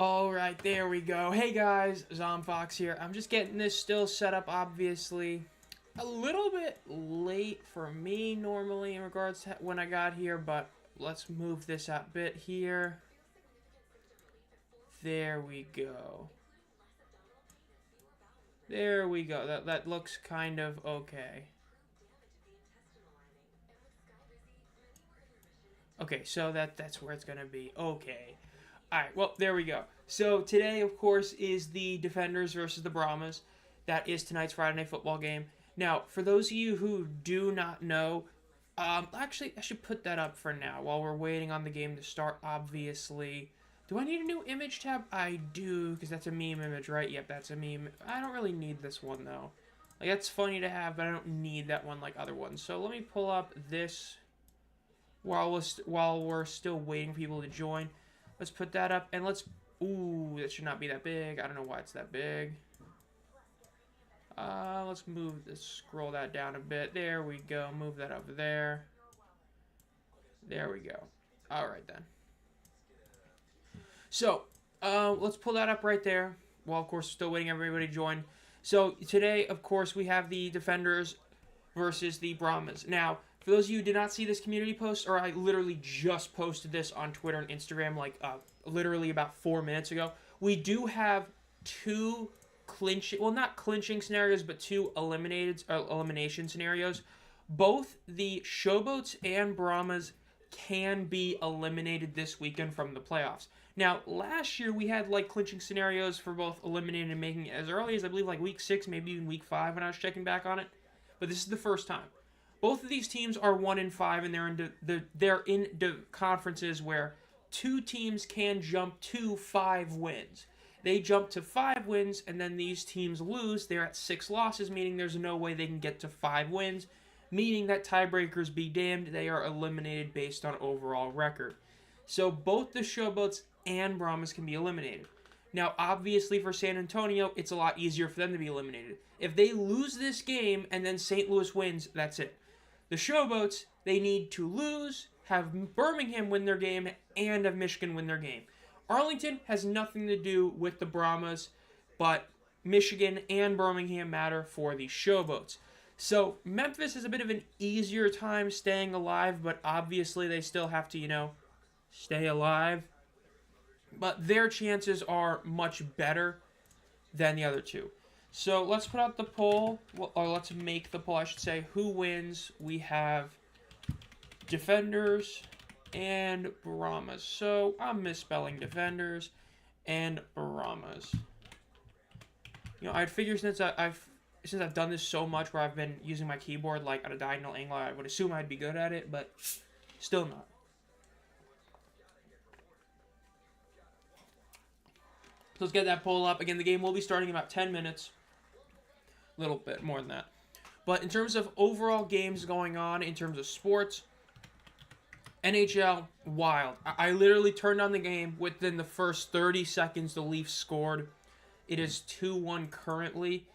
Alright, there we go. Hey guys, Zomb Phox here. I'm just getting this still set up, obviously. A little bit late for me normally in regards to when I got here, but let's move this up a bit here. There we go. There we go. That looks kind of okay. Okay, so that's where it's gonna be. Okay. Alright, well, there we go. So today, of course, is the Defenders versus the Brahmas. That is tonight's Friday Night Football game. Now, for those of you who do not know, actually, I should put that up for now while we're waiting on the game to start, obviously. Do I need a new image tab? I do, because that's a meme image, right? Yep, that's a meme. I don't really need this one, though. Like, that's funny to have, but I don't need that one like other ones. So let me pull up this while we're still waiting for people to join. Let's put that up, and let's... Ooh, that should not be that big. I don't know why it's that big. Let's move this, scroll that down a bit. There we go. Move that over there. There we go. All right, then. So, let's pull that up right there. Well, of course, still waiting everybody to join. So, today, of course, we have the Defenders versus the Brahmas. Now, for those of you who did not see this community post, or I literally just posted this on Twitter and Instagram like literally about 4 minutes ago, we do have two not clinching scenarios, but two elimination scenarios. Both the Showboats and Brahmas can be eliminated this weekend from the playoffs. Now, last year we had like clinching scenarios for both eliminated and making it as early as I believe like week 6, maybe even week 5 when I was checking back on it. But this is the first time. Both of these teams are 1-5, and they're in conferences where two teams can jump to 5 wins. They jump to 5 wins, and then these teams lose. They're at 6 losses, meaning there's no way they can get to 5 wins, meaning that tiebreakers be damned, they are eliminated based on overall record. So both the Showboats and Brahmas can be eliminated. Now, obviously, for San Antonio, it's a lot easier for them to be eliminated. If they lose this game and then St. Louis wins, that's it. The Showboats, they need to lose, have Birmingham win their game, and have Michigan win their game. Arlington has nothing to do with the Brahmas, but Michigan and Birmingham matter for the Showboats. So Memphis is a bit of an easier time staying alive, but obviously they still have to, stay alive. But their chances are much better than the other two. So let's put out the poll, or let's make the poll, I should say. Who wins? We have Defenders and Brahmas. So I'm misspelling Defenders and Brahmas. I'd figure since I've done this so much where I've been using my keyboard like at a diagonal angle, I would assume I'd be good at it, but still not. So let's get that poll up. Again, the game will be starting in about 10 minutes. A little bit more than that. But in terms of overall games going on, in terms of sports, NHL, wild. I literally turned on the game. Within the first 30 seconds, the Leafs scored. It is 2-1 currently.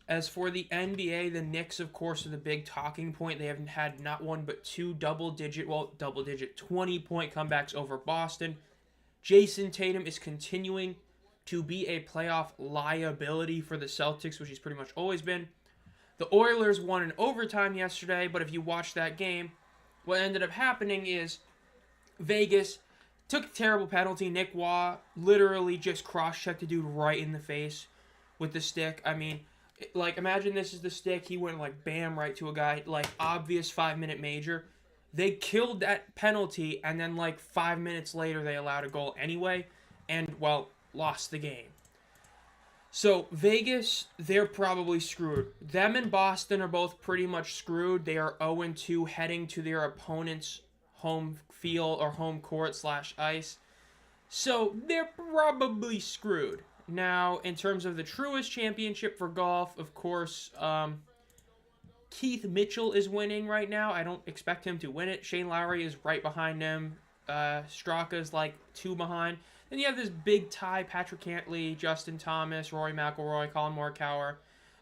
As for the NBA, the Knicks, of course, are the big talking point. They haven't had not one but two double-digit 20-point comebacks over Boston. Jason Tatum is continuing to be a playoff liability for the Celtics, which he's pretty much always been. The Oilers won in overtime yesterday, but if you watch that game, what ended up happening is Vegas took a terrible penalty. Nick Waugh literally just cross-checked the dude right in the face with the stick. I mean, imagine this is the stick. He went bam right to a guy, obvious 5-minute major. They killed that penalty, and then 5 minutes later they allowed a goal anyway, and, lost the game. So, Vegas, they're probably screwed. Them and Boston are both pretty much screwed. They are 0-2 heading to their opponent's home field or home court / ice. So, they're probably screwed. Now, in terms of the Truist Championship for golf, of course, Keith Mitchell is winning right now. I don't expect him to win it. Shane Lowry is right behind him. Straka's 2 behind. Then you have this big tie, Patrick Cantley, Justin Thomas, Rory McIlroy, Colin Morikawa,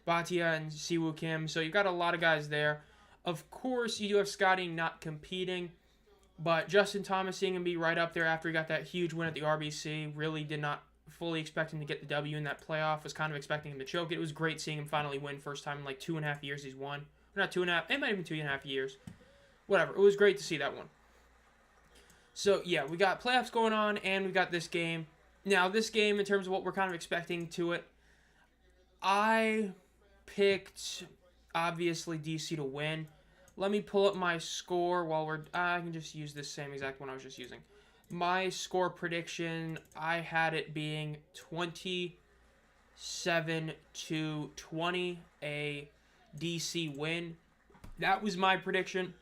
Bhatia, and Siwoo Kim. So you've got a lot of guys there. Of course, you do have Scotty not competing, but Justin Thomas seeing him be right up there after he got that huge win at the RBC really did not fully expecting to get the W in that playoff. Was kind of expecting him to choke it. It was great seeing him finally win. First time in like 2.5 years he's won. Not 2.5. It might have been 2.5 years. Whatever. It was great to see that one. So, yeah, we got playoffs going on, and we got this game. Now, this game, in terms of what we're kind of expecting to it, I picked, obviously, DC to win. Let me pull up my score while we're... I can just use this same exact one I was just using. My score prediction, I had it being 27-20, a DC win. That was my prediction.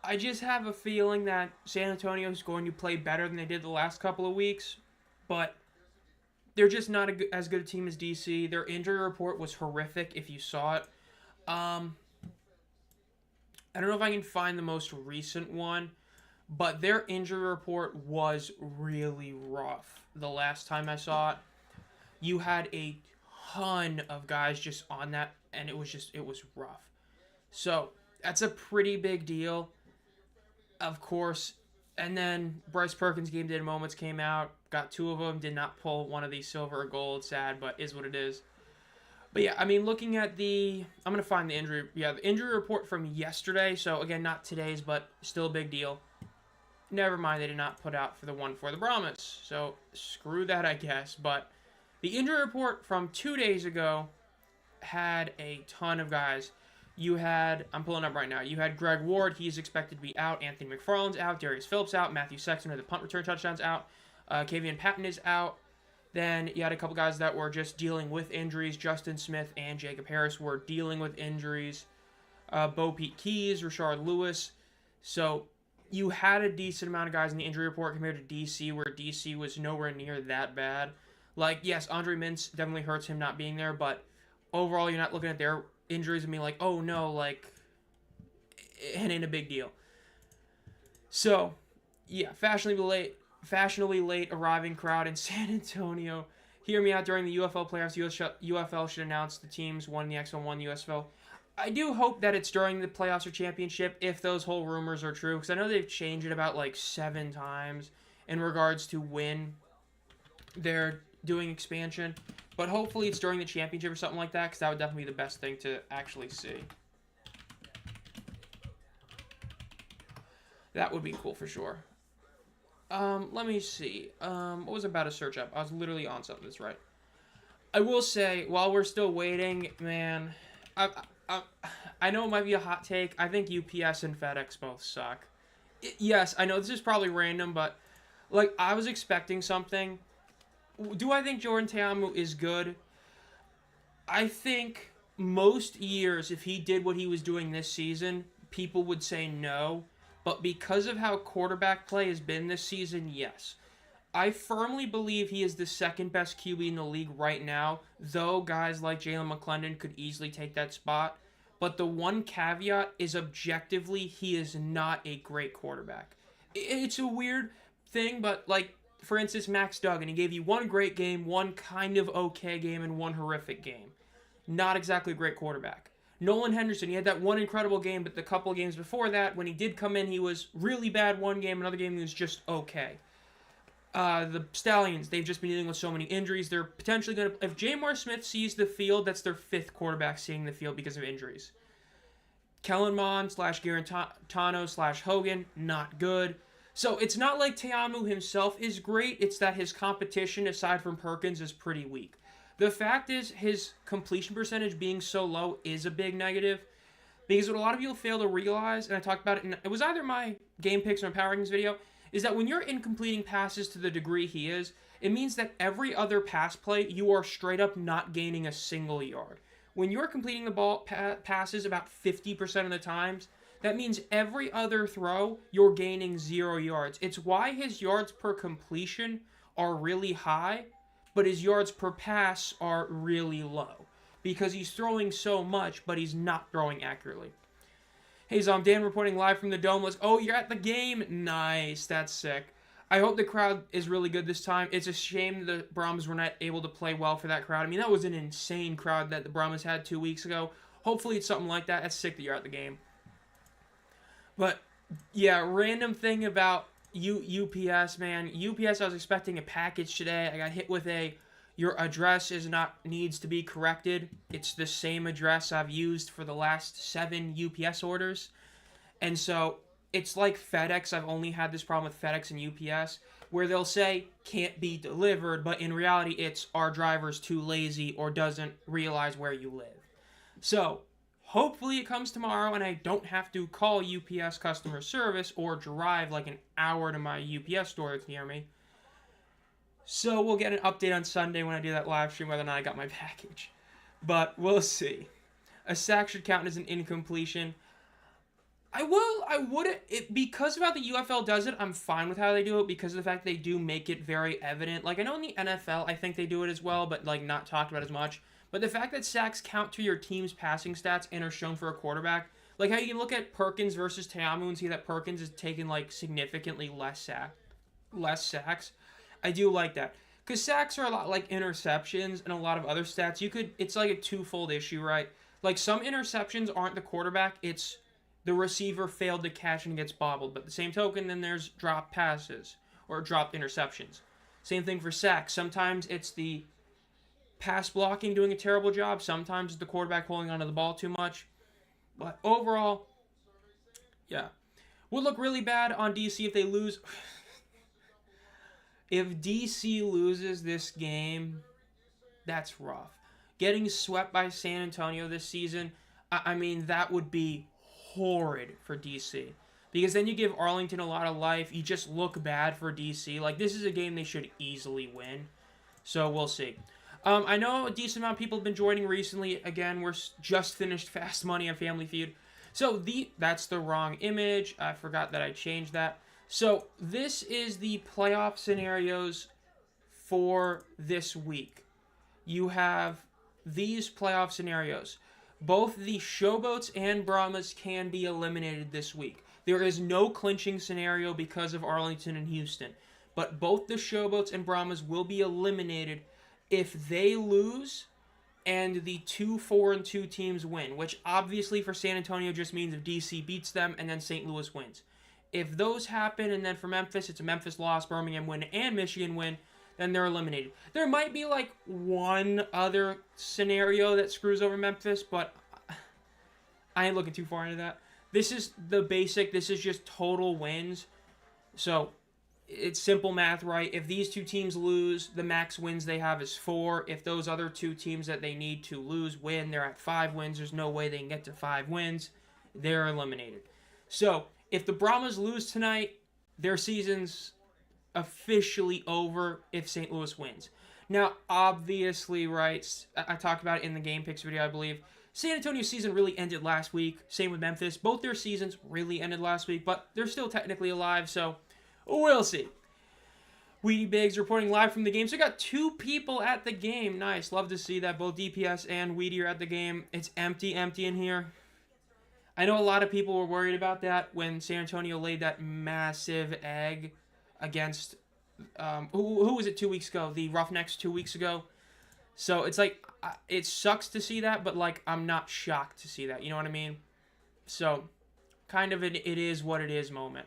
I just have a feeling that San Antonio is going to play better than they did the last couple of weeks, but they're just not as good a team as DC. Their injury report was horrific if you saw it. I don't know if I can find the most recent one, but their injury report was really rough the last time I saw it. You had a ton of guys just on that, and it was rough. So, that's a pretty big deal. Of course, and then Bryce Perkins' game day moments came out. Got 2 of them. Did not pull one of these silver or gold. Sad, but is what it is. But yeah, I mean, looking at the... I'm going to find the injury... Yeah, the injury report from yesterday. So, again, not today's, but still a big deal. Never mind, they did not put out for the one for the Brahmas. So, screw that, I guess. But the injury report from 2 days ago had a ton of guys. You had, I'm pulling up right now, you had Greg Ward, he's expected to be out. Anthony McFarland's out. Darius Phillips out. Matthew Sexton, the punt return touchdowns, out. Kavian Patton is out. Then you had a couple guys that were just dealing with injuries. Justin Smith and Jacob Harris were dealing with injuries. Bo Pete Keys, Rashard Lewis. So you had a decent amount of guys in the injury report compared to DC, where DC was nowhere near that bad. Like, yes, Andre Mintz definitely hurts him not being there, but overall you're not looking at their injuries and being like, oh no, like, it ain't a big deal. So, yeah, fashionably late arriving crowd in San Antonio. Hear me out, during the UFL playoffs. UFL should announce the teams, one in the XFL, one in the USFL. I do hope that it's during the playoffs or championship, if those whole rumors are true, because I know they've changed it about like 7 times in regards to when they're doing expansion. But hopefully it's during the championship or something like that, because that would definitely be the best thing to actually see. That would be cool for sure. Let me see. What was I about to search up? I was literally on something that's right. I will say, while we're still waiting, man, I know it might be a hot take. I think UPS and FedEx both suck. Yes, I know this is probably random, but like, I was expecting something. Do I think Jordan Ta'amu is good? I think most years, if he did what he was doing this season, people would say no. But because of how quarterback play has been this season, yes. I firmly believe he is the second best QB in the league right now, though guys like Jalen McClendon could easily take that spot. But the one caveat is, objectively, he is not a great quarterback. It's a weird thing, but like, for instance, Max Duggan, he gave you one great game, one kind of okay game, and one horrific game. Not exactly a great quarterback. Nolan Henderson, he had that one incredible game, but the couple of games before that, when he did come in, he was really bad one game, another game he was just okay. The Stallions, they've just been dealing with so many injuries. They're potentially going to... If Jamar Smith sees the field, that's their 5th quarterback seeing the field because of injuries. Kellen Mond / Garantano / Hogan, not good. So it's not like Ta'amu himself is great. It's that his competition, aside from Perkins, is pretty weak. The fact is, his completion percentage being so low is a big negative. Because what a lot of people fail to realize, and I talked about it, and it was either my game picks or my power rankings video, is that when you're incompleting passes to the degree he is, it means that every other pass play, you are straight up not gaining a single yard. When you're completing the ball passes about 50% of the times, that means every other throw, you're gaining 0 yards. It's why his yards per completion are really high, but his yards per pass are really low. Because he's throwing so much, but he's not throwing accurately. Hey, Zomb, Dan reporting live from the Dome. Oh, you're at the game? Nice, that's sick. I hope the crowd is really good this time. It's a shame the Brahmas were not able to play well for that crowd. I mean, that was an insane crowd that the Brahmas had 2 weeks ago. Hopefully it's something like that. That's sick that you're at the game. But, yeah, random thing about UPS, man. UPS, I was expecting a package today. I got hit with your address needs to be corrected. It's the same address I've used for the last 7 UPS orders. And so it's like FedEx. I've only had this problem with FedEx and UPS where they'll say can't be delivered, but in reality it's our driver's too lazy or doesn't realize where you live. So hopefully it comes tomorrow and I don't have to call UPS customer service or drive like an hour to my UPS store that's near me. So we'll get an update on Sunday when I do that live stream whether or not I got my package. But we'll see. A sack should count as an incompletion. Because of how the UFL does it, I'm fine with how they do it because of the fact they do make it very evident. Like, I know in the NFL, I think they do it as well, but, like, not talked about as much. But the fact that sacks count to your team's passing stats and are shown for a quarterback, like how you can look at Perkins versus Teamu and see that Perkins is taking, like, significantly less sacks. I do like that. Because sacks are a lot like interceptions and a lot of other stats. It's like a twofold issue, right? Like, some interceptions aren't the quarterback, it's the receiver failed to catch and gets bobbled. But the same token, then there's dropped passes or dropped interceptions. Same thing for sacks. Sometimes it's the pass blocking doing a terrible job. Sometimes it's the quarterback holding onto the ball too much. But overall, yeah. Would look really bad on DC if they lose. If DC loses this game, that's rough. Getting swept by San Antonio this season, I mean, that would be horrid for DC. Because then you give Arlington a lot of life. You just look bad for DC. Like, this is a game they should easily win. So, we'll see. I know a decent amount of people have been joining recently. Again, we're just finished Fast Money on Family Feud. So, that's the wrong image. I forgot that I changed that. So, this is the playoff scenarios for this week. You have these playoff scenarios. Both the Showboats and Brahmas can be eliminated this week. There is no clinching scenario because of Arlington and Houston. But both the Showboats and Brahmas will be eliminated if they lose and the 2-4-2 teams win. Which obviously for San Antonio just means if DC beats them and then St. Louis wins. If those happen and then for Memphis it's a Memphis loss, Birmingham win, and Michigan win, then they're eliminated. There might be like one other scenario that screws over Memphis, but I ain't looking too far into that. This is the basic. This is just total wins. So it's simple math, right? If these two teams lose, the max wins they have is 4. If those other two teams that they need to lose win, they're at 5 wins. There's no way they can get to 5 wins. They're eliminated. So if the Brahmas lose tonight, their season's officially over if St. Louis wins. Now, obviously, right, I talked about it in the Game Picks video, I believe. San Antonio's season really ended last week. Same with Memphis. Both their seasons really ended last week, but they're still technically alive, so we'll see. Weedy Biggs reporting live from the game. So we got 2 people at the game. Nice. Love to see that. Both DPS and Weedy are at the game. It's empty in here. I know a lot of people were worried about that when San Antonio laid that massive egg against, who was it 2 weeks ago? The Roughnecks 2 weeks ago. So it's like, it sucks to see that, but like, I'm not shocked to see that. You know what I mean? So, kind of it is what it is moment.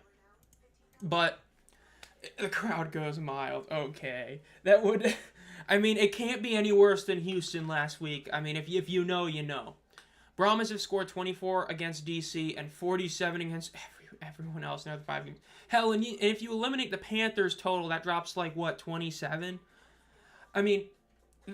But, the crowd goes mild. Okay. That would, I mean, it can't be any worse than Houston last week. I mean, if you know, you know. Brahmas have scored 24 against DC and 47 against everyone else in the other 5 games. Hell, and if you eliminate the Panthers total, that drops like, what, 27? I mean,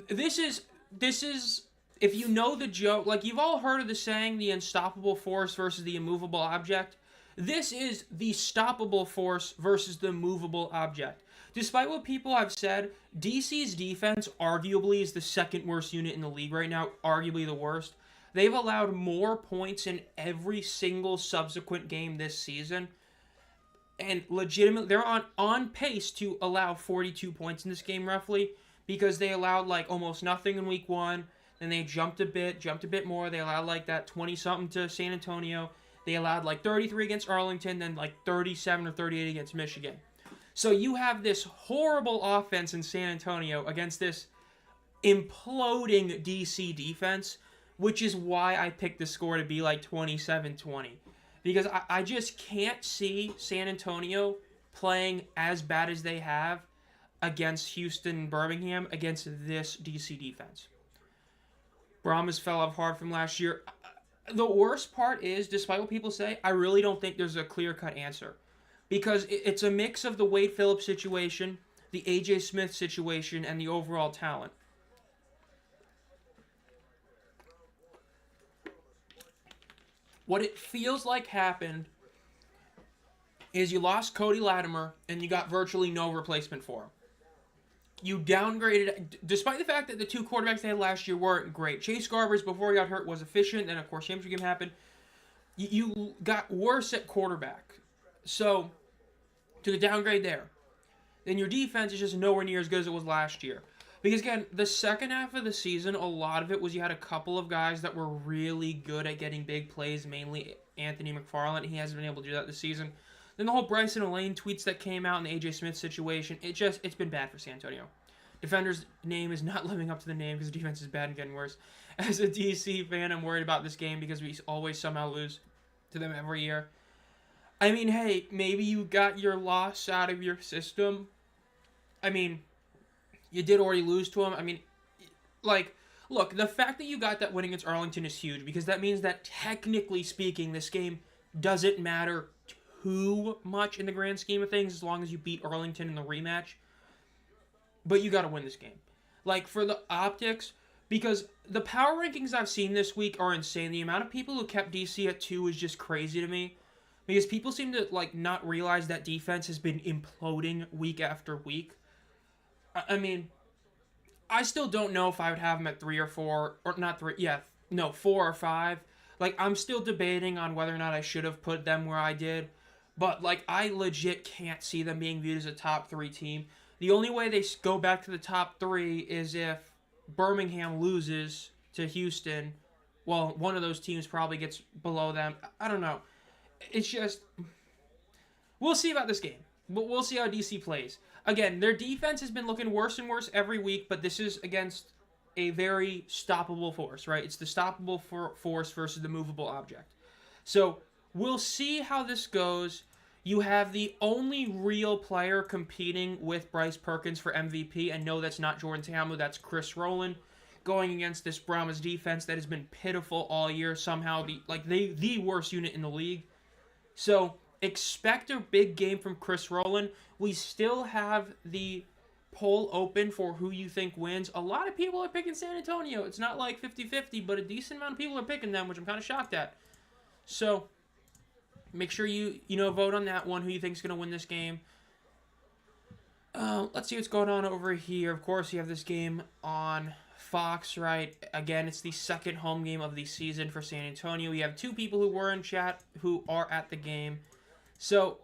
this is, if you know the joke, like, you've all heard of the saying, the unstoppable force versus the immovable object. This is the stoppable force versus the movable object. Despite what people have said, DC's defense arguably is the second worst unit in the league right now, arguably the worst. They've allowed more points in every single subsequent game this season. And legitimately, they're on pace to allow 42 points in this game, roughly. Because they allowed, like, almost nothing in week 1. Then they jumped a bit more. They allowed, like, that 20-something to San Antonio. They allowed, like, 33 against Arlington. Then, like, 37 or 38 against Michigan. So you have this horrible offense in San Antonio against this imploding DC defense, which is why I picked the score to be like 27-20. Because I just can't see San Antonio playing as bad as they have against Houston and Birmingham against this DC defense. Brahmas fell off hard from last year. The worst part is, despite what people say, I really don't think there's a clear-cut answer. Because it's a mix of the Wade Phillips situation, the A.J. Smith situation, and the overall talent. What it feels like happened is you lost Cody Latimer, and you got virtually no replacement for him. You downgraded, despite the fact that the two quarterbacks they had last year weren't great. Chase Garbers, before he got hurt, was efficient, and of course, championship game happened. You got worse at quarterback. So, to the downgrade there. Then your defense is just nowhere near as good as it was last year. Because, again, the second half of the season, a lot of it was you had a couple of guys that were really good at getting big plays, mainly Anthony McFarland. He hasn't been able to do that this season. Then the whole Bryson Elaine tweets that came out in the A.J. Smith situation, it's been bad for San Antonio. Defender's name is not living up to the name because the defense is bad and getting worse. As a DC fan, I'm worried about this game because we always somehow lose to them every year. I mean, hey, maybe you got your loss out of your system. I mean, you did already lose to them. I mean, like, look, the fact that you got that win against Arlington is huge because that means that technically speaking, this game doesn't matter too much in the grand scheme of things as long as you beat Arlington in the rematch. But you got to win this game. Like, for the optics, because the power rankings I've seen this week are insane. The amount of people who kept DC at 2 is just crazy to me. Because people seem to, like, not realize that defense has been imploding week after week. I mean, I still don't know if I would have them at 3 or 4, or not 3, 4 or 5. Like, I'm still debating on whether or not I should have put them where I did. But, like, I legit can't see them being viewed as a top 3 team. The only way they go back to the top 3 is if Birmingham loses to Houston. Well, one of those teams probably gets below them. I don't know. It's just, we'll see about this game. We'll see how DC plays. Again, their defense has been looking worse and worse every week, but this is against a very stoppable force, right? It's the stoppable force versus the movable object. So, we'll see how this goes. You have the only real player competing with Bryce Perkins for MVP, and no, that's not Jordan Ta'amu, that's Chris Rowland, going against this Brahmas defense that has been pitiful all year, somehow the worst unit in the league. So, expect a big game from Chris Rowland. We still have the poll open for who you think wins. A lot of people are picking San Antonio. It's not like 50-50, but a decent amount of people are picking them, which I'm kind of shocked at. So, make sure you vote on that one, who you think is going to win this game. Let's see what's going on over here. Of course, you have this game on Fox, right? Again, it's the second home game of the season for San Antonio. We have 2 people who were in chat who are at the game. So,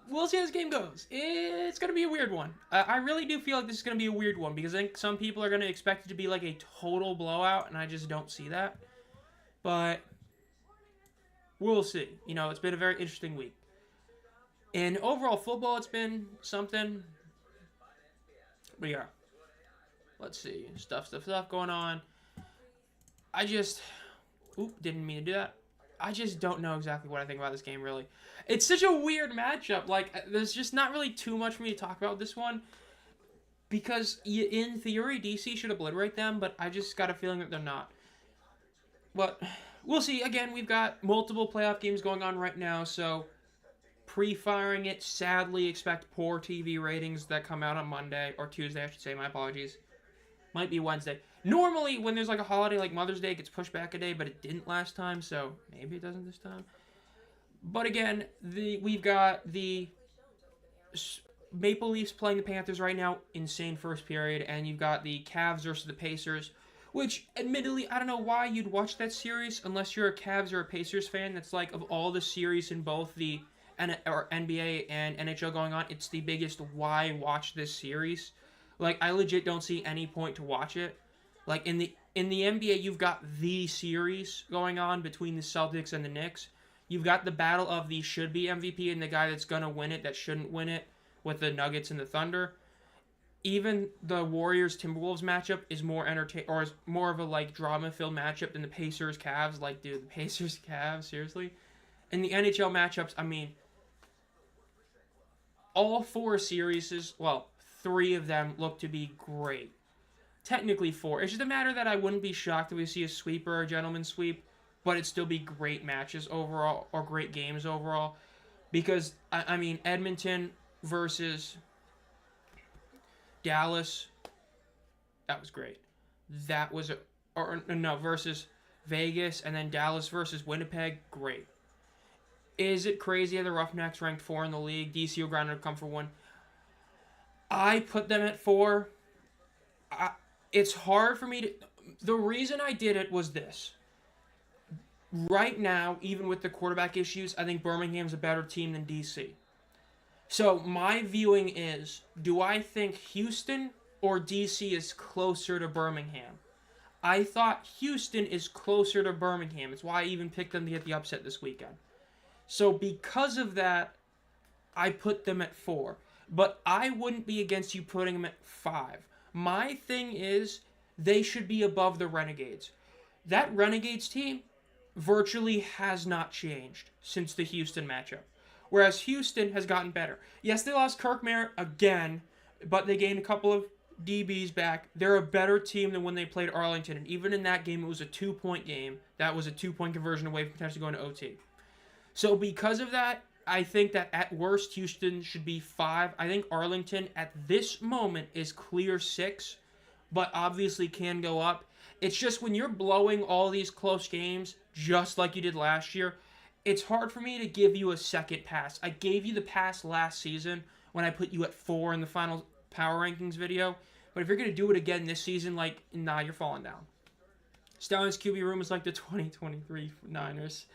we'll see how this game goes. It's going to be a weird one. I really do feel like this is going to be a weird one because I think some people are going to expect it to be like a total blowout, and I just don't see that. But we'll see. It's been a very interesting week. In overall football, it's been something. But yeah. Let's see. Stuff going on. Didn't mean to do that. I just don't know exactly what I think about this game, really. It's such a weird matchup. Like, there's just not really too much for me to talk about this one. Because, in theory, DC should obliterate them, but I just got a feeling that they're not. But we'll see. Again, we've got multiple playoff games going on right now, so pre-firing it, sadly expect poor TV ratings that come out on Monday, or Tuesday, I should say. My apologies. Might be Wednesday. Normally, when there's like a holiday like Mother's Day, it gets pushed back a day, but it didn't last time, so maybe it doesn't this time. But again, we've got the Maple Leafs playing the Panthers right now. Insane first period. And you've got the Cavs versus the Pacers, which, admittedly, I don't know why you'd watch that series unless you're a Cavs or a Pacers fan. That's like, of all the series in both the NBA and NHL going on, it's the biggest why watch this series. Like, I legit don't see any point to watch it. Like, in the NBA, you've got the series going on between the Celtics and the Knicks. You've got the battle of the should-be MVP and the guy that's going to win it that shouldn't win it with the Nuggets and the Thunder. Even the Warriors-Timberwolves matchup is more or is more of a, like, drama-filled matchup than the Pacers-Cavs. Like, dude, the Pacers-Cavs, seriously? In the NHL matchups, I mean, all 4 series, well, 3 of them look to be great. Technically 4. It's just a matter that I wouldn't be shocked if we see a sweep or a gentleman sweep, but it'd still be great matches overall, or great games overall. Because, I mean, Edmonton versus Dallas, that was great. That was, versus Vegas, and then Dallas versus Winnipeg, great. Is it crazy that the Roughnecks ranked 4 in the league? DC will ground to come for 1. I put them at 4. It's hard for me to... The reason I did it was this. Right now, even with the quarterback issues, I think Birmingham's a better team than DC. So my viewing is, do I think Houston or DC is closer to Birmingham? I thought Houston is closer to Birmingham. It's why I even picked them to get the upset this weekend. So because of that, I put them at 4. But I wouldn't be against you putting them at 5. My thing is, they should be above the Renegades. That Renegades team virtually has not changed since the Houston matchup. Whereas Houston has gotten better. Yes, they lost Kirk Merritt again, but they gained a couple of DBs back. They're a better team than when they played Arlington. And even in that game, it was a 2-point game. That was a 2-point conversion away from potentially going to OT. So because of that, I think that at worst, Houston should be 5. I think Arlington at this moment is clear 6, but obviously can go up. It's just when you're blowing all these close games, just like you did last year, it's hard for me to give you a second pass. I gave you the pass last season when I put you at 4 in the final power rankings video. But if you're going to do it again this season, you're falling down. Stallions QB room is like the 2023 Niners.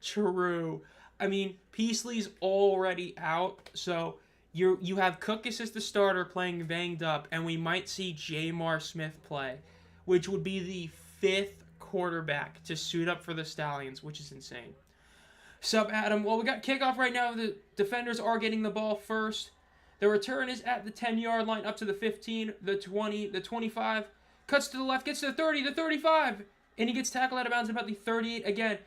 True. I mean, Peasley's already out, so you have Cookus as the starter playing banged up, and we might see Jamar Smith play, which would be the 5th quarterback to suit up for the Stallions, which is insane. Sup, Adam? Well, we got kickoff right now. The defenders are getting the ball first. The return is at the 10-yard line, up to the 15, the 20, the 25. Cuts to the left, gets to the 30, the 35. And he gets tackled out of bounds at about the 38 again.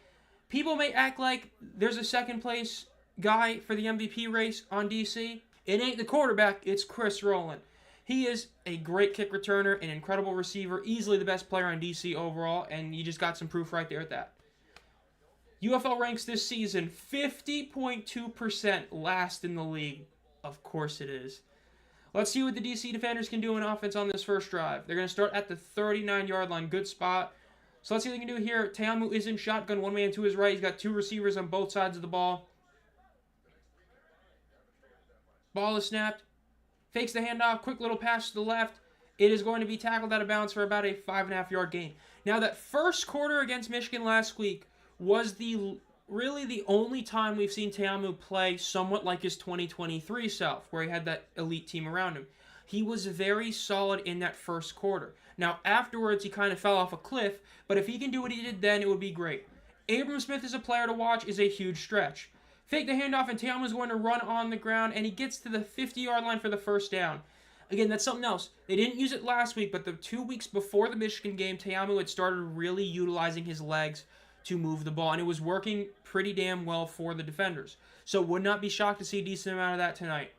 People may act like there's a second-place guy for the MVP race on DC. It ain't the quarterback, it's Chris Rowland. He is a great kick returner, an incredible receiver, easily the best player on DC overall, and you just got some proof right there at that. UFL ranks this season 50.2% last in the league. Of course it is. Let's see what the DC defenders can do in offense on this first drive. They're going to start at the 39-yard line. Good spot. So let's see what they can do here. Teamu is in shotgun. One man to his right. He's got 2 receivers on both sides of the ball. Ball is snapped. Fakes the handoff. Quick little pass to the left. It is going to be tackled out of bounds for about a 5.5-yard gain. Now, that first quarter against Michigan last week was really the only time we've seen Teamu play somewhat like his 2023 self, where he had that elite team around him. He was very solid in that first quarter. Now, afterwards, he kind of fell off a cliff, but if he can do what he did then, it would be great. Abram Smith as a player to watch is a huge stretch. Fake the handoff, and Teamu is going to run on the ground, and he gets to the 50-yard line for the first down. Again, that's something else. They didn't use it last week, but the 2 weeks before the Michigan game, Teamu had started really utilizing his legs to move the ball, and it was working pretty damn well for the defenders. So would not be shocked to see a decent amount of that tonight.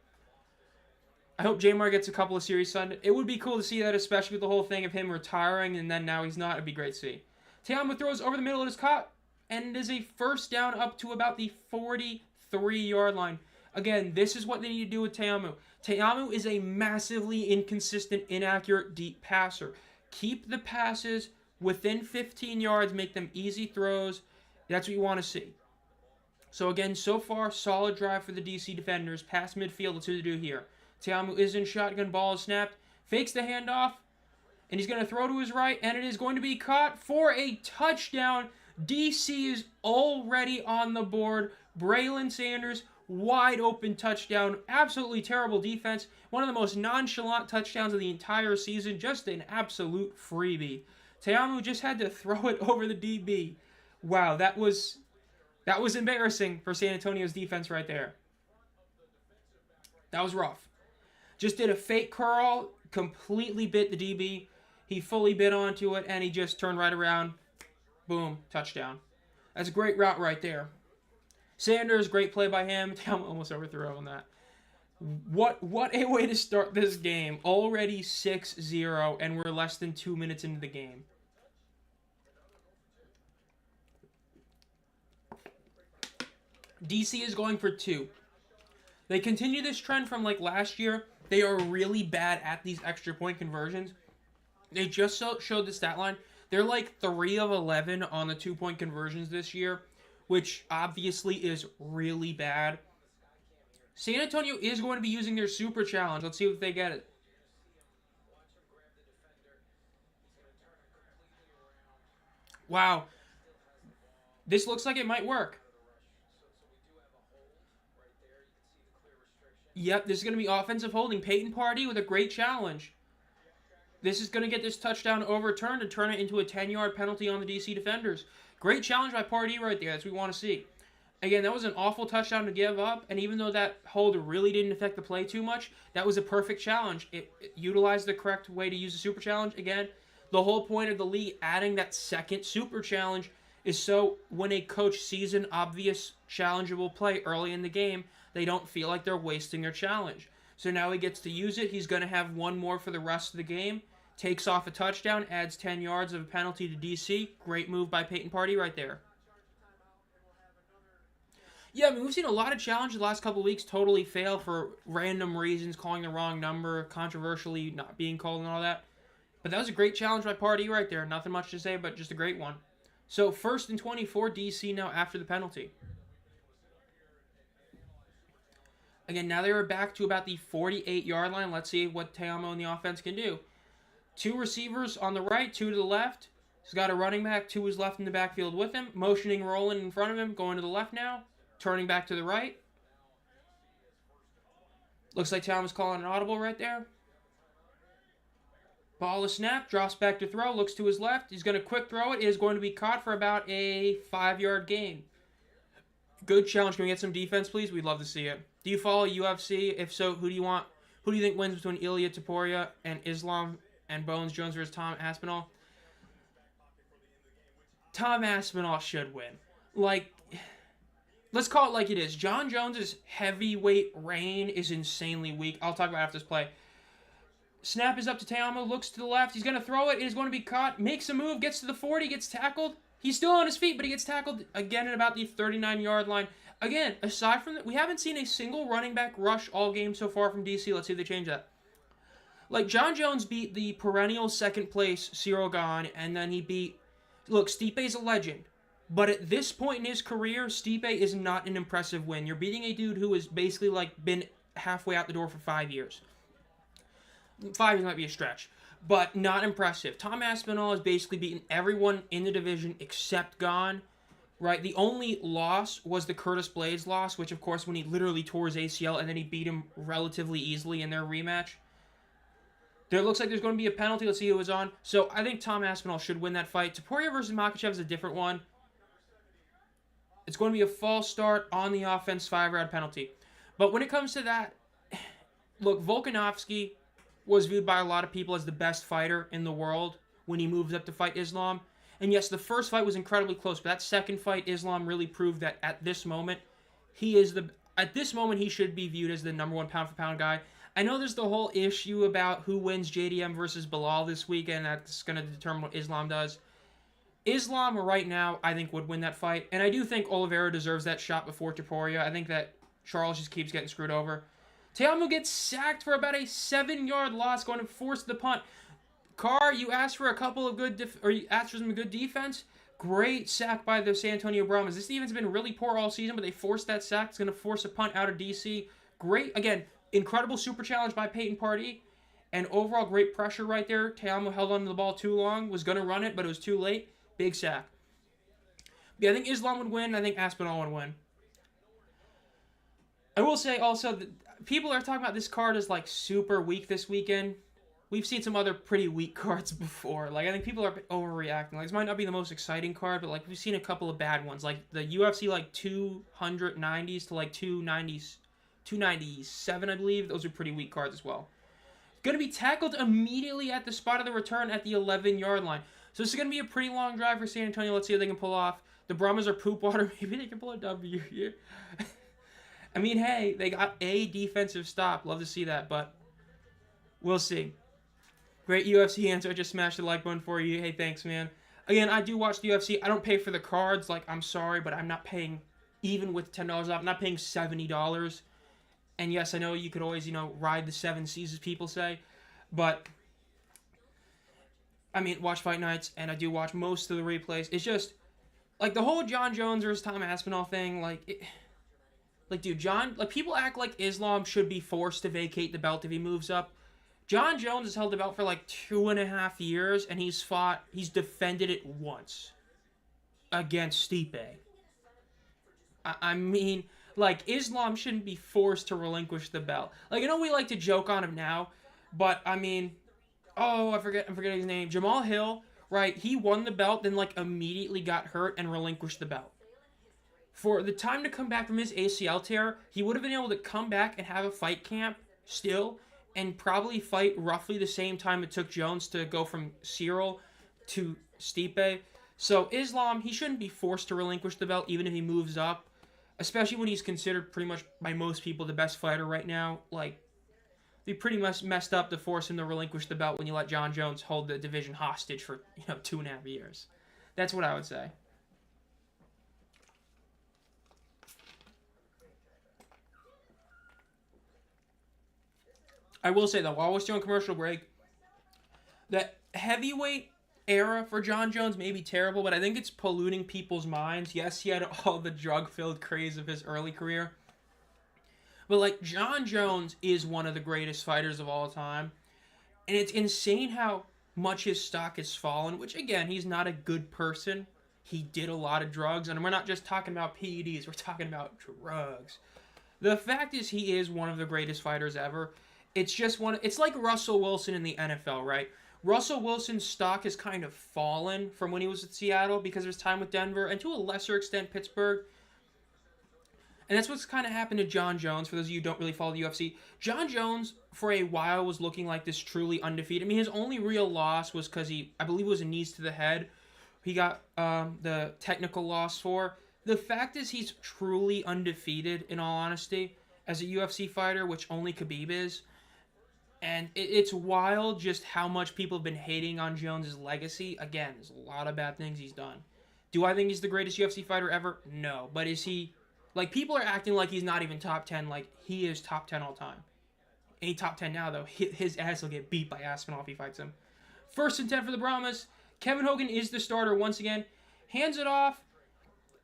I hope Jamar gets a couple of series Sunday. It would be cool to see that, especially with the whole thing of him retiring and then now he's not. It'd be great to see. Teamu throws over the middle, it is caught, and it is a first down up to about the 43-yard line. Again, this is what they need to do with Teamu. Teamu is a massively inconsistent, inaccurate, deep passer. Keep the passes within 15 yards, make them easy throws. That's what you want to see. So again, so far, solid drive for the DC defenders. Past midfield, let's see what they do here. Teamu is in shotgun, ball is snapped. Fakes the handoff, and he's going to throw to his right, and it is going to be caught for a touchdown. DC is already on the board. Braylon Sanders, wide open touchdown. Absolutely terrible defense. One of the most nonchalant touchdowns of the entire season. Just an absolute freebie. Teamu just had to throw it over the DB. Wow, that was embarrassing for San Antonio's defense right there. That was rough. Just did a fake curl, completely bit the DB. He fully bit onto it, and he just turned right around. Boom, touchdown. That's a great route right there. Sanders, great play by him. Teamu almost overthrew on that. What a way to start this game. Already 6-0, and we're less than 2 minutes into the game. DC is going for 2. They continue this trend from like last year. They are really bad at these extra point conversions. They just showed the stat line. They're like 3 of 11 on the 2-point conversions this year, which obviously is really bad. San Antonio is going to be using their super challenge. Let's see if they get it. Wow. This looks like it might work. Yep, this is going to be offensive holding. Peyton Pardee with a great challenge. This is going to get this touchdown overturned and turn it into a 10-yard penalty on the DC defenders. Great challenge by Pardee right there. That's what we want to see. Again, that was an awful touchdown to give up, and even though that hold really didn't affect the play too much, that was a perfect challenge. It utilized the correct way to use the super challenge. Again, the whole point of the league adding that second super challenge is so when a coach sees an obvious challengeable play early in the game, they don't feel like they're wasting their challenge. So now he gets to use it. He's going to have one more for the rest of the game. Takes off a touchdown, adds 10 yards of a penalty to DC. Great move by Peyton Pardee right there. Yeah, I mean, we've seen a lot of challenges the last couple of weeks totally fail for random reasons, calling the wrong number, controversially not being called and all that. But that was a great challenge by Pardee right there. Nothing much to say, but just a great one. So 1st and 24, DC now after the penalty. Again, now they are back to about the 48-yard line. Let's see what Teamo and the offense can do. 2 receivers on the right, 2 to the left. He's got a running back, 2 is left in the backfield with him. Motioning Roland in front of him, going to the left now. Turning back to the right. Looks like Teamo's calling an audible right there. Ball is snapped, drops back to throw, looks to his left. He's going to quick throw it. It is going to be caught for about a 5-yard gain. Good challenge. Can we get some defense, please? We'd love to see it. Do you follow UFC? If so, who do you want? Who do you think wins between Ilya Taporia and Islam and Bones Jones versus Tom Aspinall? Tom Aspinall should win. Like, let's call it like it is. John Jones' heavyweight reign is insanely weak. I'll talk about after this play. Snap is up to Teamo, looks to the left. He's going to throw it. It is going to be caught. Makes a move, gets to the 40, gets tackled. He's still on his feet, but he gets tackled again at about the 39-yard line. Again, aside from that, we haven't seen a single running back rush all game so far from DC. Let's see if they change that. Like, John Jones beat the perennial second place Cyril Gahn, and then he beat... Look, Stipe's a legend. But at this point in his career, Stipe is not an impressive win. You're beating a dude who has basically, like, been halfway out the door for 5 years. 5 years might be a stretch, but not impressive. Tom Aspinall has basically beaten everyone in the division except Gahn, right? The only loss was the Curtis Blades loss, which, of course, when he literally tore his ACL and then he beat him relatively easily in their rematch. There looks like there's going to be a penalty. Let's see who was on. So I think Tom Aspinall should win that fight. Taporia versus Makhachev is a different one. It's going to be a false start on the offense, 5-yard penalty. But when it comes to that, look, Volkanovski was viewed by a lot of people as the best fighter in the world when he moved up to fight Islam. And yes, the first fight was incredibly close, but that second fight, Islam really proved that at this moment, he should be viewed as the number 1 pound-for-pound guy. I know there's the whole issue about who wins JDM versus Bilal this weekend. That's going to determine what Islam does. Islam, right now, I think would win that fight. And I do think Oliveira deserves that shot before Taporia. I think that Charles just keeps getting screwed over. Teamo gets sacked for about a 7-yard loss, going to force the punt. Carr, you asked for a couple of you asked for some good defense. Great sack by the San Antonio Brahmas. This defense has been really poor all season, but they forced that sack. It's going to force a punt out of DC. Great, again, incredible super challenge by Peyton Pardee. And overall great pressure right there. Teamo held onto the ball too long. Was going to run it, but it was too late. Big sack. Yeah, I think Islam would win. I think Aspinall would win. I will say also that people are talking about this card as like super weak this weekend. We've seen some other pretty weak cards before. Like, I think people are overreacting. Like, this might not be the most exciting card, but like we've seen a couple of bad ones. Like the UFC like 290s to like 297, I believe. Those are pretty weak cards as well. Going to be tackled immediately at the spot of the return at the 11-yard line. So this is going to be a pretty long drive for San Antonio. Let's see if they can pull off. The Brahmas are poop water. Maybe they can pull a W here. I mean, hey, they got a defensive stop. Love to see that, but we'll see. Great UFC answer. I just smashed the like button for you. Hey, thanks, man. Again, I do watch the UFC. I don't pay for the cards. Like, I'm sorry, but I'm not paying, even with $10 off, I'm not paying $70. And yes, I know you could always, ride the 7 C's, as people say. But, I mean, watch fight nights, and I do watch most of the replays. It's just, like, the whole John Jones versus Tom Aspinall thing, dude, people act like Islam should be forced to vacate the belt if he moves up. John Jones has held the belt for like 2.5 years, and he's defended it once against Stipe. I mean, like, Islam shouldn't be forced to relinquish the belt. Like, I know we like to joke on him now, but I mean, I'm forgetting his name. Jamal Hill, right? He won the belt, then like immediately got hurt and relinquished the belt. For the time to come back from his ACL tear, he would have been able to come back and have a fight camp still, and probably fight roughly the same time it took Jones to go from Cyril to Stipe. So Islam, he shouldn't be forced to relinquish the belt even if he moves up, especially when he's considered pretty much by most people the best fighter right now. Like, they pretty much messed up to force him to relinquish the belt when you let John Jones hold the division hostage for 2.5 years. That's what I would say. I will say, though, while we're still on commercial break, the heavyweight era for John Jones may be terrible, but I think it's polluting people's minds. Yes, he had all the drug-filled craze of his early career. But, like, John Jones is one of the greatest fighters of all time. And it's insane how much his stock has fallen, which, again, he's not a good person. He did a lot of drugs, and we're not just talking about PEDs, we're talking about drugs. The fact is, he is one of the greatest fighters ever. It's like Russell Wilson in the NFL, right? Russell Wilson's stock has kind of fallen from when he was at Seattle because of his time with Denver, and to a lesser extent Pittsburgh. And that's what's kind of happened to John Jones, for those of you who don't really follow the UFC. John Jones, for a while, was looking like this truly undefeated. I mean, his only real loss was because I believe it was a knees to the head. He got the technical loss for. The fact is, he's truly undefeated, in all honesty, as a UFC fighter, which only Khabib is. And it's wild just how much people have been hating on Jones' legacy. Again, there's a lot of bad things he's done. Do I think he's the greatest UFC fighter ever? No. But is he... Like, people are acting like he's not even top 10. Like, he is top 10 all time. Ain't top 10 now, though. His ass will get beat by Aspinall if he fights him. 1st and 10 for the Brahmas. Kevin Hogan is the starter once again. Hands it off.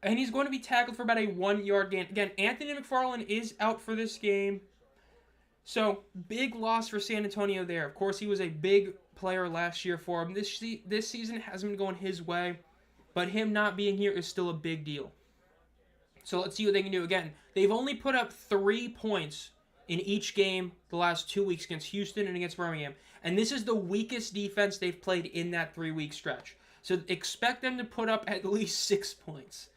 And he's going to be tackled for about a 1-yard gain. Again, Anthony McFarlane is out for this game. So, big loss for San Antonio there. Of course, he was a big player last year for him. This season hasn't been going his way, but him not being here is still a big deal. So, let's see what they can do. Again, they've only put up 3 points in each game the last 2 weeks against Houston and against Birmingham. And this is the weakest defense they've played in that 3-week stretch. So, expect them to put up at least 6 points.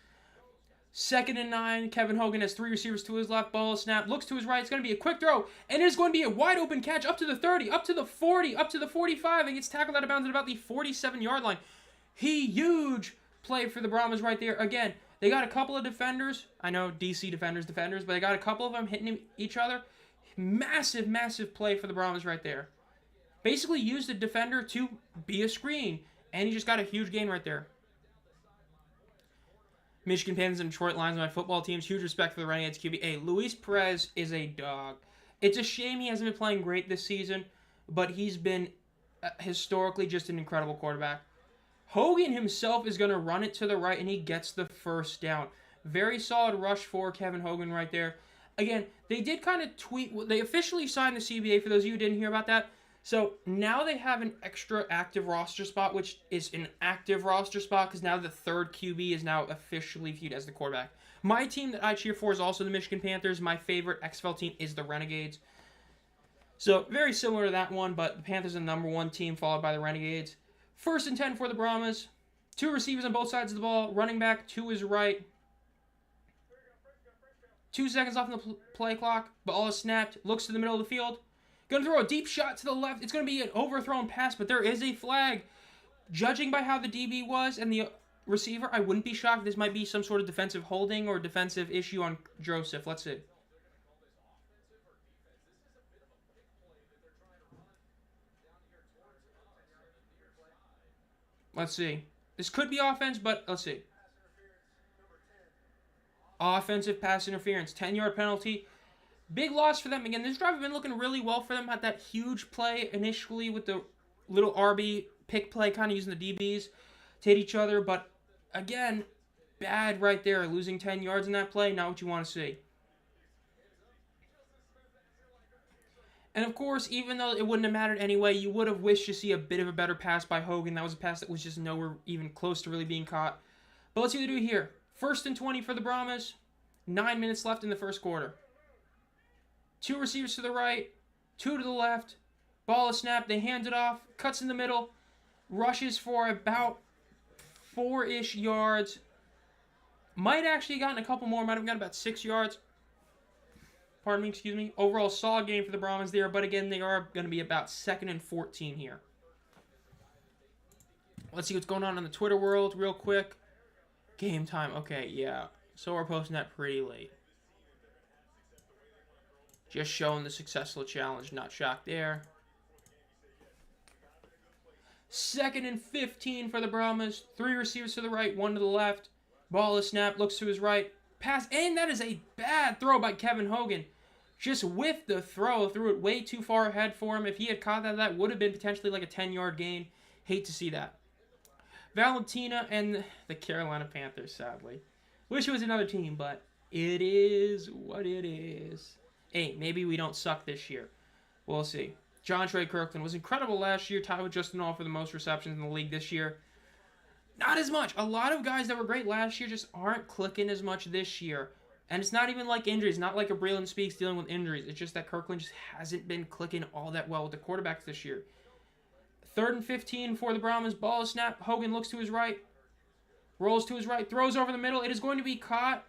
2nd and 9, Kevin Hogan has 3 receivers to his left, ball snap, looks to his right, it's going to be a quick throw, and it's going to be a wide open catch up to the 30, up to the 40, up to the 45, and gets tackled out of bounds at about the 47-yard line. Huge play for the Brahmas right there. Again, they got a couple of defenders, I know DC defenders, but they got a couple of them hitting each other. Massive play for the Brahmas right there. Basically used the defender to be a screen, and he just got a huge gain right there. Michigan Panthers and Detroit Lions are my football teams. Huge respect for the Renegades QB. Hey, Luis Perez is a dog. It's a shame he hasn't been playing great this season, but he's been historically just an incredible quarterback. Hogan himself is going to run it to the right, and he gets the 1st down. Very solid rush for Kevin Hogan right there. Again, they did kind of tweet. They officially signed the CBA, for those of you who didn't hear about that. So now they have an extra active roster spot, which is an active roster spot because now the 3rd QB is now officially viewed as the quarterback. My team that I cheer for is also the Michigan Panthers. My favorite XFL team is the Renegades. So very similar to that one, but the Panthers are the number 1 team, followed by the Renegades. 1st and 10 for the Brahmas. 2 receivers on both sides of the ball. Running back to his right. 2 seconds off on the play clock. Ball is snapped. Looks to the middle of the field. Going to throw a deep shot to the left. It's going to be an overthrown pass, but there is a flag. Judging by how the DB was and the receiver, I wouldn't be shocked. This might be some sort of defensive holding or defensive issue on Joseph. Let's see. Let's see. This could be offense, but let's see. Offensive pass interference. 10-yard penalty. Big loss for them. Again, this drive has been looking really well for them. Had that huge play initially with the little RB pick play, kind of using the DBs to hit each other. But again, bad right there. Losing 10 yards in that play, not what you want to see. And of course, even though it wouldn't have mattered anyway, you would have wished to see a bit of a better pass by Hogan. That was a pass that was just nowhere even close to really being caught. But let's see what they do here. 1st and 20 for the Brahmas. 9 minutes left in the first quarter. 2 receivers to the right, 2 to the left. Ball is snapped. They hand it off. Cuts in the middle. Rushes for about 4-ish yards. Might actually have gotten a couple more. Might have gotten about 6 yards. Pardon me, excuse me. Overall, solid game for the Brahmas there. But again, they are going to be about 2nd and 14 here. Let's see what's going on in the Twitter world real quick. Game time. Okay, yeah. So we're posting that pretty late. Just showing the successful challenge. Not shocked there. 2nd and 15 for the Brahmas. 3 receivers to the right, 1 to the left. Ball is snapped. Looks to his right. Pass. And that is a bad throw by Kevin Hogan. Just whiffed the throw. Threw it way too far ahead for him. If he had caught that, that would have been potentially like a 10-yard gain. Hate to see that. Valentina and the Carolina Panthers, sadly. Wish it was another team, but it is what it is. Hey, maybe we don't suck this year. We'll see. John Trey Kirkland was incredible last year. Tied with Justin Hall for the most receptions in the league this year. Not as much. A lot of guys that were great last year just aren't clicking as much this year. And it's not even like injuries. Not like a Braylon Speaks dealing with injuries. It's just that Kirkland just hasn't been clicking all that well with the quarterbacks this year. 3rd and 15 for the Brahmas. Ball is snapped. Hogan looks to his right. Rolls to his right. Throws over the middle. It is going to be caught.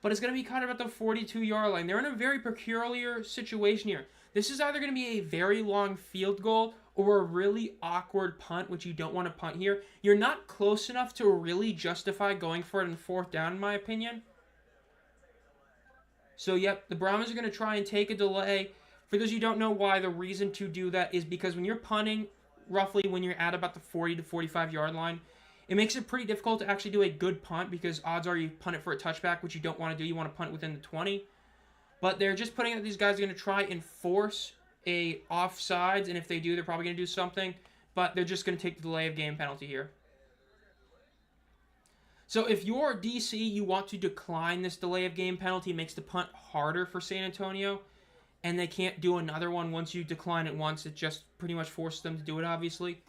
But it's going to be caught about the 42-yard line. They're in a very peculiar situation here. This is either going to be a very long field goal or a really awkward punt, which you don't want to punt here. You're not close enough to really justify going for it in 4th down, in my opinion. So, yep, the Brahmas are going to try and take a delay. For those of you who don't know why, the reason to do that is because when you're punting, roughly when you're at about the 40 to 45-yard line, it makes it pretty difficult to actually do a good punt because odds are you punt it for a touchback, which you don't want to do. You want to punt within the 20. But they're just putting out these guys are going to try and force a offsides, and if they do, they're probably going to do something. But they're just going to take the delay of game penalty here. So if you're DC, you want to decline this delay of game penalty. It makes the punt harder for San Antonio, and they can't do another one once you decline it once. It just pretty much forces them to do it, obviously.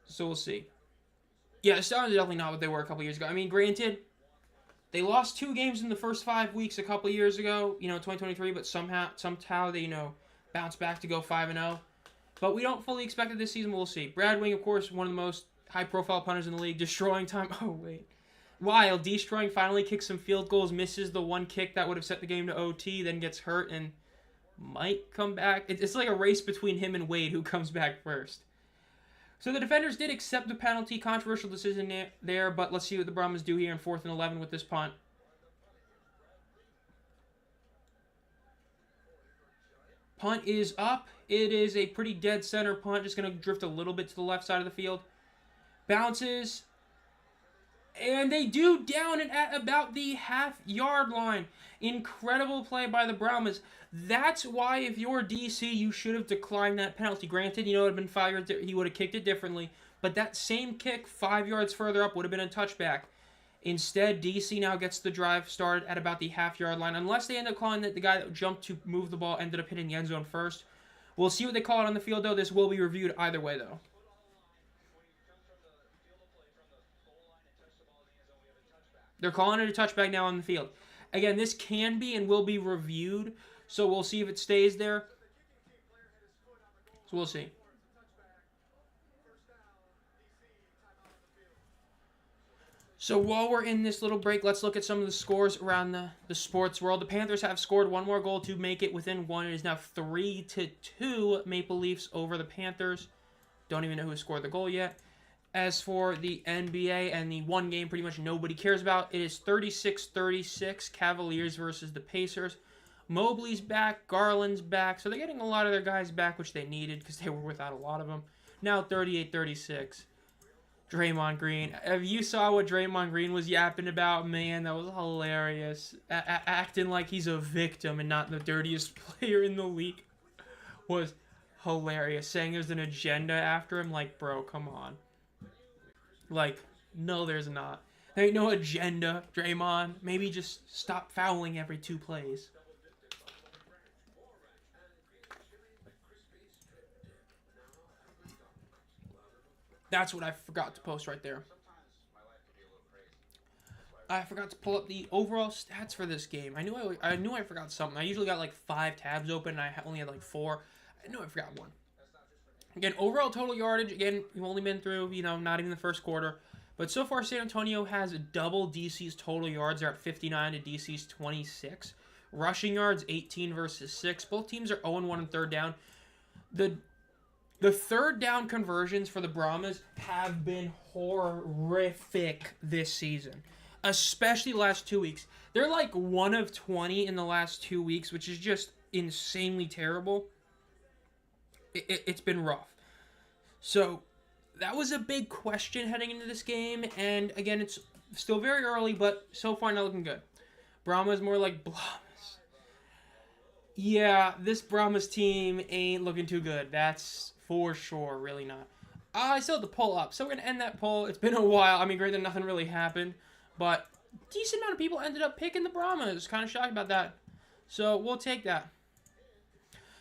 So we'll see. Yeah, the Stars are definitely not what they were a couple years ago. I mean, granted, they lost 2 games in the first 5 weeks a couple years ago, 2023, but somehow they, bounced back to go 5-0. But we don't fully expect it this season. We'll see. Brad Wing, of course, one of the most high-profile punters in the league, destroying time. Oh, wait. Wild. Destroying finally kicks some field goals, misses the one kick that would have set the game to OT, then gets hurt and might come back. It's like a race between him and Wade who comes back first. So the defenders did accept the penalty. Controversial decision there, but let's see what the Brahmas do here in 4th and 11 with this punt. Punt is up. It is a pretty dead center punt. Just going to drift a little bit to the left side of the field. Bounces. And they do down it at about the half-yard line. Incredible play by the Brahmas. That's why if you're DC, you should have declined that penalty. Granted, it would have been 5 yards. He would have kicked it differently. But that same kick 5 yards further up would have been a touchback. Instead, DC now gets the drive started at about the half-yard line. Unless they end up calling that the guy that jumped to move the ball ended up hitting the end zone first. We'll see what they call it on the field, though. This will be reviewed either way, though. They're calling it a touchback now on the field. Again, this can be and will be reviewed, so we'll see if it stays there. So we'll see. So while we're in this little break, let's look at some of the scores around the sports world. The Panthers have scored 1 more goal to make it within 1. It is now 3-2 Maple Leafs over the Panthers. Don't even know who scored the goal yet. As for the NBA and the one game pretty much nobody cares about, it is 36-36 Cavaliers versus the Pacers. Mobley's back. Garland's back. So they're getting a lot of their guys back, which they needed because they were without a lot of them. Now 38-36. Draymond Green. If you saw what Draymond Green was yapping about, man, that was hilarious. Acting like he's a victim and not the dirtiest player in the league was hilarious. Saying there's an agenda after him. Like, bro, come on. Like, no, there's not. There ain't no agenda, Draymond. Maybe just stop fouling every 2 plays. That's what I forgot to post right there. I forgot to pull up the overall stats for this game. I knew I forgot something. I usually got like 5 tabs open, and I only had like 4. I knew I forgot one. Again, overall total yardage. Again, you've only been through, not even the first quarter. But so far, San Antonio has double DC's total yards. They're at 59 to DC's 26. Rushing yards, 18 versus 6. Both teams are 0-1 on third down. The third down conversions for the Brahmas have been horrific this season, especially the last 2 weeks. They're like 1 of 20 in the last 2 weeks, which is just insanely terrible. It's been rough. So that was a big question heading into this game, and again, it's still very early, but so far not looking good. Brahmas more like Brahmas. Yeah, this Brahmas team ain't looking too good. That's for sure, really not. I still have the poll up, so we're going to end that poll. It's been a while. I mean, great that nothing really happened, but decent amount of people ended up picking the Brahmas. Kind of shocked about that. So we'll take that.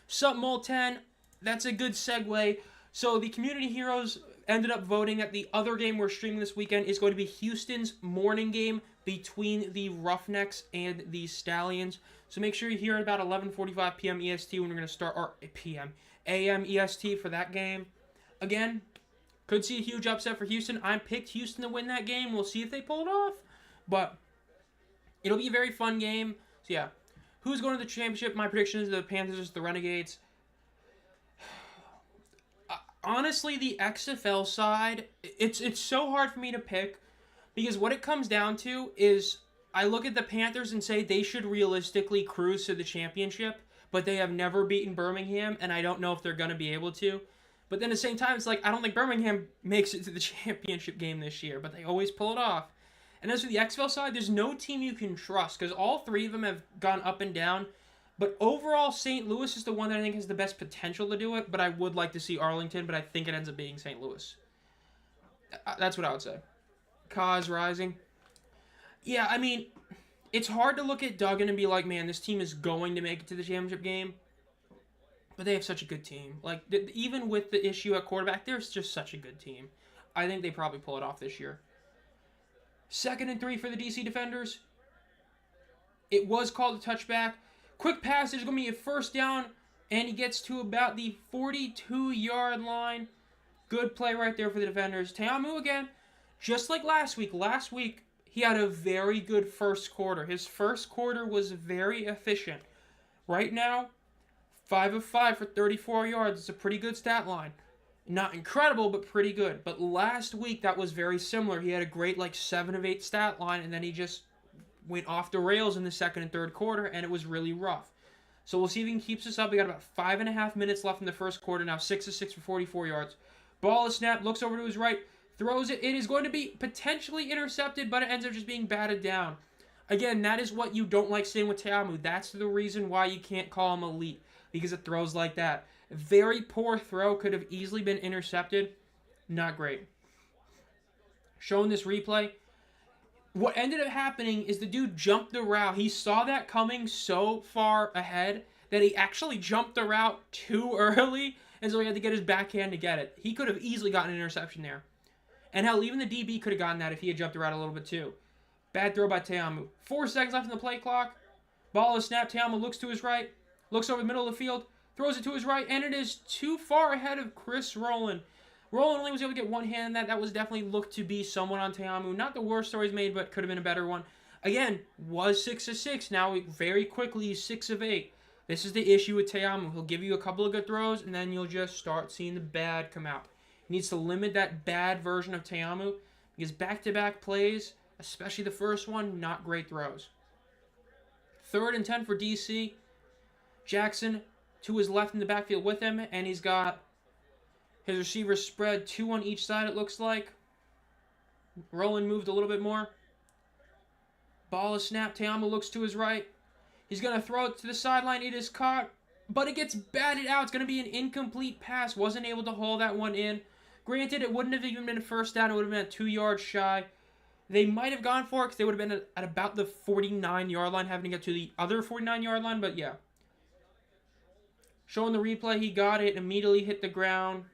Sup, Mol10. That's a good segue. So the community heroes ended up voting that the other game we're streaming this weekend is going to be Houston's morning game between the Roughnecks and the Stallions. So make sure you hear it about 11:45 p.m. EST when we're going to start, or AM EST for that game. Again, could see a huge upset for Houston. I picked Houston to win that game. We'll see if they pull it off. But it'll be a very fun game. So yeah, who's going to the championship? My prediction is the Panthers versus the Renegades. Honestly, the XFL side, it's so hard for me to pick because what it comes down to is I look at the Panthers and say they should realistically cruise to the championship, but they have never beaten Birmingham, and I don't know if they're going to be able to. But then at the same time, it's like I don't think Birmingham makes it to the championship game this year, but they always pull it off. And as for the XFL side, there's no team you can trust because all 3 of them have gone up and down. But overall, St. Louis is the one that I think has the best potential to do it, but I would like to see Arlington, but I think it ends up being St. Louis. That's what I would say. Cause Rising. Yeah, I mean, it's hard to look at Duggan and be like, man, this team is going to make it to the championship game. But they have such a good team. Like, even with the issue at quarterback, they're just such a good team. I think they probably pull it off this year. 2nd and 3 for the DC Defenders. It was called a touchback. Quick pass, there's going to be a first down, and he gets to about the 42-yard line. Good play right there for the Defenders. Teamu again, just like last week. Last week, he had a very good first quarter. His first quarter was very efficient. Right now, 5 of 5 for 34 yards. It's a pretty good stat line. Not incredible, but pretty good. But last week, that was very similar. He had a great, 7 of 8 stat line, and then he just went off the rails in the second and third quarter, and it was really rough. So we'll see if he can keep this up. We got about 5.5 minutes left in the first quarter. Now 6 of 6 for 44 yards. Ball is snapped, looks over to his right, throws it. It is going to be potentially intercepted, but it ends up just being batted down. Again, that is what you don't like seeing with Teamu. That's the reason why you can't call him elite, because it throws like that. Very poor throw, could have easily been intercepted. Not great. Showing this replay. What ended up happening is the dude jumped the route. He saw that coming so far ahead that he actually jumped the route too early, and so he had to get his backhand to get it. He could have easily gotten an interception there. And hell, even the DB could have gotten that if he had jumped the route a little bit too. Bad throw by Teamu. 4 seconds left in the play clock. Ball is snapped. Teamu looks to his right, looks over the middle of the field, throws it to his right, and it is too far ahead of Chris Rowland. Rowland only was able to get one hand in that. That was definitely looked to be someone on Teamu. Not the worst throw he's made, but could have been a better one. Again, was 6 of 6. Now, very quickly, he's 6 of 8. This is the issue with Teamu. He'll give you a couple of good throws, and then you'll just start seeing the bad come out. He needs to limit that bad version of Teamu, because back-to-back plays, especially the first one, not great throws. 3rd and 10 for DC. Jackson to his left in the backfield with him, and he's got his receivers spread 2 on each side, it looks like. Roland moved a little bit more. Ball is snapped. Te'amu looks to his right. He's going to throw it to the sideline. It is caught, but it gets batted out. It's going to be an incomplete pass. Wasn't able to haul that one in. Granted, it wouldn't have even been a first down. It would have been 2 yards shy. They might have gone for it because they would have been at about the 49-yard line, having to get to the other 49-yard line, but yeah. Showing the replay, he got it, immediately hit the ground.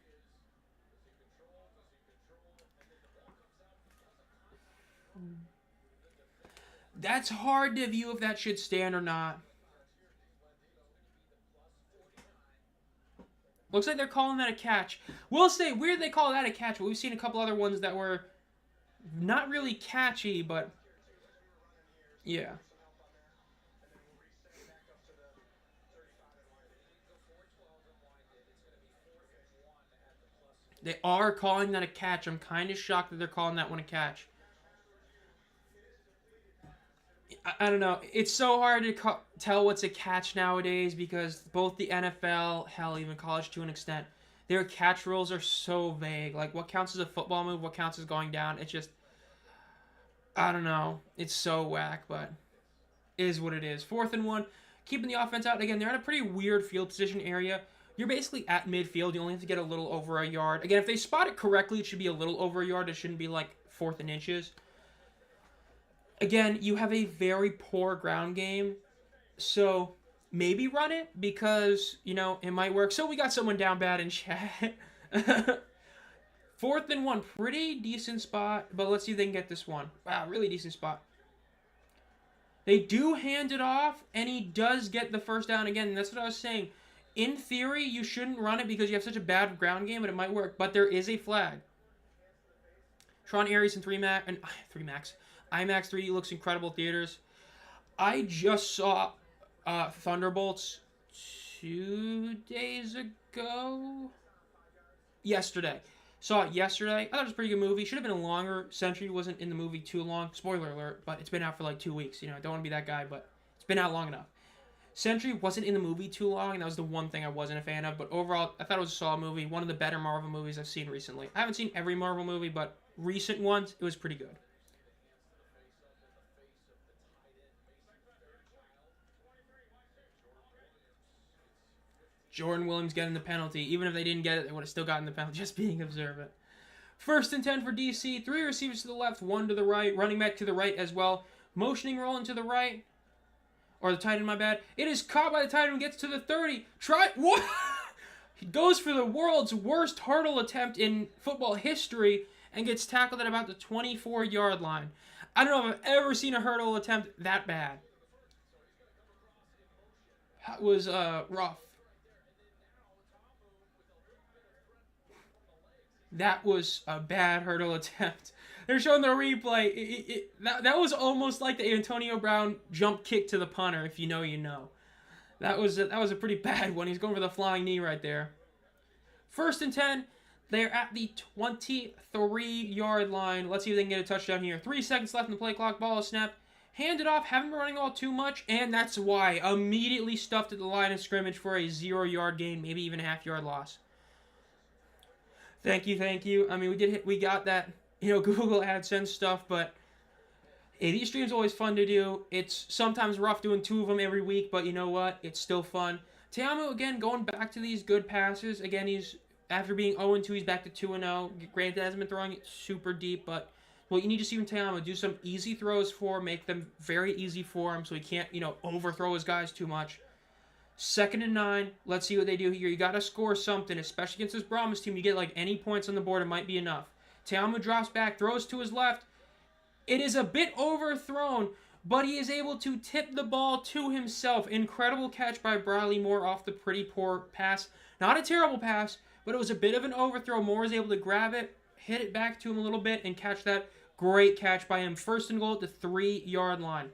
That's hard to view if that should stand or not. Looks like they're calling that a catch. We'll say, weird they call that a catch, but we've seen a couple other ones that were not really catchy, but yeah. They are calling that a catch. I'm kind of shocked that they're calling that one a catch. I don't know. It's so hard to tell what's a catch nowadays because both the NFL, hell, even college to an extent, their catch rules are so vague. Like, what counts as a football move, what counts as going down. It's just, I don't know. It's so whack, but it is what it is. 4th and 1, keeping the offense out. Again, they're in a pretty weird field position area. You're basically at midfield. You only have to get a little over a yard. Again, if they spot it correctly, it should be a little over a yard. It shouldn't be like 4th and inches. Again, you have a very poor ground game, so maybe run it because, you know, it might work. So we got someone down bad in chat. 4th and 1, pretty decent spot, but let's see if they can get this one. Wow, really decent spot. They do hand it off, and he does get the first down again, and that's what I was saying. In theory, you shouldn't run it because you have such a bad ground game, but it might work, but there is a flag. Tron Aries and IMAX 3D looks incredible theaters. I just saw Thunderbolts 2 days ago. Yesterday. Saw it yesterday. I thought it was a pretty good movie. Should have been a longer. Sentry wasn't in the movie too long. Spoiler alert, but it's been out for like 2 weeks. You know, I don't want to be that guy, but it's been out long enough. Sentry wasn't in the movie too long, and that was the one thing I wasn't a fan of. But overall, I thought it was a solid movie. One of the better Marvel movies I've seen recently. I haven't seen every Marvel movie, but recent ones, it was pretty good. Jordan Williams getting the penalty. Even if they didn't get it, they would have still gotten the penalty. Just being observant. 1st and 10 for DC. 3 receivers to the left, 1 to the right. Running back to the right as well. Motioning rolling to the right. Or the tight end, my bad. It is caught by the tight end and gets to the 30. What? He goes for the world's worst hurdle attempt in football history and gets tackled at about the 24-yard line. I don't know if I've ever seen a hurdle attempt that bad. That was rough. That was a bad hurdle attempt. They're showing the replay. That was almost like the Antonio Brown jump kick to the punter, if you know, you know. That was a pretty bad one. He's going for the flying knee right there. 1st and 10. They're at the 23-yard line. Let's see if they can get a touchdown here. 3 seconds left in the play clock. Ball is snapped. Hand it off. Haven't been running all too much, and that's why. Immediately stuffed at the line of scrimmage for a 0-yard gain, maybe even a half-yard loss. Thank you. I mean, we got that, you know, Google AdSense stuff, but hey, these streams are always fun to do. It's sometimes rough doing 2 of them every week, but you know what? It's still fun. Te'amu, again, going back to these good passes. Again, he's, after being 0-2, he's back to 2-0. Granted, hasn't been throwing it super deep, but what you need to see from Te'amu, do some easy throws for, make them very easy for him so he can't, you know, overthrow his guys too much. 2nd and 9. Let's see what they do here. You got to score something, especially against this Brahmas team. You get like any points on the board, it might be enough. Te'amu drops back, throws to his left. It is a bit overthrown, but he is able to tip the ball to himself. Incredible catch by Briley Moore off the pretty poor pass. Not a terrible pass, but it was a bit of an overthrow. Moore was able to grab it, hit it back to him a little bit, and catch that. Great catch by him. 1st and goal at the 3-yard line.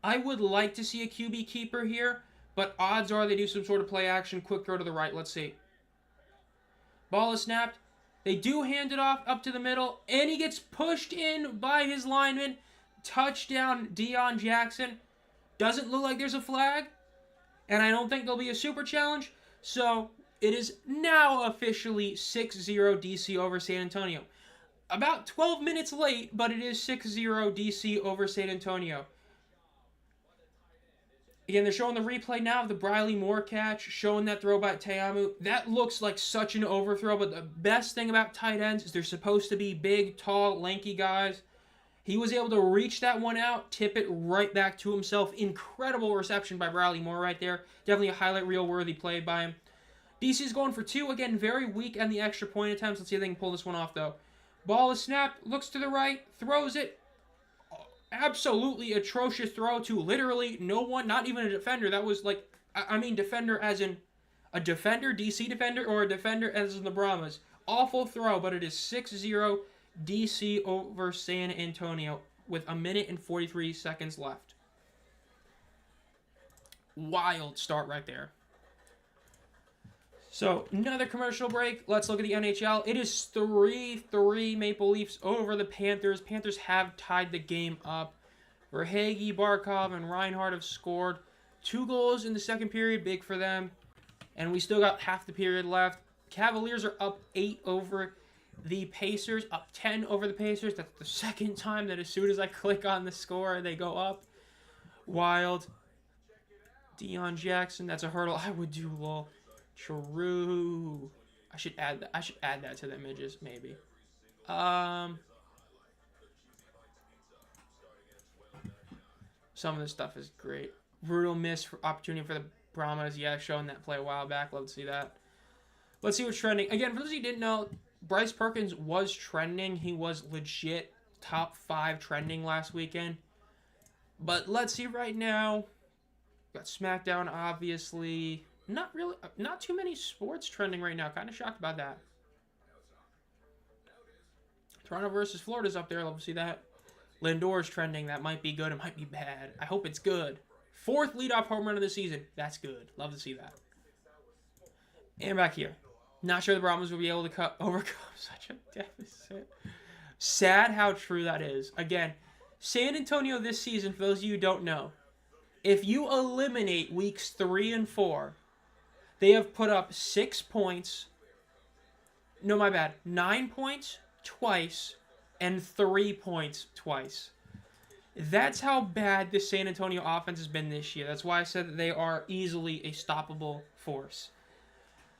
I would like to see a QB keeper here, but odds are they do some sort of play action. Quick throw to the right. Let's see. Ball is snapped. They do hand it off up to the middle, and he gets pushed in by his lineman. Touchdown, Deion Jackson. Doesn't look like there's a flag. And I don't think there'll be a super challenge. So it is now officially 6-0 DC over San Antonio. About 12 minutes late, but it is 6-0 DC over San Antonio. Again, they're showing the replay now of the Briley Moore catch, showing that throw by Teamu. That looks like such an overthrow, but the best thing about tight ends is they're supposed to be big, tall, lanky guys. He was able to reach that one out, tip it right back to himself. Incredible reception by Briley Moore right there. Definitely a highlight reel-worthy play by him. DC's going for 2. Again, very weak on the extra point attempts. Let's see if they can pull this one off, though. Ball is snapped, looks to the right, throws it. Absolutely atrocious throw to literally no one, not even a defender. That was like, I mean defender as in a defender, DC defender, or a defender as in the Brahmas. Awful throw, but it is 6-0 DC over San Antonio with 1 minute and 43 seconds left. Wild start right there. So, another commercial break. Let's look at the NHL. It is 3-3 Maple Leafs over the Panthers. Panthers have tied the game up. Verhaeghe, Barkov, and Reinhart have scored 2 goals in the second period. Big for them. And we still got half the period left. Cavaliers are up 8 over the Pacers. Up 10 over the Pacers. That's the second time that as soon as I click on the score, they go up. Wild. Deion Jackson. That's a hurdle I would do, lol. True. I should add that. I should add that to the images, maybe. Some of this stuff is great. Brutal miss for opportunity for the Brahmas. Yeah, showing that play a while back. Love to see that. Let's see what's trending. Again, for those of you who didn't know, Bryce Perkins was trending. He was legit top 5 trending last weekend. But let's see right now. Got SmackDown, obviously. Not too many sports trending right now. Kind of shocked about that. Toronto versus Florida's up there. Love to see that. Lindor's trending. That might be good. It might be bad. I hope it's good. 4th leadoff home run of the season. That's good. Love to see that. And back here. Not sure the Brahmas will be able to overcome such a deficit. Sad how true that is. Again, San Antonio this season, for those of you who don't know, if you eliminate weeks 3 and 4, they have put up 6 points. No, my bad. 9 points twice and 3 points twice. That's how bad the San Antonio offense has been this year. That's why I said that they are easily a stoppable force.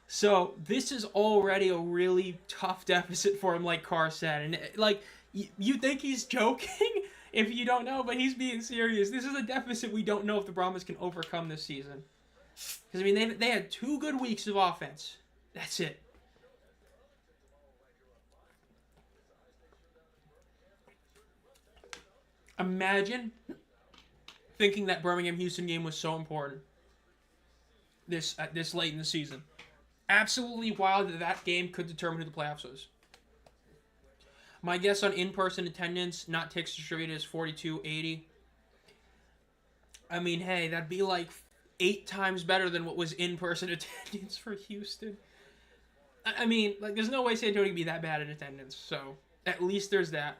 So this is already a really tough deficit for him, like Carr said. And like, you think he's joking if you don't know, but he's being serious. This is a deficit we don't know if the Brahmas can overcome this season. Because, I mean, they had 2 good weeks of offense. That's it. Imagine thinking that Birmingham-Houston game was so important this late in the season. Absolutely wild that game could determine who the playoffs was. My guess on in-person attendance, not tickets distributed, is 4,280. I mean, hey, that'd be like 8 times better than what was in-person attendance for Houston. I mean, like, there's no way San Antonio can be that bad in attendance, so at least there's that.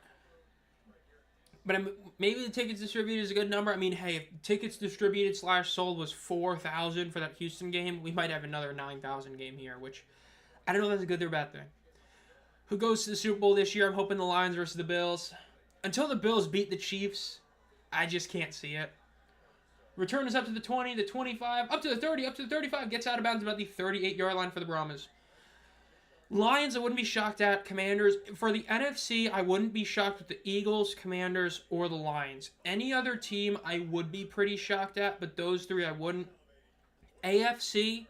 But maybe the tickets distributed is a good number. I mean, hey, if tickets distributed / sold was 4,000 for that Houston game, we might have another 9,000 game here, which I don't know if that's a good or bad thing. Who goes to the Super Bowl this year? I'm hoping the Lions versus the Bills. Until the Bills beat the Chiefs, I just can't see it. Return is up to the 20, the 25, up to the 30, up to the 35. Gets out of bounds about the 38-yard line for the Brahmas. Lions, I wouldn't be shocked at. Commanders. For the NFC, I wouldn't be shocked with the Eagles, Commanders, or the Lions. Any other team, I would be pretty shocked at, but those 3 I wouldn't. AFC,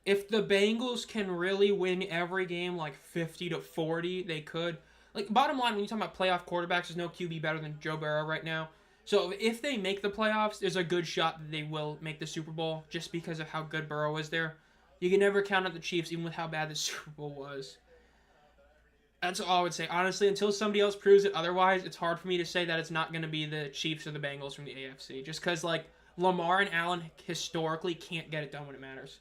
if the Bengals can really win every game like 50-40, they could. Like, bottom line, when you talk about playoff quarterbacks, there's no QB better than Joe Burrow right now. So if they make the playoffs, there's a good shot that they will make the Super Bowl just because of how good Burrow is there. You can never count out the Chiefs, even with how bad the Super Bowl was. That's all I would say. Honestly, until somebody else proves it otherwise, it's hard for me to say that it's not going to be the Chiefs or the Bengals from the AFC. Just because, like, Lamar and Allen historically can't get it done when it matters.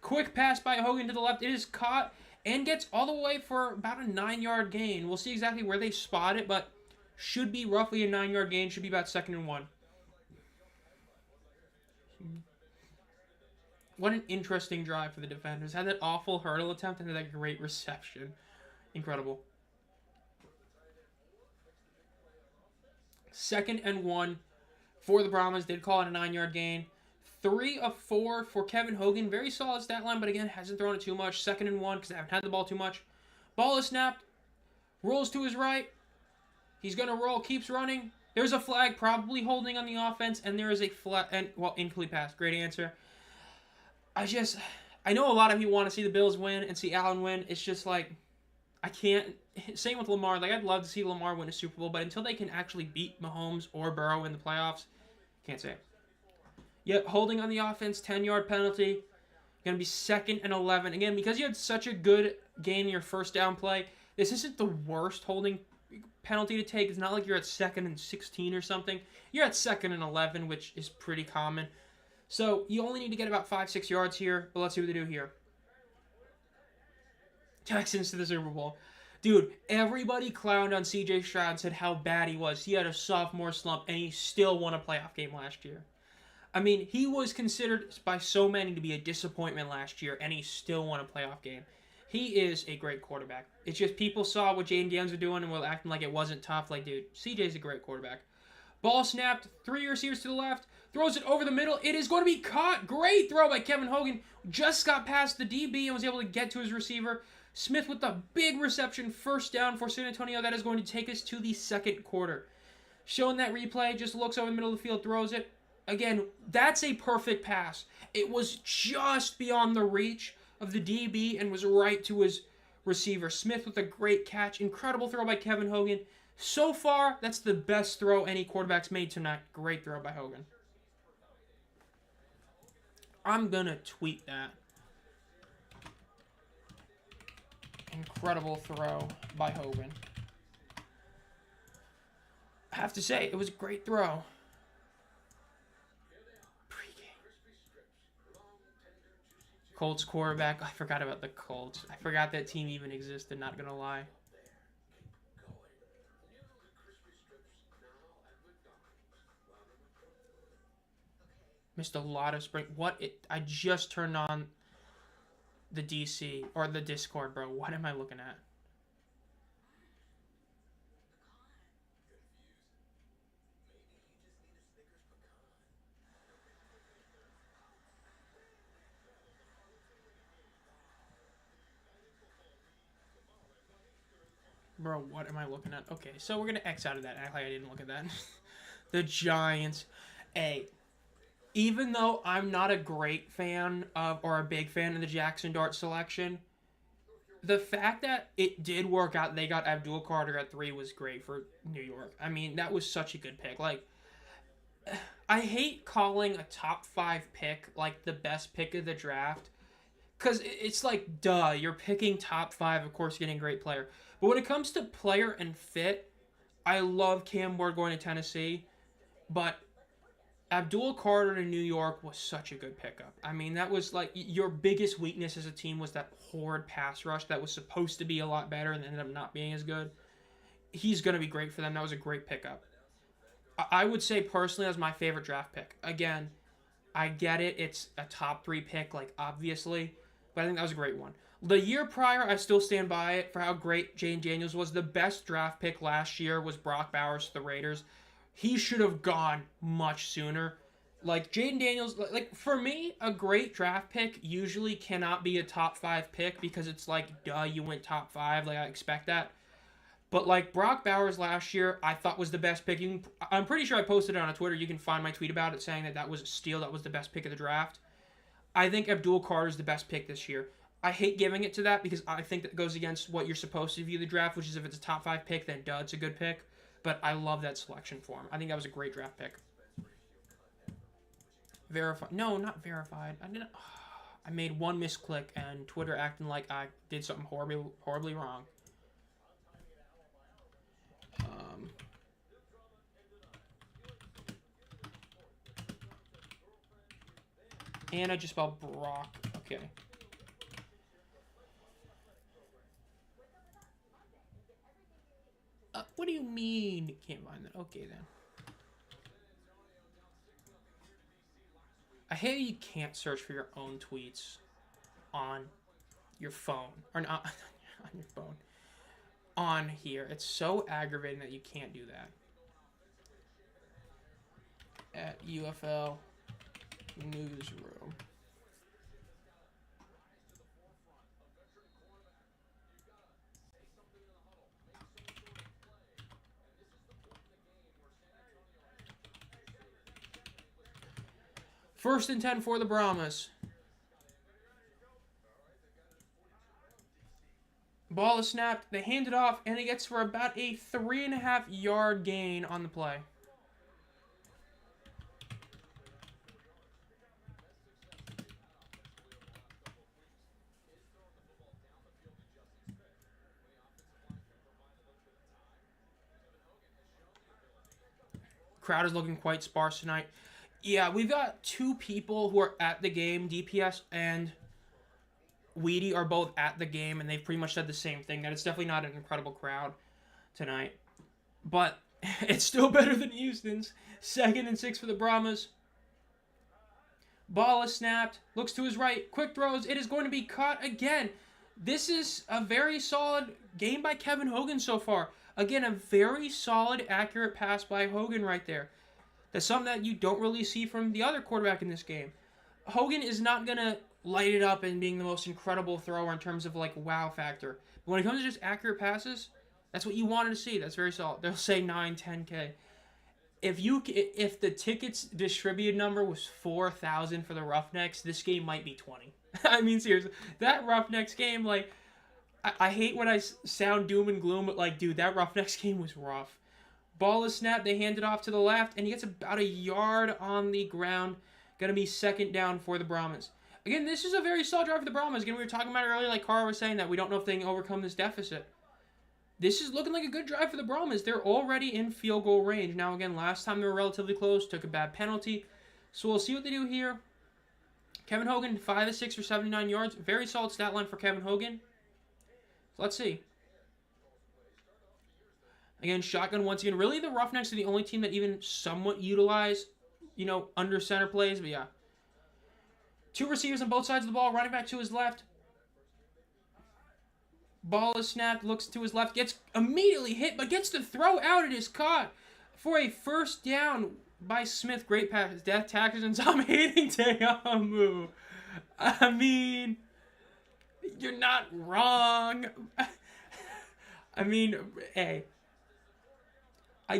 Quick pass by Hogan to the left. It is caught and gets all the way for about a 9-yard gain. We'll see exactly where they spot it, but should be roughly a 9-yard gain. Should be about 2nd and 1. What an interesting drive for the defenders. Had that awful hurdle attempt and had that great reception. Incredible. 2nd and 1 for the Brahmas. Did call it a 9-yard gain. 3 of 4 for Kevin Hogan. Very solid stat line, but again, hasn't thrown it too much. 2nd and 1 because they haven't had the ball too much. Ball is snapped. Rolls to his right. He's going to roll. Keeps running. There's a flag, probably holding on the offense, and there is a flag, and incomplete pass. Great answer. I know a lot of you want to see the Bills win and see Allen win. It's just like, I can't. Same with Lamar. Like, I'd love to see Lamar win a Super Bowl, but until they can actually beat Mahomes or Burrow in the playoffs, can't say it. Yep, holding on the offense, 10-yard penalty. Going to be 2nd and 11. Again, because you had such a good game in your first down play, this isn't the worst holding penalty to take. It's not like you're at 2nd and 16 or something. You're at 2nd and 11, which is pretty common. So you only need to get about 5-6 yards here, but let's see what they do here. Texans to the Super Bowl. Dude, everybody clowned on C.J. Stroud and said how bad he was. He had a sophomore slump, and he still won a playoff game last year. I mean, he was considered by so many to be a disappointment last year, and he still won a playoff game. He is a great quarterback. It's just people saw what Jaden Daniels were doing and were acting like it wasn't tough. Like, dude, CJ's a great quarterback. Ball snapped. 3 receivers to the left. Throws it over the middle. It is going to be caught. Great throw by Kevin Hogan. Just got past the DB and was able to get to his receiver. Smith with the big reception. 1st down for San Antonio. That is going to take us to the 2nd quarter. Showing that replay. Just looks over the middle of the field. Throws it. Again, that's a perfect pass. It was just beyond the reach of the DB and was right to his receiver. Smith with a great catch. Incredible throw by Kevin Hogan. So far, that's the best throw any quarterback's made tonight. Great throw by Hogan. I'm going to tweet that. Incredible throw by Hogan. I have to say, it was a great throw. Colts quarterback. I forgot about the Colts. I forgot that team even existed, not going to lie. Missed a lot of spring. I just turned on the DC, or the Discord, bro. What am I looking at? Bro, what am I looking at? Okay, so we're going to X out of that. Act like I didn't look at that. The Giants. Hey, even though I'm not a great fan of, or a big fan of the Jackson Dart selection, the fact that it did work out, they got Abdul Carter at 3 was great for New York. I mean, that was such a good pick. Like, I hate calling a top 5 pick, like, the best pick of the draft. Because it's like, duh, you're picking top 5, of course, getting a great player. But when it comes to player and fit, I love Cam Ward going to Tennessee. But Abdul Carter in New York was such a good pickup. I mean, that was like your biggest weakness as a team was that horrid pass rush that was supposed to be a lot better and ended up not being as good. He's going to be great for them. That was a great pickup. I would say personally that was my favorite draft pick. Again, I get it. It's a top 3 pick, like obviously. But I think that was a great one. The year prior, I still stand by it for how great Jaden Daniels was. The best draft pick last year was Brock Bowers to the Raiders. He should have gone much sooner. Like, Jaden Daniels, like, for me, a great draft pick usually cannot be a top 5 pick because it's like, duh, you went top 5. Like, I expect that. But, like, Brock Bowers last year, I thought was the best pick. I'm pretty sure I posted it on Twitter. You can find my tweet about it saying that was a steal. That was the best pick of the draft. I think Abdul Carter is the best pick this year. I hate giving it to that because I think that goes against what you're supposed to view the draft, which is if it's a top 5 pick, then duh, it's a good pick. But I love that selection for him. I think that was a great draft pick. Verified. No, not verified. I made one misclick and Twitter acting like I did something horribly wrong. And I just spelled Brock. Okay. What do you mean? Can't find that. Okay, then. I hate you can't search for your own tweets on your phone. Or not on your phone. On here. It's so aggravating that you can't do that. At UFL Newsroom. First and 10 for the Brahmas. Ball is snapped. They hand it off, and it gets for about a 3.5-yard gain on the play. Crowd is looking quite sparse tonight. Yeah, we've got two people who are at the game. DPS and Weedy are both at the game, and they've pretty much said the same thing, that it's definitely not an incredible crowd tonight. But it's still better than Houston's. 2nd and 6 for the Brahmas. Ball is snapped. Looks to his right. Quick throws. It is going to be caught again. This is a very solid game by Kevin Hogan so far. Again, a very solid, accurate pass by Hogan right there. That's something that you don't really see from the other quarterback in this game. Hogan is not going to light it up and being the most incredible thrower in terms of, like, wow factor. But when it comes to just accurate passes, that's what you wanted to see. That's very solid. They'll say 9, 10K. If the tickets distributed number was 4,000 for the Roughnecks, this game might be 20. I mean, seriously. That Roughnecks game, like, I hate when I sound doom and gloom, but, like, dude, that Roughnecks game was rough. Ball is snapped. They hand it off to the left, and he gets about a yard on the ground. Going to be 2nd down for the Brahmas. Again, this is a very solid drive for the Brahmas. Again, we were talking about it earlier, like Cara was saying, that we don't know if they can overcome this deficit. This is looking like a good drive for the Brahmas. They're already in field goal range. Now, again, last time they were relatively close, took a bad penalty. So we'll see what they do here. Kevin Hogan, 5 of 6 for 79 yards. Very solid stat line for Kevin Hogan. So let's see. Again, shotgun once again. Really, the Roughnecks are the only team that even somewhat utilize, under center plays. But yeah. 2 receivers on both sides of the ball. Running back to his left. Ball is snapped. Looks to his left. Gets immediately hit, but gets the throw out. It is caught for a first down by Smith. Great pass. Death tackles and Zomb hating Teamu. I mean, you're not wrong. I mean, hey. I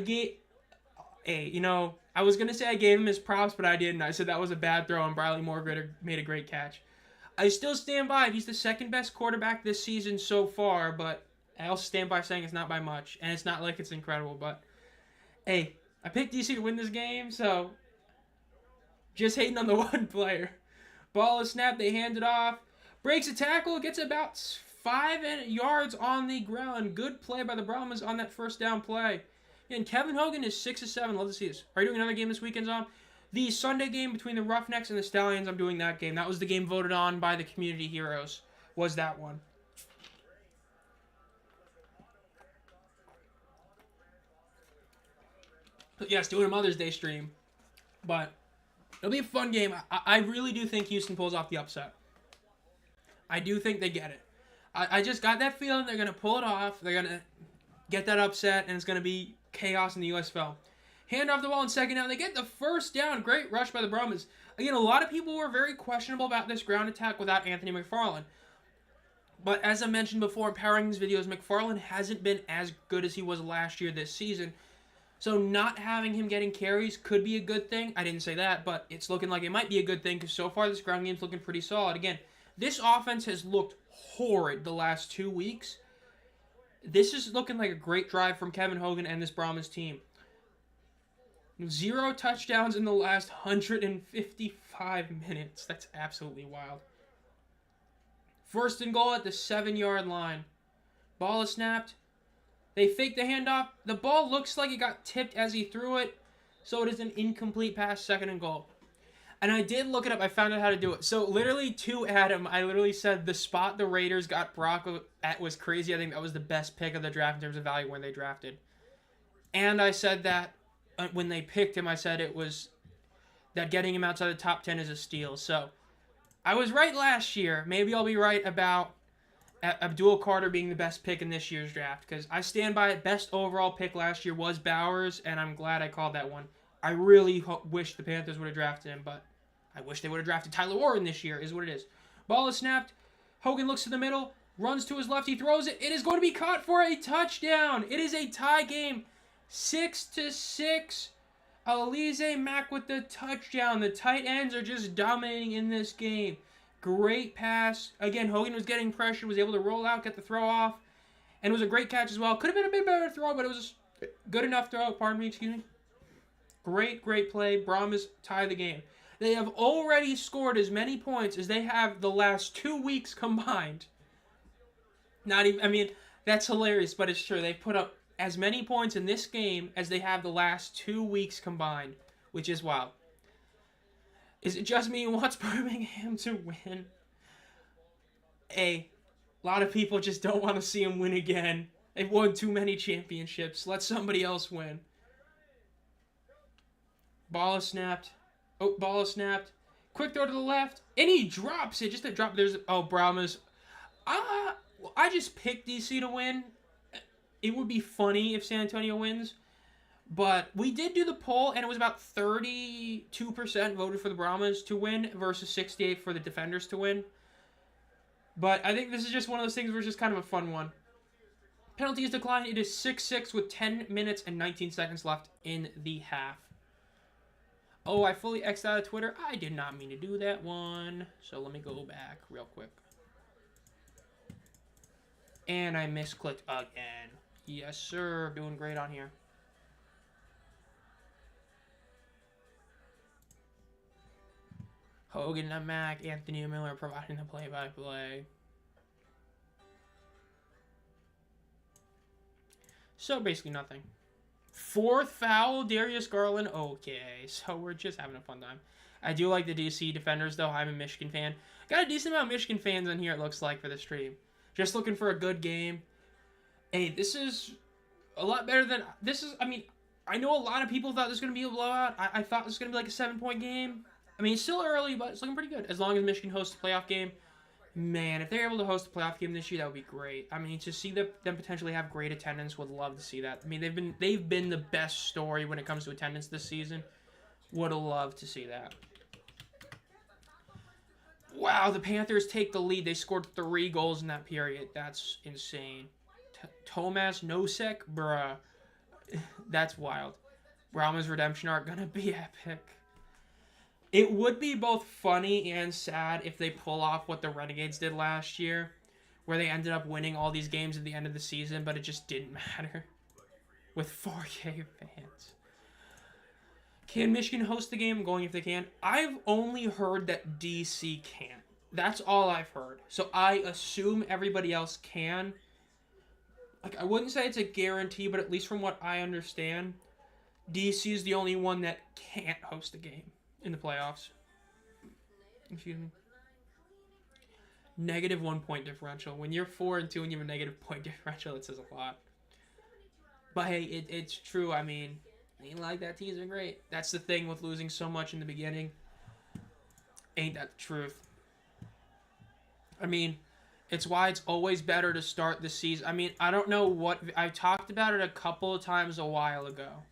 was going to say I gave him his props, but I didn't. I said that was a bad throw, and Briley Moore made a great catch. I still stand by it. He's the 2nd best quarterback this season so far, but I also stand by saying it's not by much, and it's not like it's incredible, but hey, I picked DC to win this game, so just hating on the one player. Ball is snapped. They hand it off. Breaks a tackle. Gets about 5 yards on the ground. Good play by the Brahmas on that first down play. And Kevin Hogan is 6 of 7. Love to see this. Are you doing another game this weekend, Zom? The Sunday game between the Roughnecks and the Stallions, I'm doing that game. That was the game voted on by the community heroes. Was that one. But yes, doing a Mother's Day stream. But it'll be a fun game. I really do think Houston pulls off the upset. I do think they get it. I just got that feeling they're going to pull it off. They're going to get that upset, and it's going to be chaos in the USFL. Hand off the ball in 2nd down. They get the first down. Great rush by the Brahmas. Again, a lot of people were very questionable about this ground attack without Anthony McFarland. But as I mentioned before in Power Rankings videos, McFarland hasn't been as good as he was last year this season. So not having him getting carries could be a good thing. I didn't say that, but it's looking like it might be a good thing because so far this ground game's looking pretty solid. Again, this offense has looked horrid the last 2 weeks. This is looking like a great drive from Kevin Hogan and this Brahmas team. 0 touchdowns in the last 155 minutes. That's absolutely wild. 1st and goal at the 7-yard line. Ball is snapped. They fake the handoff. The ball looks like it got tipped as he threw it, so it is an incomplete pass, 2nd and goal. And I did look it up. I found out how to do it. So literally to Adam, I literally said the spot the Raiders got Brock at was crazy. I think that was the best pick of the draft in terms of value when they drafted. And I said that when they picked him, I said it was that getting him outside the top 10 is a steal. So I was right last year. Maybe I'll be right about Abdul Carter being the best pick in this year's draft, because I stand by it. Best overall pick last year was Bowers, and I'm glad I called that one. I really wish the Panthers would have drafted him, but I wish they would have drafted Tyler Warren this year, is what it is. Ball is snapped. Hogan looks to the middle, runs to his left, he throws it. It is going to be caught for a touchdown. It is a tie game, 6-6. Alize Mack with the touchdown. The tight ends are just dominating in this game. Great pass. Again, Hogan was getting pressure, was able to roll out, get the throw off, and it was a great catch as well. Could have been a bit better throw, but it was a good enough throw. Pardon me, excuse me. Great play. Brahmas tie the game. They have already scored as many points as they have the last 2 weeks combined. Not even, I mean, that's hilarious, but it's true. They've put up as many points in this game as they have the last 2 weeks combined, which is wild. Is it just me who wants Birmingham to win? A lot of people just don't want to see him win again. They've won too many championships. Let somebody else win. Ball is snapped. Oh, ball is snapped. Quick throw to the left. And he drops it. Just a drop. There's, oh, Brahmas. I just picked DC to win. It would be funny if San Antonio wins. But we did do the poll, and it was about 32% voted for the Brahmas to win versus 68% for the Defenders to win. But I think this is just one of those things where it's just kind of a fun one. Penalties declined. It is 6-6 with 10 minutes and 19 seconds left in the half. Oh, I fully X'd out of Twitter. I did not mean to do that one. So let me go back real quick. And I misclicked again. Yes, sir. Doing great on here. Hogan and Mack, Anthony Miller providing the play-by-play. So basically nothing. Fourth foul, Darius Garland. Okay, so we're just having a fun time. I do like the DC Defenders, though. I'm a Michigan fan. Got a decent amount of Michigan fans on here, it looks like, for the stream. Just looking for a good game. Hey, this is a lot better than... This is, I mean, I know a lot of people thought this was going to be a blowout. I thought this was going to be like a 7-point game. I mean, it's still early, but it's looking pretty good. As long as Michigan hosts a playoff game. Man, if they're able to host a playoff game this year, that would be great. I mean, to see them potentially have great attendance, would love to see that. I mean, they've been the best story when it comes to attendance this season. Would have loved to see that. Wow, the Panthers take the lead. They scored 3 goals in that period. That's insane. Tomas Nosek, bruh. That's wild. Brahmas redemption arc gonna be epic. It would be both funny and sad if they pull off what the Renegades did last year, where they ended up winning all these games at the end of the season, but it just didn't matter with 4K fans. Can Michigan host the game? I'm going if they can. I've only heard that DC can't. That's all I've heard. So I assume everybody else can. Like, I wouldn't say it's a guarantee, but at least from what I understand, DC is the only one that can't host a game in the playoffs. Excuse me. -1 point differential. When you're 4-2 and you have a -point differential, it says a lot. But hey, it's true. I mean, ain't like that teams are great. That's the thing with losing so much in the beginning. Ain't that the truth? I mean, it's why it's always better to start the season. I mean, I don't know what... I talked about it a couple of times a while ago.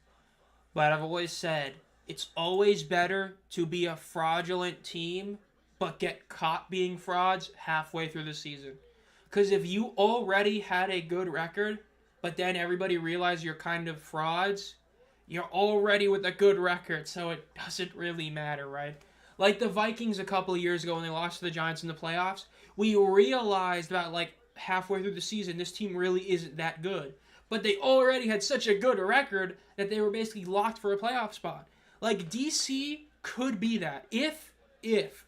But I've always said... It's always better to be a fraudulent team, but get caught being frauds halfway through the season. Because if you already had a good record, but then everybody realized you're kind of frauds, you're already with a good record, so it doesn't really matter, right? Like the Vikings a couple of years ago when they lost to the Giants in the playoffs, we realized about like halfway through the season this team really isn't that good. But they already had such a good record that they were basically locked for a playoff spot. Like, DC could be that. If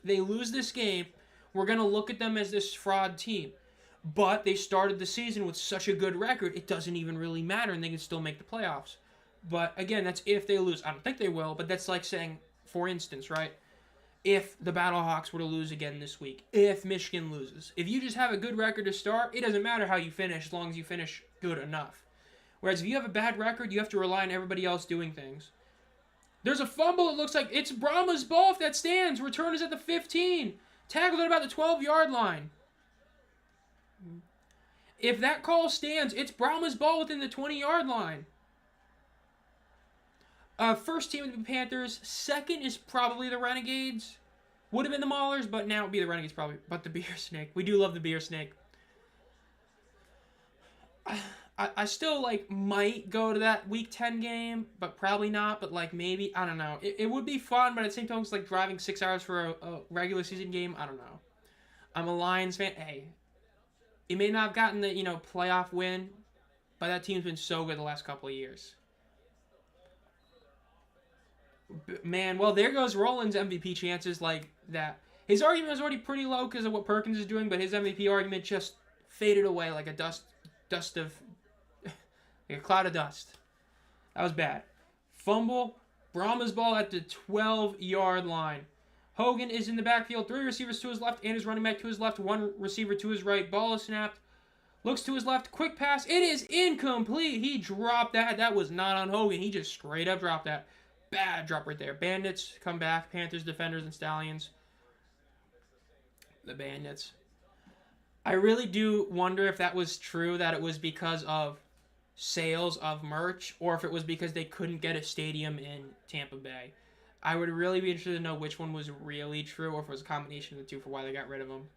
they lose this game, we're going to look at them as this fraud team. But they started the season with such a good record, it doesn't even really matter, and they can still make the playoffs. But, again, that's if they lose. I don't think they will, but that's like saying, for instance, right? If the Battlehawks were to lose again this week, if Michigan loses. If you just have a good record to start, it doesn't matter how you finish as long as you finish good enough. Whereas if you have a bad record, you have to rely on everybody else doing things. There's a fumble. It looks like it's Brahmas' ball if that stands. Return is at the 15. Tackled at about the 12-yard line. If that call stands, it's Brahmas' ball within the 20-yard line. First team would be Panthers. Second is probably the Renegades. Would have been the Maulers, but now it would be the Renegades probably. But the Beer Snake. We do love the Beer Snake. I still, like, might go to that Week 10 game, but probably not. But, like, maybe. I don't know. It would be fun, but at the same time, it's like driving 6 hours for a regular season game. I don't know. I'm a Lions fan. Hey, it may not have gotten the, playoff win, but that team's been so good the last couple of years. Man, well, there goes Roland's MVP chances like that. His argument was already pretty low because of what Perkins is doing, but his MVP argument just faded away like a dust of... like a cloud of dust. That was bad. Fumble. Brahmas ball at the 12-yard line. Hogan is in the backfield. 3 receivers to his left and his running back to his left. 1 receiver to his right. Ball is snapped. Looks to his left. Quick pass. It is incomplete. He dropped that. That was not on Hogan. He just straight up dropped that. Bad drop right there. Bandits come back. Panthers, Defenders, and Stallions. The Bandits. I really do wonder if that was true, that it was because of sales of merch, or if it was because they couldn't get a stadium in Tampa Bay. I would really be interested to know which one was really true, or if it was a combination of the two for why they got rid of them.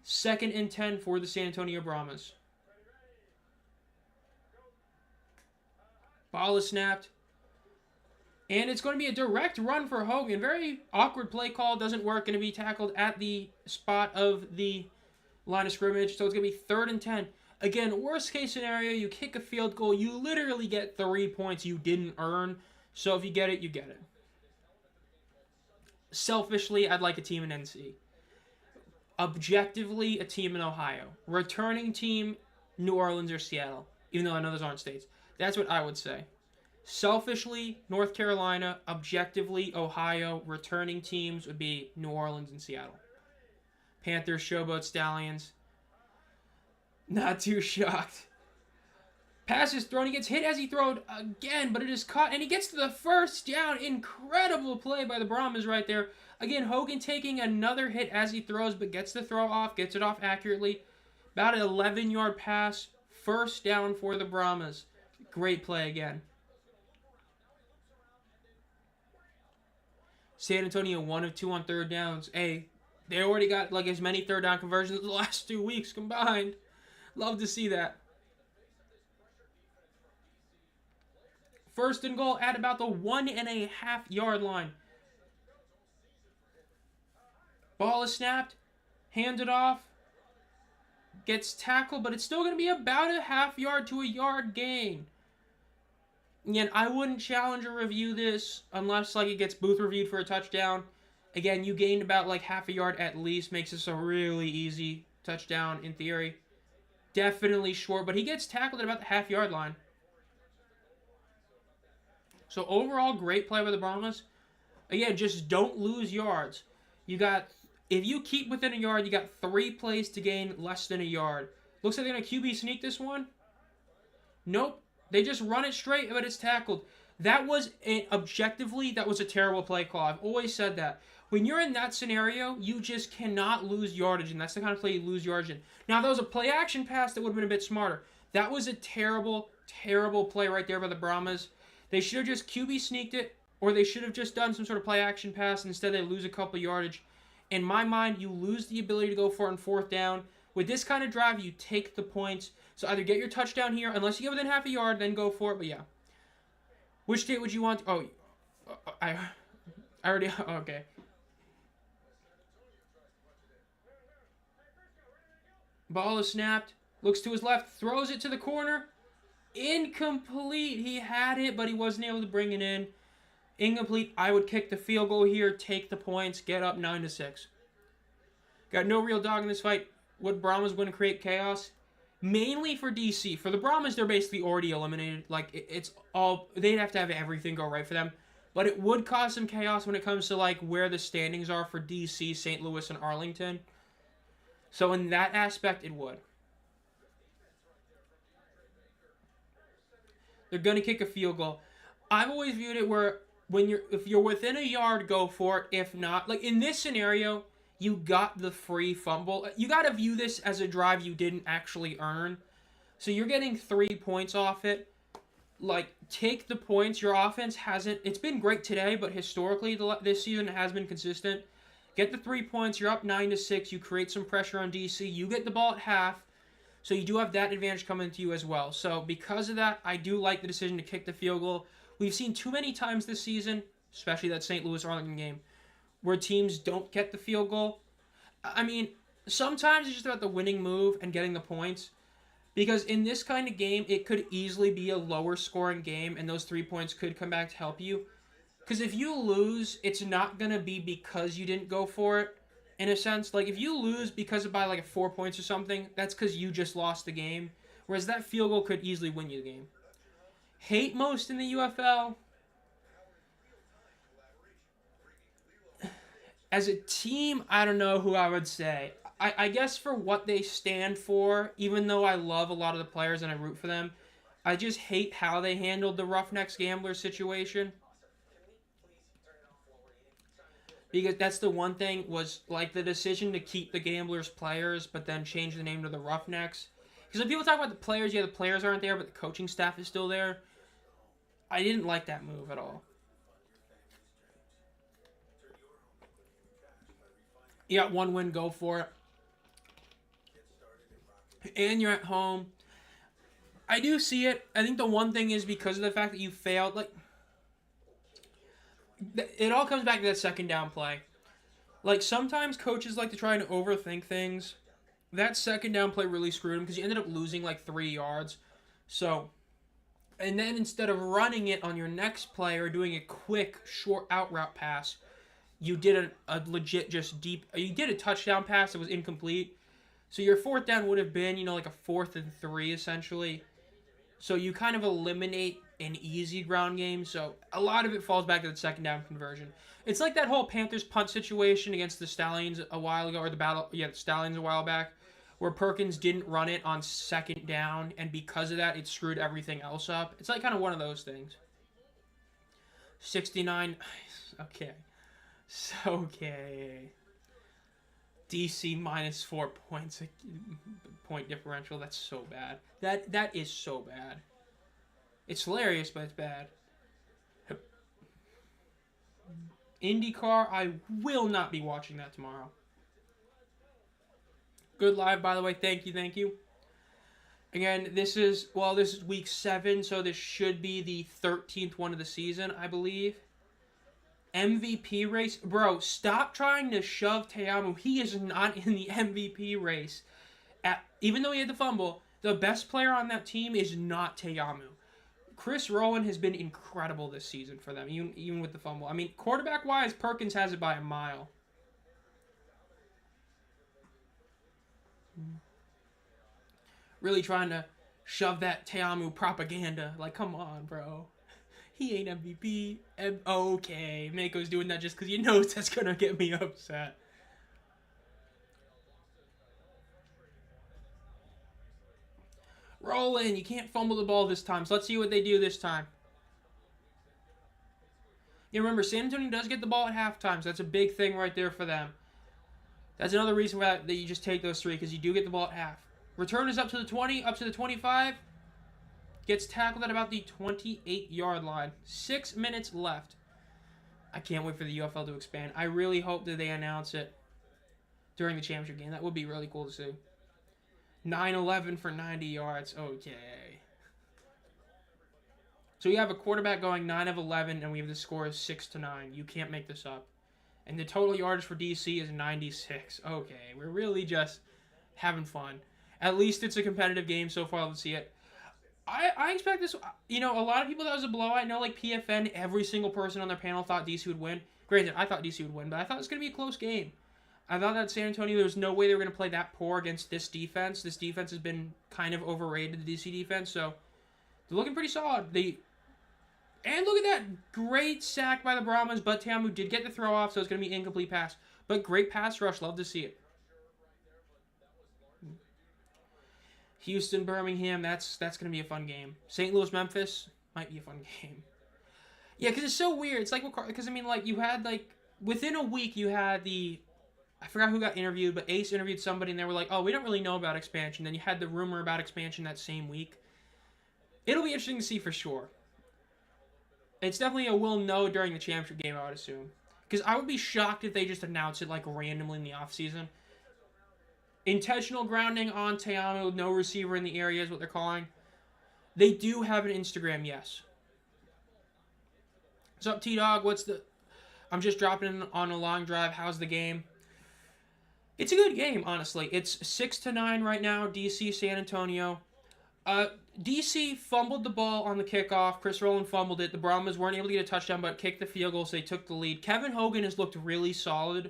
2nd and 10 for the San Antonio Brahmas. Ball is snapped. And it's going to be a direct run for Hogan. Very awkward play call. Doesn't work. Going to be tackled at the spot of the line of scrimmage. So it's going to be 3rd and 10. Again, worst case scenario, you kick a field goal. You literally get 3 points you didn't earn. So if you get it, you get it. Selfishly, I'd like a team in NC. Objectively, a team in Ohio. Returning team, New Orleans or Seattle. Even though I know those aren't states. That's what I would say. Selfishly, North Carolina. Objectively, Ohio. Returning teams would be New Orleans and Seattle. Panthers, Showboat, Stallions. Not too shocked. Pass is thrown. He gets hit as he throws again, but it is caught, and he gets to the 1st down. Incredible play by the Brahmas right there. Again, Hogan taking another hit as he throws, but gets the throw off, gets it off accurately. About an 11-yard pass. 1st down for the Brahmas. Great play again. San Antonio 1 of 2 on 3rd downs. Hey, they already got like as many 3rd down conversions the last 2 weeks combined. Love to see that. 1st and goal at about the 1.5-yard line. Ball is snapped. Handed off. Gets tackled, but it's still going to be about a half-yard to a yard gain. Again, I wouldn't challenge or review this unless like it gets booth reviewed for a touchdown. Again, you gained about like half a yard at least. Makes this a really easy touchdown in theory. Definitely short, but he gets tackled at about the half-yard line. So overall, great play by the Brahmas. Again, just don't lose yards. If you keep within a yard, you got 3 plays to gain less than a yard. Looks like they're going to QB sneak this one. Nope. They just run it straight, but it's tackled. That was, objectively, that was a terrible play call. I've always said that. When you're in that scenario, you just cannot lose yardage, and that's the kind of play you lose yardage in. Now, that was a play-action pass that would have been a bit smarter. That was a terrible, terrible play right there by the Brahmas. They should have just QB sneaked it, or they should have just done some sort of play-action pass, and instead they lose a couple yardage. In my mind, you lose the ability to go for it on 4th down. With this kind of drive, you take the points. So either get your touchdown here, unless you get within half a yard, then go for it. But yeah. Which state would you want? Oh, I already... Okay. Ball is snapped. Looks to his left. Throws it to the corner. Incomplete. He had it, but he wasn't able to bring it in. Incomplete. I would kick the field goal here. Take the points. Get up 9-6. Got no real dog in this fight. Would Brahmas win and create chaos? Mainly for DC. For the Brahmas, they're basically already eliminated. Like, it's all... They'd have to have everything go right for them. But it would cause some chaos when it comes to, like, where the standings are for DC, St. Louis, and Arlington. So in that aspect, it would. They're going to kick a field goal. I've always viewed it where if you're within a yard, go for it. If not, like in this scenario, you got the free fumble. You got to view this as a drive you didn't actually earn. So you're getting 3 points off it. Like, take the points. Your offense hasn't. It's been great today, but historically this season it has been consistent. Get the 3 points. You're up 9-6. You create some pressure on DC. You get the ball at half. So you do have that advantage coming to you as well. So because of that, I do like the decision to kick the field goal. We've seen too many times this season, especially that St. Louis-Arlington game, where teams don't get the field goal. I mean, sometimes it's just about the winning move and getting the points. Because in this kind of game, it could easily be a lower scoring game, and those 3 points could come back to help you. Because if you lose, it's not going to be because you didn't go for it, in a sense. Like, if you lose because of by, like, 4 points or something, that's because you just lost the game. Whereas that field goal could easily win you the game. Hate most in the UFL? As a team, I don't know who I would say. I guess for what they stand for, even though I love a lot of the players and I root for them, I just hate how they handled the Roughnecks Gamblers situation. Because that's the one thing was, like, the decision to keep the Gamblers players, but then change the name to the Roughnecks. Because when people talk about the players, yeah, the players aren't there, but the coaching staff is still there. I didn't like that move at all. You got one win, go for it. And you're at home. I do see it. I think the one thing is because of the fact that you failed, like, it all comes back to that second down play. Like, sometimes coaches like to try and overthink things. That second down play really screwed him because you ended up losing like 3 yards. So, and then instead of running it on your next play or doing a quick short out route pass, you did a legit just deep, you did a touchdown pass that was incomplete. So your fourth down would have been, like a 4th and 3 essentially. So you kind of eliminate an easy ground game. So a lot of it falls back to the second down conversion. It's like that whole Panthers punt situation against the Stallions a while ago, or the Stallions a while back, where Perkins didn't run it on second down, and because of that, it screwed everything else up. It's like kind of one of those things. 69. Okay. So, okay. DC minus 4 points, point differential. That's so bad. That is so bad. It's hilarious, but it's bad. IndyCar, I will not be watching that tomorrow. Good live, by the way. Thank you. Again, this is week 7, so this should be the 13th one of the season, I believe. MVP race. Bro, stop trying to shove Teamu. He is not in the MVP race. Even though he had the fumble, the best player on that team is not Teamu. Chris Rowan has been incredible this season for them, even with the fumble. I mean, quarterback-wise, Perkins has it by a mile. Really trying to shove that Teamu propaganda. Like, come on, bro. He ain't MVP. Okay, Mako's doing that just because he knows that's going to get me upset. Roll in. You can't fumble the ball this time, so let's see what they do this time. Yeah, remember, San Antonio does get the ball at halftime, so that's a big thing right there for them. That's another reason why that you just take those 3, because you do get the ball at half. Return is up to the 20, up to the 25. Gets tackled at about the 28-yard line. 6 minutes left. I can't wait for the UFL to expand. I really hope that they announce it during the championship game. That would be really cool to see. 9-11 for 90 yards. Okay. So you have a quarterback going 9 of 11, and we have the score is 6-9. You can't make this up. And the total yardage for DC is 96. Okay, we're really just having fun. At least it's a competitive game so far. Let's see it. I expect this, a lot of people thought it was a blowout. I know, like, PFN, every single person on their panel thought DC would win. Granted, I thought DC would win, but I thought it was going to be a close game. I thought that San Antonio, there was no way they were going to play that poor against this defense. This defense has been kind of overrated, the DC defense, so they're looking pretty solid. And look at that great sack by the Brahmas, but Teamu did get the throw off, so it's going to be an incomplete pass. But great pass rush, love to see it. Houston, Birmingham, that's going to be a fun game. St. Louis, Memphis might be a fun game. Yeah, because it's so weird. It's like, because I mean, like, you had, like, within a week, you had I forgot who got interviewed, but Ace interviewed somebody, and they were like, oh, we don't really know about expansion. Then you had the rumor about expansion that same week. It'll be interesting to see for sure. It's definitely a we'll know during the championship game, I would assume. Because I would be shocked if they just announce it, like, randomly in the offseason. Intentional grounding on Teamo, no receiver in the area is what they're calling. They do have an Instagram, yes. What's up, T-Dog? I'm just dropping in on a long drive. How's the game? It's a good game, honestly. It's 6-9 right now, DC, San Antonio. DC fumbled the ball on the kickoff. Chris Rowland fumbled it. The Brahmas weren't able to get a touchdown, but kicked the field goal, so they took the lead. Kevin Hogan has looked really solid,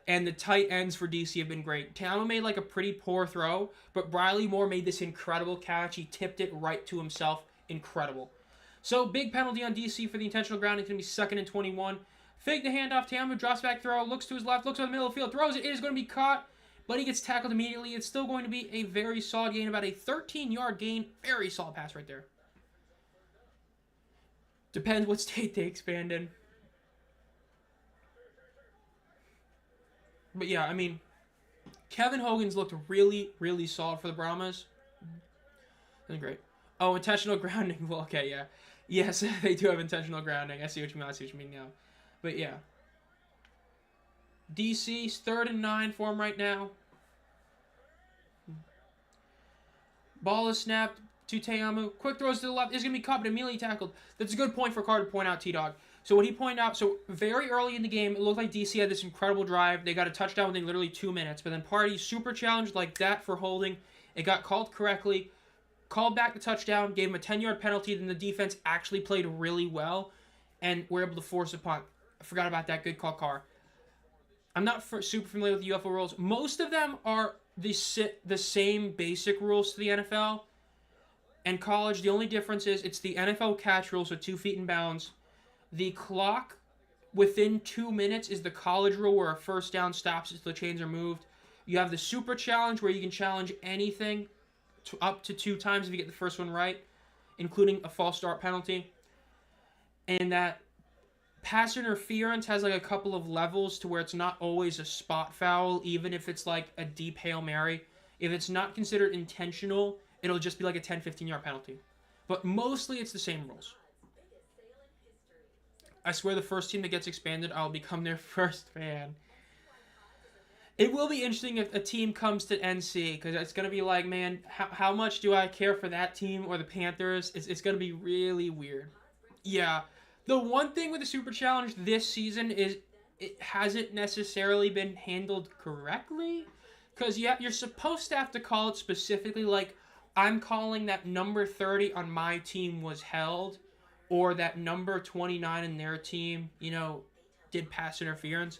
and the tight ends for DC have been great. Tama made like a pretty poor throw, but Briley Moore made this incredible catch. He tipped it right to himself. Incredible. So, big penalty on DC for the intentional grounding. It's going to be 2nd and 21. Fake the handoff. Tama drops back throw. Looks to his left. Looks on the middle of the field. Throws it. It is going to be caught. But he gets tackled immediately. It's still going to be a very solid gain. About a 13-yard gain. Very solid pass right there. Depends what state they expand in. But yeah, I mean, Kevin Hogan's looked really, really solid for the Brahmas. That's great. Oh, intentional grounding. Well, okay, yeah. Yes, they do have intentional grounding. I see what you mean now. But yeah. DC's 3rd and 9 for him right now. Ball is snapped to Teamu. Quick throws to the left. Is going to be caught, but immediately tackled. That's a good point for Carter to point out, T-Dog. So what he pointed out, so very early in the game, it looked like DC had this incredible drive. They got a touchdown within literally 2 minutes. But then Party super challenged like that for holding. It got called correctly. Called back the touchdown. Gave him a 10-yard penalty. Then the defense actually played really well. And were able to force a punt. I forgot about that. Good call, Carr. I'm not super familiar with the UFL rules. Most of them are the same basic rules to the NFL and college. The only difference is it's the NFL catch rule, so 2 feet in bounds. The clock within 2 minutes is the college rule where a first down stops if the chains are moved. You have the super challenge where you can challenge anything up to 2 times if you get the first one right, including a false start penalty. And that pass interference has like a couple of levels to where it's not always a spot foul, even if it's like a deep Hail Mary. If it's not considered intentional, it'll just be like a 10, 15-yard penalty. But mostly it's the same rules. I swear the first team that gets expanded, I'll become their first fan. It will be interesting if a team comes to NC, because it's going to be like, man, how much do I care for that team or the Panthers? It's going to be really weird. Yeah. The one thing with the Super Challenge this season is it hasn't necessarily been handled correctly. Because you're supposed to have to call it specifically, like, I'm calling that number 30 on my team was held, or that number 29 in their team, did pass interference.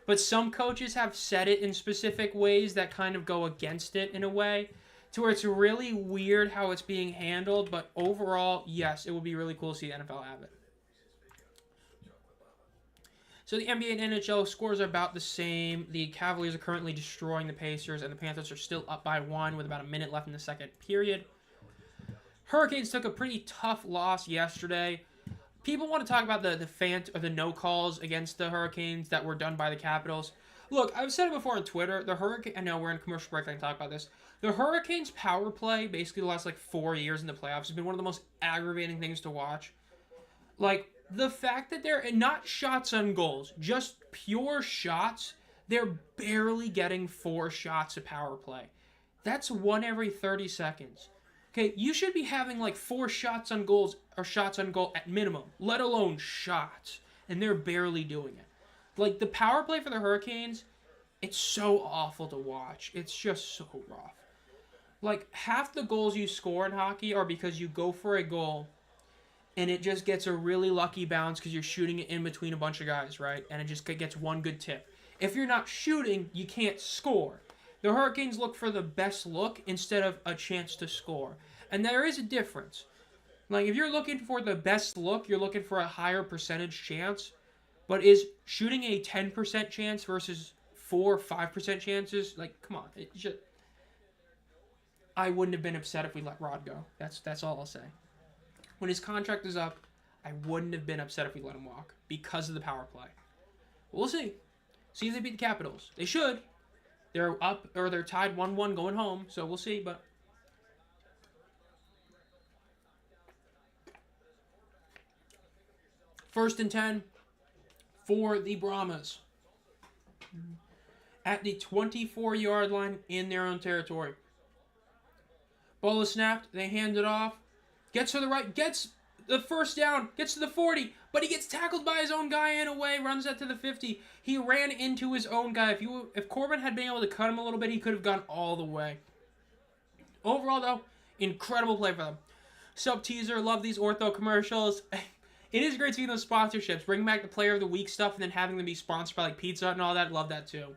But some coaches have said it in specific ways that kind of go against it in a way, to where it's really weird how it's being handled. But overall, yes, it would be really cool to see the NFL have it. So the NBA and NHL scores are about the same. The Cavaliers are currently destroying the Pacers, and the Panthers are still up by 1 with about a minute left in the second period. Hurricanes took a pretty tough loss yesterday. People want to talk about the no calls against the Hurricanes that were done by the Capitals. Look, I've said it before on Twitter. I know we're in commercial break. I can talk about this. The Hurricanes' power play, basically the last 4 years in the playoffs, has been one of the most aggravating things to watch. The fact that they're not shots on goals, just pure shots, they're barely getting 4 shots of power play. That's 1 every 30 seconds. Okay, you should be having 4 shots on goals or shots on goal at minimum, let alone shots, and they're barely doing it. The power play for the Hurricanes, it's so awful to watch. It's just so rough. Half the goals you score in hockey are because you go for a goal and it just gets a really lucky bounce because you're shooting it in between a bunch of guys, right? And it just gets one good tip. If you're not shooting, you can't score. The Hurricanes look for the best look instead of a chance to score. And there is a difference. If you're looking for the best look, you're looking for a higher percentage chance. But is shooting a 10% chance versus 4 or 5% chances? Come on. I wouldn't have been upset if we let Rod go. That's all I'll say. When his contract is up, I wouldn't have been upset if we let him walk because of the power play. We'll see. See if they beat the Capitals. They should. They're up, or they're tied 1-1 going home, so we'll see, but... First and 10 for the Brahmas. At the 24-yard line in their own territory. Ball is snapped. They hand it off. Gets to the right. Gets the first down. Gets to the 40. But he gets tackled by his own guy in a way. Runs that to the 50. He ran into his own guy. If Corbin had been able to cut him a little bit, he could have gone all the way. Overall, though, incredible play for them. Sub teaser. Love these Ortho commercials. It is great seeing those sponsorships. Bring back the Player of the Week stuff and then having them be sponsored by like Pizza Hut and all that. Love that too.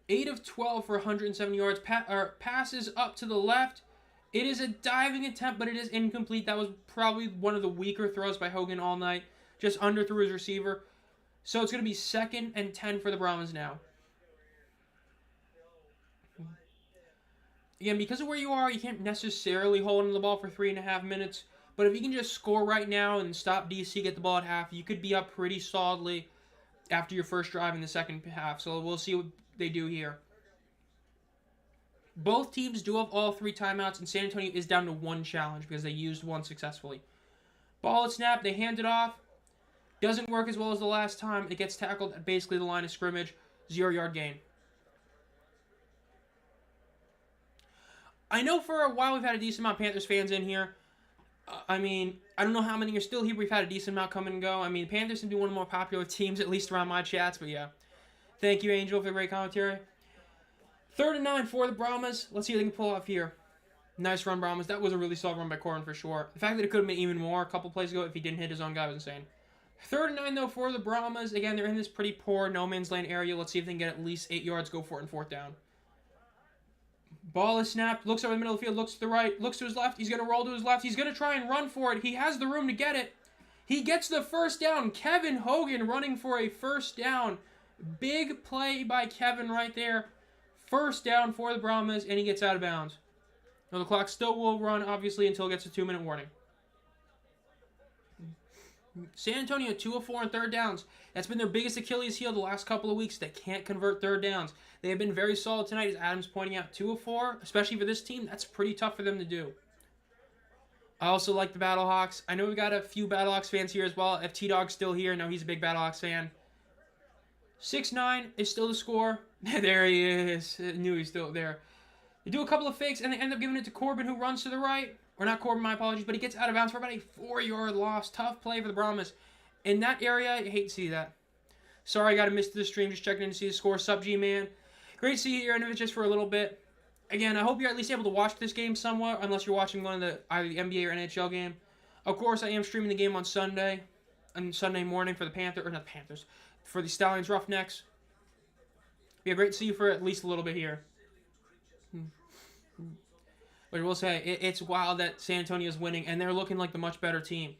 8 of 12 for 170 yards. Passes up to the left. It is a diving attempt, but it is incomplete. That was probably one of the weaker throws by Hogan all night. Just underthrew his receiver. So it's going to be 2nd and 10 for the Brahmas now. Again, because of where you are, you can't necessarily hold on to the ball for 3.5 minutes. But if you can just score right now and stop DC, get the ball at half, you could be up pretty solidly after your first drive in the second half. So we'll see what they do here. Both teams do have all 3 timeouts, and San Antonio is down to 1 challenge because they used 1 successfully. Ball is snapped. They hand it off. Doesn't work as well as the last time. It gets tackled at basically the line of scrimmage. 0-yard gain. I know for a while we've had a decent amount of Panthers fans in here. I mean, I don't know how many are still here. We've had a decent amount come and go. I mean, the Panthers seem to be one of the more popular teams, at least around my chats. But yeah, thank you, Angel, for the great commentary. 3rd and 9 for the Brahmas. Let's see what they can pull off here. Nice run, Brahmas. That was a really solid run by Corbin for sure. The fact that it could have been even more a couple plays ago if he didn't hit his own guy was insane. 3rd and 9, though, for the Brahmas. Again, they're in this pretty poor no man's land area. Let's see if they can get at least 8 yards, go for it, and 4th down. Ball is snapped, looks over the middle of the field, looks to the right, looks to his left. He's going to roll to his left. He's going to try and run for it. He has the room to get it. He gets the first down. Kevin Hogan running for a first down. Big play by Kevin right there. First down for the Brahmas, and he gets out of bounds. Now the clock still will run, obviously, until it gets a 2-minute warning. San Antonio, 2 of 4 on 3rd downs. That's been their biggest Achilles heel the last couple of weeks. They can't convert 3rd downs. They have been very solid tonight, as Adam's pointing out. 2 of 4, especially for this team, that's pretty tough for them to do. I also like the Battlehawks. I know we've got a few Battlehawks fans here as well. If T-Dog's still here, no, he's a big Battlehawks fan. 6-9 is still the score. There he is. I knew he's still there. They do a couple of fakes, and they end up giving it to Corbin, who runs to the right. Or not Corbin, my apologies, but he gets out of bounds for about a 4-yard loss. Tough play for the Brahmas. In that area, I hate to see that. Sorry, I got to miss the stream. Just checking in to see the score. Sub G, man. Great to see you here, and if it's just for a little bit. Again, I hope you're at least able to watch this game somewhat, unless you're watching one of the either the NBA or NHL game. Of course, I am streaming the game on Sunday morning for the Panthers, for the Stallions Roughnecks. Yeah, great to see you for at least a little bit here. But I will say, it's wild that San Antonio's winning, and they're looking like the much better team.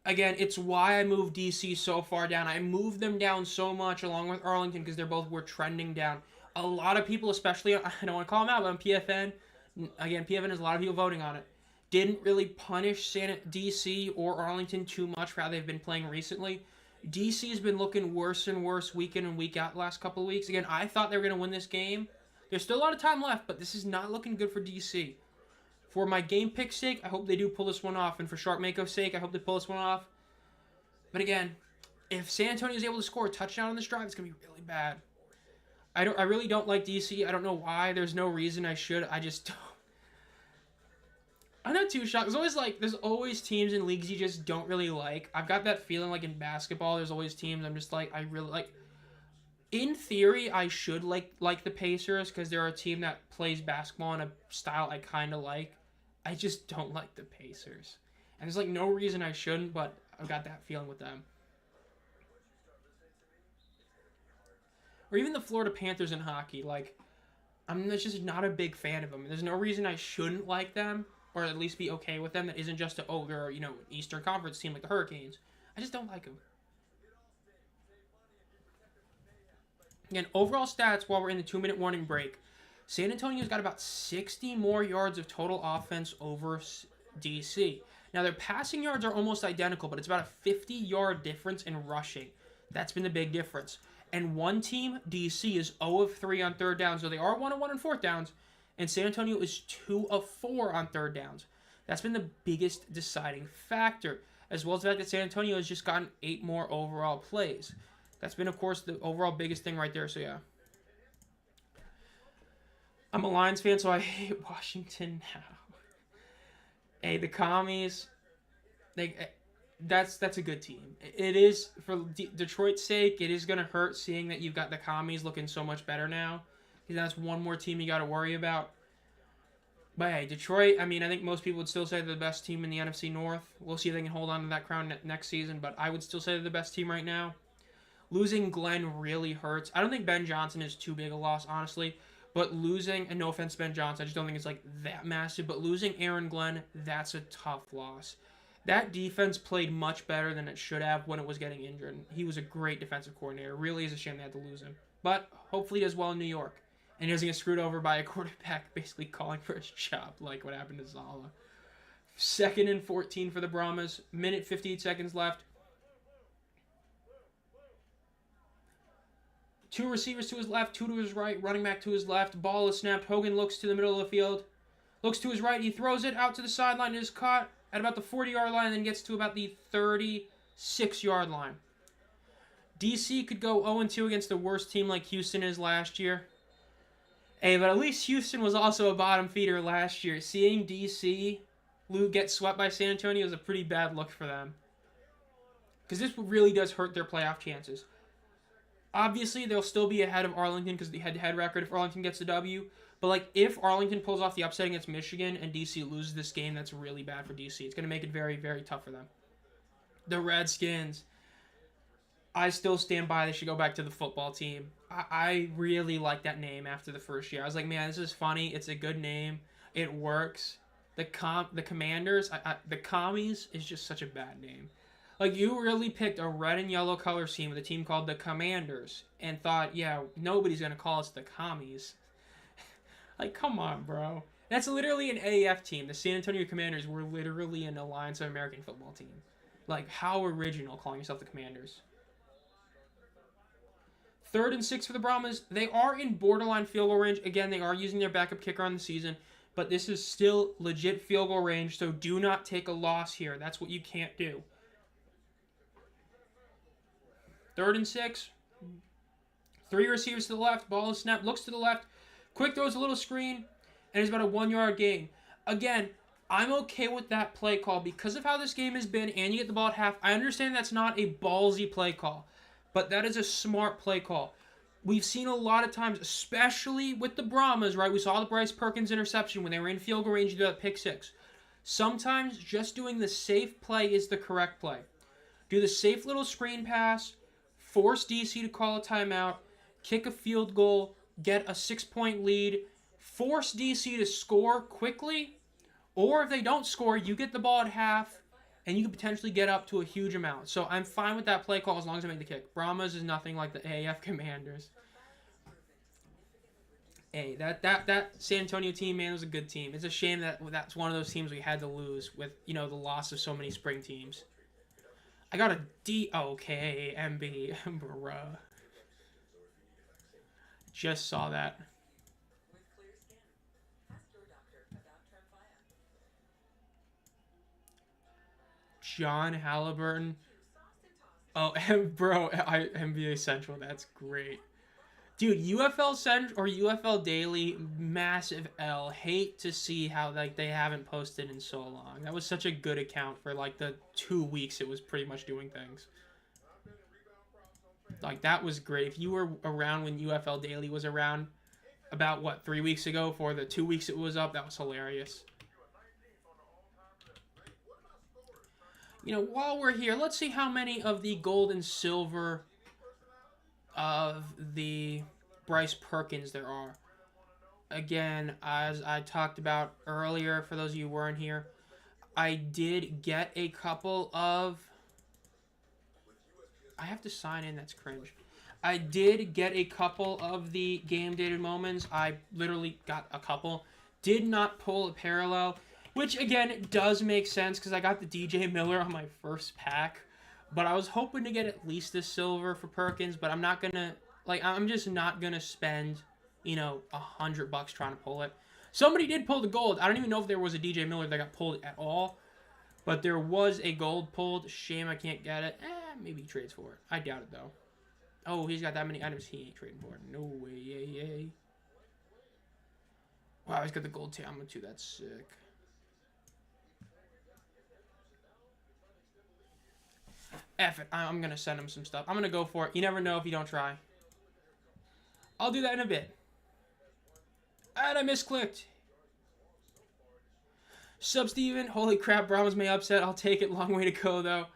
Again, it's why I moved DC so far down. I moved them down so much along with Arlington because were trending down. A lot of people, especially, I don't want to call them out, but on PFN, again, PFN has a lot of people voting on it, didn't really punish DC or Arlington too much for how they've been playing recently. DC has been looking worse and worse week in and week out the last couple of weeks. Again, I thought they were going to win this game. There's still a lot of time left, but this is not looking good for DC. For my game pick's sake, I hope they do pull this one off. And for Shark Mako's sake, I hope they pull this one off. But again, if San Antonio is able to score a touchdown on this drive, it's going to be really bad. I really don't like DC. I don't know why. There's no reason I should. I just don't. I'm not too shocked. There's always teams in leagues you just don't really like. I've got that feeling like in basketball, there's always teams I'm just like, I really like. In theory, I should like the Pacers because they're a team that plays basketball in a style I kind of like. I just don't like the Pacers. And there's like no reason I shouldn't, but I've got that feeling with them. Or even the Florida Panthers in hockey. Like, I'm just not a big fan of them. There's no reason I shouldn't like them, or at least be okay with them. That isn't just they're an Eastern Conference team like the Hurricanes. I just don't like them. Again, overall stats while we're in the 2-minute warning break. San Antonio's got about 60 more yards of total offense over DC. Now, their passing yards are almost identical, but it's about a 50-yard difference in rushing. That's been the big difference. And one team, DC, is 0 of 3 on third down, so they are 1 of 1 on fourth downs. And San Antonio is 2 of 4 on third downs. That's been the biggest deciding factor, as well as the fact that San Antonio has just gotten 8 more overall plays. That's been, of course, the overall biggest thing right there, so yeah. I'm a Lions fan, so I hate Washington now. Hey, the Commies, that's a good team. It is, for Detroit's sake, it is going to hurt seeing that you've got the Commies looking so much better now. Because that's one more team you got to worry about. But hey, Detroit, I mean, I think most people would still say they're the best team in the NFC North. We'll see if they can hold on to that crown next season, but I would still say they're the best team right now. Losing Glenn really hurts. I don't think Ben Johnson is too big a loss, honestly. But losing, and no offense to Ben Johnson, I just don't think it's like that massive. But losing Aaron Glenn, that's a tough loss. That defense played much better than it should have when it was getting injured. He was a great defensive coordinator. Really is a shame they had to lose him. But hopefully he does well in New York. And he doesn't get screwed over by a quarterback basically calling for his job, like what happened to Zala. 2nd and 14 for the Brahmas. Minute 58 seconds left. 2 receivers to his left, 2 to his right, running back to his left. Ball is snapped. Hogan looks to the middle of the field. Looks to his right. He throws it out to the sideline. It is caught at about the 40-yard line and then gets to about the 36-yard line. DC could go 0-2 against the worst team like Houston is last year. Hey, but at least Houston was also a bottom feeder last year. Seeing DC get swept by San Antonio is a pretty bad look for them. Because this really does hurt their playoff chances. Obviously, they'll still be ahead of Arlington because of the head-to-head record if Arlington gets the W. But, like, if Arlington pulls off the upset against Michigan and DC loses this game, that's really bad for DC. It's going to make it very, very tough for them. The Redskins, I still stand by they should go back to the football team. I really like that name after the first year. I was like, man, this is funny. It's a good name. It works. The Commanders, the Commies is just such a bad name. Like, you really picked a red and yellow color scheme with a team called the Commanders and thought, yeah, nobody's going to call us the Commies. Like, come on, bro. That's literally an AAF team. The San Antonio Commanders were literally an Alliance of American Football team. Like, how original calling yourself the Commanders. 3rd and 6 for the Brahmas. They are in borderline field goal range. Again, they are using their backup kicker on the season. But this is still legit field goal range, so do not take a loss here. That's what you can't do. 3rd and 6. 3 receivers to the left. Ball is snapped. Looks to the left. Quick throws a little screen. And it's about a 1-yard gain. Again, I'm okay with that play call. Because of how this game has been and you get the ball at half, I understand that's not a ballsy play call. But that is a smart play call. We've seen a lot of times, especially with the Brahmas, right? We saw the Bryce Perkins interception when they were in field goal range to do that pick 6. Sometimes just doing the safe play is the correct play. Do the safe little screen pass, force DC to call a timeout, kick a field goal, get a 6-point lead, force DC to score quickly, or if they don't score, you get the ball at half, and you can potentially get up to a huge amount. So I'm fine with that play call as long as I make the kick. Brahmas is nothing like the AAF Commanders. Hey, that San Antonio team, man, was a good team. It's a shame that that's one of those teams we had to lose with, you know, the loss of so many spring teams. I got a D-O-K-A-M-B. Bruh. Just saw that. John Halliburton. Oh, bro, NBA Central. That's great. Dude, UFL Central or UFL Daily, massive L. Hate to see how like they haven't posted in so long. That was such a good account for like the 2 weeks it was pretty much doing things. Like, that was great. If you were around when UFL Daily was around about, what, 3 weeks ago for the 2 weeks it was up, that was hilarious. You know, while we're here, let's see how many of the gold and silver of the Bryce Perkins there are. Again, as I talked about earlier, for those of you who weren't here, I did get a couple of... I have to sign in, that's cringe. I did get a couple of the game-dated moments. I literally got a couple. Did not pull a parallel. Which, again, does make sense because I got the DJ Miller on my first pack. But I was hoping to get at least a silver for Perkins, but I'm not going to... Like, I'm just not going to spend, $100 trying to pull it. Somebody did pull the gold. I don't even know if there was a DJ Miller that got pulled at all. But there was a gold pulled. Shame I can't get it. Maybe he trades for it. I doubt it, though. Oh, he's got that many items. He ain't trading for it. No way. Yay. Wow, he's got the gold Tiamo, too. That's sick. F it. I'm going to send him some stuff. I'm going to go for it. You never know if you don't try. I'll do that in a bit. And I misclicked. Sub Steven. Holy crap, Brahmas may upset. I'll take it. Long way to go, though.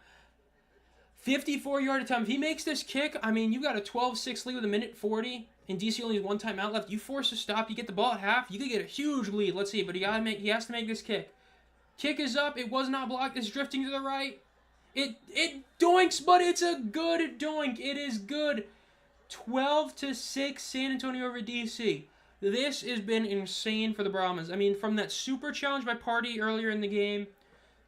54-yard attempt. If he makes this kick, I mean, you got a 12-6 lead with a minute 40, and DC only has one timeout left. You force a stop, you get the ball at half, you could get a huge lead. Let's see, but he has to make this kick. Kick is up. It was not blocked. It's drifting to the right. It doinks, but it's a good doink. It is good. 12-6 San Antonio over DC. This has been insane for the Brahmas. I mean, from that super challenge by Party earlier in the game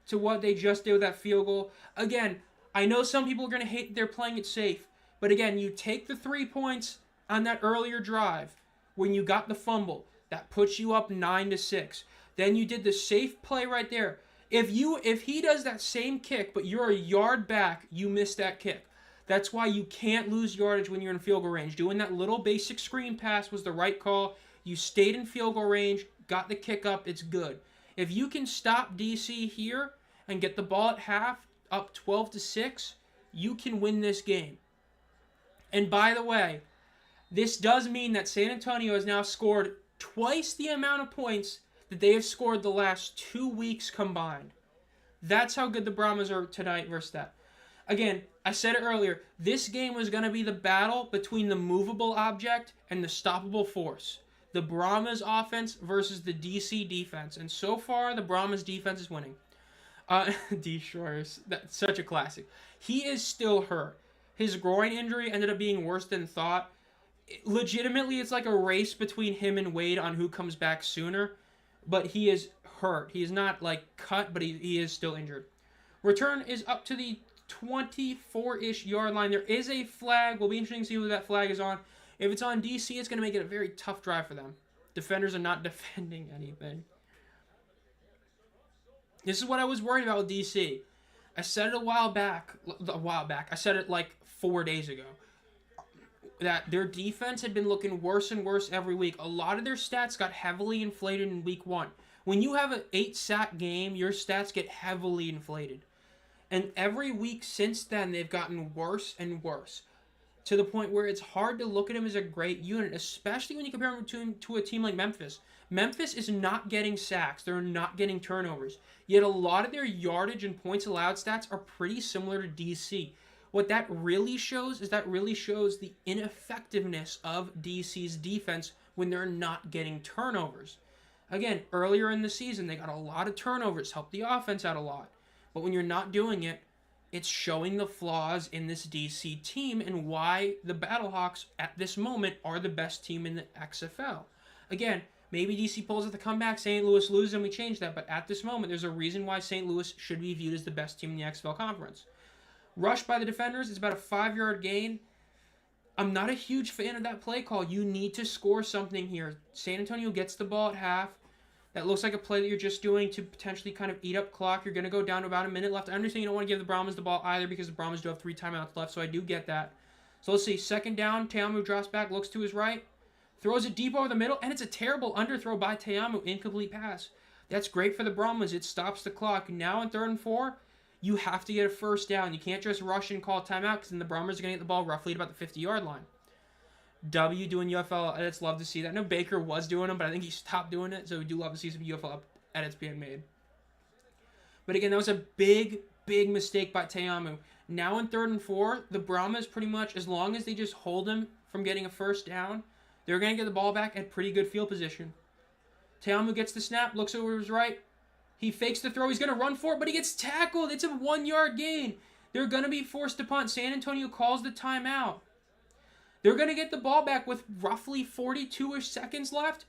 to what they just did with that field goal. Again, I know some people are going to hate they're playing it safe. But again, you take the 3 points on that earlier drive when you got the fumble. That puts you up 9-6. Then you did the safe play right there. If he does that same kick, but you're a yard back, you miss that kick. That's why you can't lose yardage when you're in field goal range. Doing that little basic screen pass was the right call. You stayed in field goal range, got the kick up, it's good. If you can stop DC here and get the ball at half, up 12-6, you can win this game. And by the way, this does mean that San Antonio has now scored twice the amount of points that they have scored the last 2 weeks combined. That's how good the Brahmas are tonight versus that. Again, I said it earlier, this game was going to be the battle between the movable object and the stoppable force. The Brahmas offense versus the DC defense. And so far, the Brahmas defense is winning. D-Shores, that's such a classic. He is still hurt. His groin injury ended up being worse than thought. Legitimately, it's like a race between him and Wade on who comes back sooner. But he is hurt. He is not, cut, but he is still injured. Return is up to the 24-ish yard line. There is a flag. Will be interesting to see who that flag is on. If it's on DC, it's going to make it a very tough drive for them. Defenders are not defending anything. This is what I was worried about with DC. I said it a while back. I said it 4 days ago. That their defense had been looking worse and worse every week. A lot of their stats got heavily inflated in week 1. When you have an 8-sack game, your stats get heavily inflated. And every week since then, they've gotten worse and worse. To the point where it's hard to look at him as a great unit, especially when you compare him to a team like Memphis. Memphis is not getting sacks. They're not getting turnovers. Yet a lot of their yardage and points allowed stats are pretty similar to DC. What that really shows is the ineffectiveness of DC's defense when they're not getting turnovers. Again, earlier in the season, they got a lot of turnovers, helped the offense out a lot. But when you're not doing it, it's showing the flaws in this DC team and why the Battlehawks at this moment are the best team in the XFL. Again, maybe DC pulls at the comeback, St. Louis loses, and we change that. But at this moment, there's a reason why St. Louis should be viewed as the best team in the XFL conference. Rush by the defenders is about a 5-yard gain. I'm not a huge fan of that play call. You need to score something here. San Antonio gets the ball at half. That looks like a play that you're just doing to potentially kind of eat up clock. You're going to go down to about a minute left. I understand you don't want to give the Brahmas the ball either because the Brahmas do have 3 timeouts left, so I do get that. So let's see. Second down. Teamu drops back, looks to his right, throws it deep over the middle, and it's a terrible underthrow by Teamu. Incomplete pass. That's great for the Brahmas. It stops the clock. Now in 3rd and 4, you have to get a first down. You can't just rush and call timeout because then the Brahmas are going to get the ball roughly at about the 50-yard line. W doing UFL edits, love to see that. I know Baker was doing them, but I think he stopped doing it, so we do love to see some UFL edits being made. But again, that was a big, big mistake by Teamu. Now in 3rd and 4, the Brahmas pretty much, as long as they just hold him from getting a first down, they're going to get the ball back at pretty good field position. Teamu gets the snap, looks over his right. He fakes the throw. He's going to run for it, but he gets tackled. It's a 1-yard gain. They're going to be forced to punt. San Antonio calls the timeout. They're going to get the ball back with roughly 42-ish seconds left,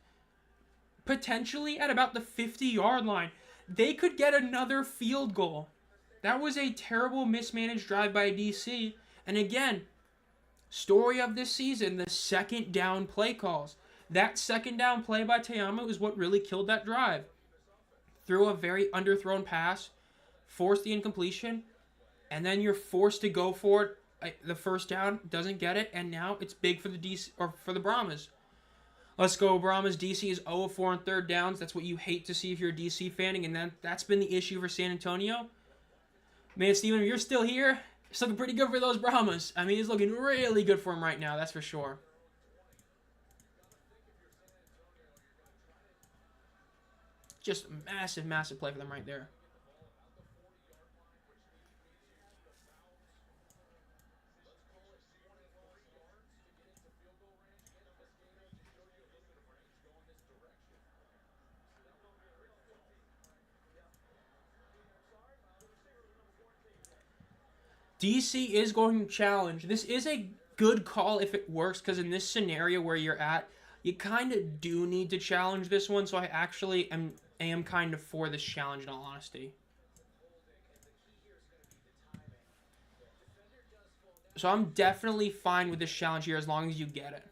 potentially at about the 50-yard line. they could get another field goal. That was a terrible mismanaged drive by DC. And again, story of this season, the second down play calls. That second down play by Te'amu is what really killed that drive. Threw a very underthrown pass, forced the incompletion, and then you're forced to go for it. The first down, doesn't get it, and now it's big for the DC or for the Brahmas. Let's go, Brahmas. DC is 0-4 on third downs. That's what you hate to see if you're a DC fan, and that's been the issue for San Antonio. Man, Steven, if you're still here, it's looking pretty good for those Brahmas. I mean, it's looking really good for him right now, that's for sure. Just a massive, massive play for them right there. DC is going to challenge. This is a good call if it works, because in this scenario where you're at, you kind of do need to challenge this one, so I actually am kind of for this challenge in all honesty. So I'm definitely fine with this challenge here as long as you get it.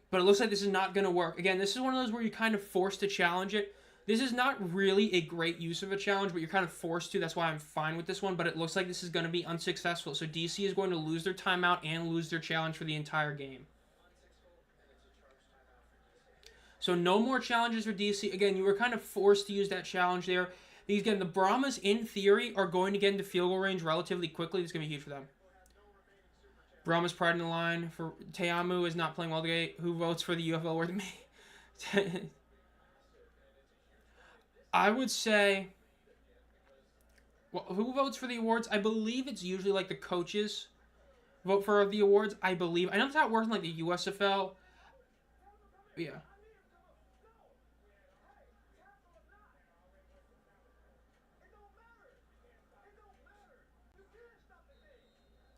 But it looks like this is not going to work. Again, this is one of those where you're kind of forced to challenge it. This is not really a great use of a challenge, but you're kind of forced to. That's why I'm fine with this one, but it looks like this is going to be unsuccessful. So DC is going to lose their timeout and lose their challenge for the entire game. So no more challenges for DC. Again, you were kind of forced to use that challenge there. Because again, the Brahmas, in theory, are going to get into field goal range relatively quickly. It's going to be huge for them. Brahmas pride in the line. For Te'amu is not playing well today. Who votes for the UFL award to me? I would say, well, who votes for the awards? I believe it's usually like the coaches vote for the awards. I believe. I know that's how it works in like the USFL. Yeah.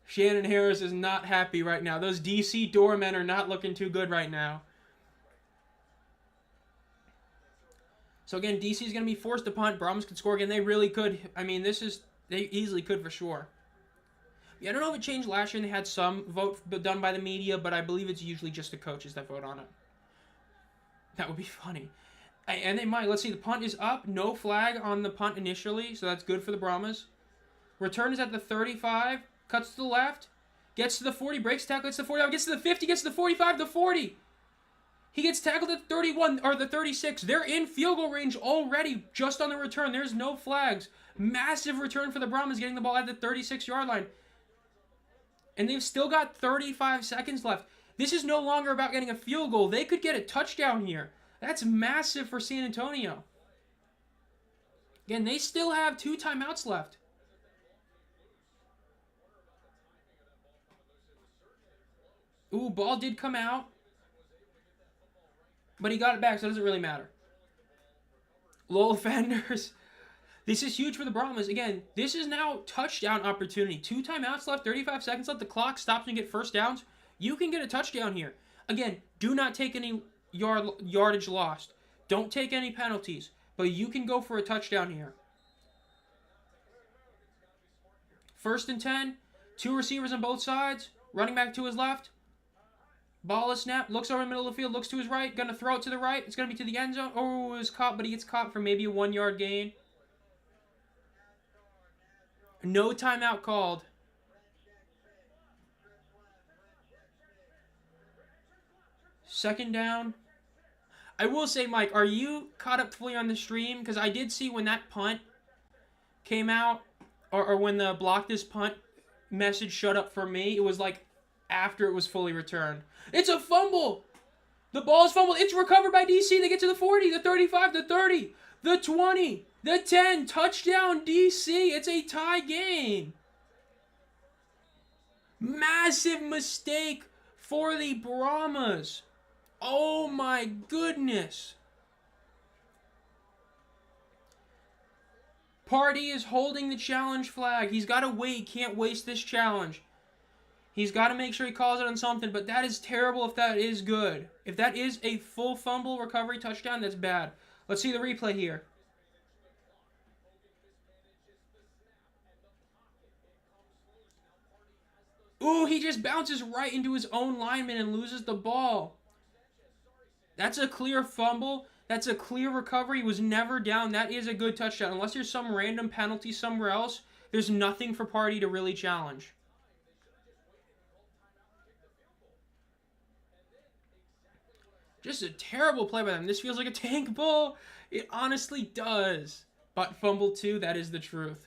Shannon Harris is not happy right now. Those DC doormen are not looking too good right now. So again, DC is going to be forced to punt. Brahmas could score again. They really could. I mean, they easily could for sure. Yeah, I don't know if it changed last year and they had some vote done by the media, but I believe it's usually just the coaches that vote on it. That would be funny. And they might. Let's see, the punt is up. No flag on the punt initially, so that's good for the Brahmas. Return is at the 35. Cuts to the left. Gets to the 40. Breaks tackle. Gets to the 40. Gets to the 50. Gets to the 45. The 40. He gets tackled at the 31 or the 36. They're in field goal range already just on the return. There's no flags. Massive return for the Brahmas, getting the ball at the 36-yard line. And they've still got 35 seconds left. This is no longer about getting a field goal. They could get a touchdown here. That's massive for San Antonio. Again, they still have 2 timeouts left. Ooh, ball did come out. But he got it back, so it doesn't really matter. Low offenders. This is huge for the Brahmas. Again, this is now touchdown opportunity. 2 timeouts left, 35 seconds left. The clock stops and you get first downs. You can get a touchdown here. Again, do not take any yardage lost. Don't take any penalties. But you can go for a touchdown here. 1st and 10. 2 receivers on both sides. Running back to his left. Ball is snapped. Looks over the middle of the field. Looks to his right. Going to throw it to the right. It's going to be to the end zone. Oh, it was caught, but he gets caught for maybe a 1-yard gain. No timeout called. Second down. I will say, Mike, are you caught up fully on the stream? Because I did see when that punt came out, or when the block this punt message showed up for me, it was like after it was fully returned. It's a fumble. The ball is fumbled. It's recovered by DC. They get to the 40, the 35, the 30, the 20, the 10. Touchdown, DC. It's a tie game. Massive mistake for the Brahmas. Oh my goodness. Party is holding the challenge flag. He's got to wait. He can't waste this challenge. He's got to make sure he calls it on something, but that is terrible if that is good. If that is a full fumble recovery touchdown, that's bad. Let's see the replay here. Ooh, he just bounces right into his own lineman and loses the ball. That's a clear fumble. That's a clear recovery. He was never down. That is a good touchdown. Unless there's some random penalty somewhere else, there's nothing for Party to really challenge. Just a terrible play by them. This feels like a tank ball. It honestly does. But fumble 2, that is the truth.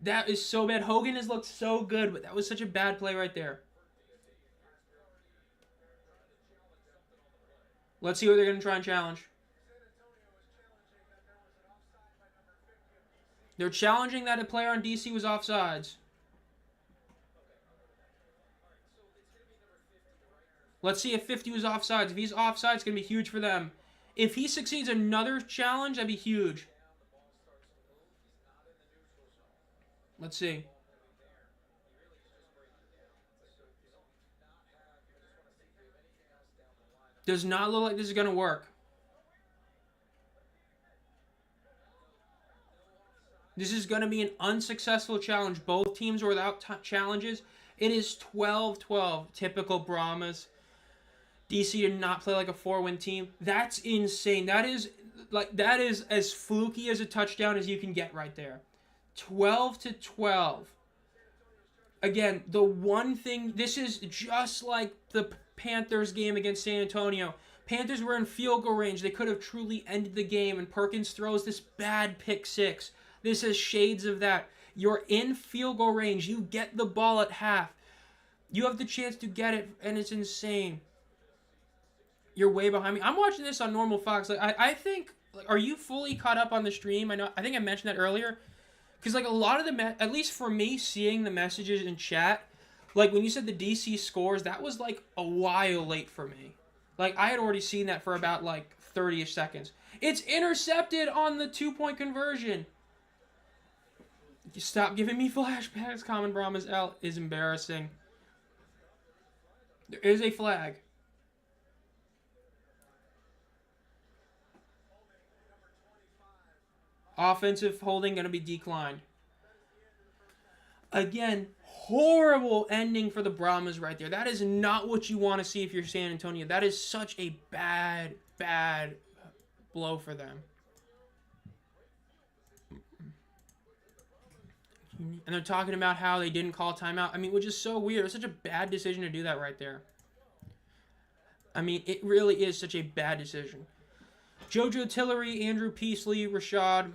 That is so bad. Hogan has looked so good, but that was such a bad play right there. Let's see what they're going to try and challenge. They're challenging that a player on DC was offsides. Let's see if 50 was offsides. If he's offsides, it's going to be huge for them. If he succeeds another challenge, that'd be huge. Let's see. Does not look like this is going to work. This is going to be an unsuccessful challenge. Both teams are without challenges. It is 12-12. Typical Brahmas. DC did not play like a 4-win team. That's insane. That is as fluky as a touchdown as you can get right there. 12-12. Again, the one thing, this is just like the Panthers game against San Antonio. Panthers were in field goal range. They could have truly ended the game, and Perkins throws this bad pick 6. This has shades of that. You're in field goal range. You get the ball at half. You have the chance to get it, and it's insane. You're way behind me. I'm watching this on normal Fox. I think, are you fully caught up on the stream? I think I mentioned that earlier. Because, a lot of at least for me, seeing the messages in chat, when you said the DC scores, that was, a while late for me. I had already seen that for about, 30-ish seconds. It's intercepted on the 2-point conversion. Stop giving me flashbacks. Common Brahmas L is embarrassing. There is a flag. Offensive holding going to be declined. Again, horrible ending for the Brahmas right there. That is not what you want to see if you're San Antonio. That is such a bad, bad blow for them. And they're talking about how they didn't call timeout. Which is so weird. It's such a bad decision to do that right there. It really is such a bad decision. JoJo Tillery, Andrew Peasley, Rashad,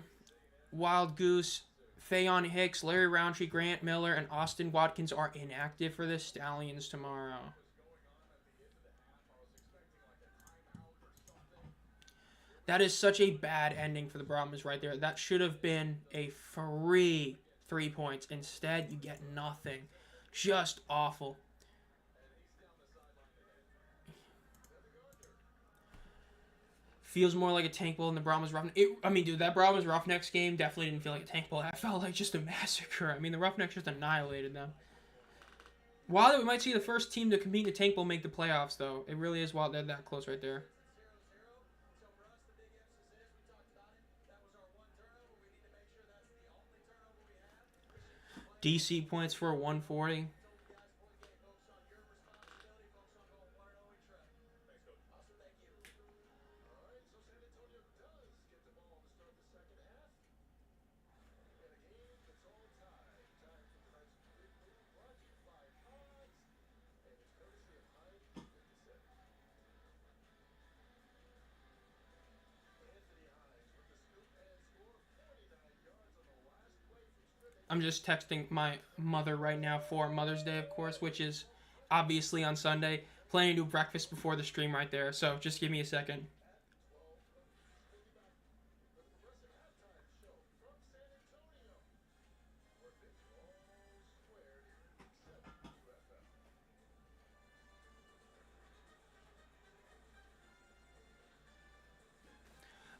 Wild Goose, Fayon Hicks, Larry Roundtree, Grant Miller, and Austin Watkins are inactive for the Stallions tomorrow. That is such a bad ending for the Brahmas right there. That should have been a free 3 points. Instead, you get nothing. Just awful. Feels more like a tank ball than the Brahmas Roughnecks. Dude, that Brahmas Roughnecks game definitely didn't feel like a tank ball. That felt like just a massacre. The Roughnecks just annihilated them. Wild that we might see the first team to compete in the tank ball make the playoffs, though. It really is wild they're that close right there. DC points for 140. I'm just texting my mother right now for Mother's Day, of course, which is obviously on Sunday. Planning to do breakfast before the stream right there, so just give me a second.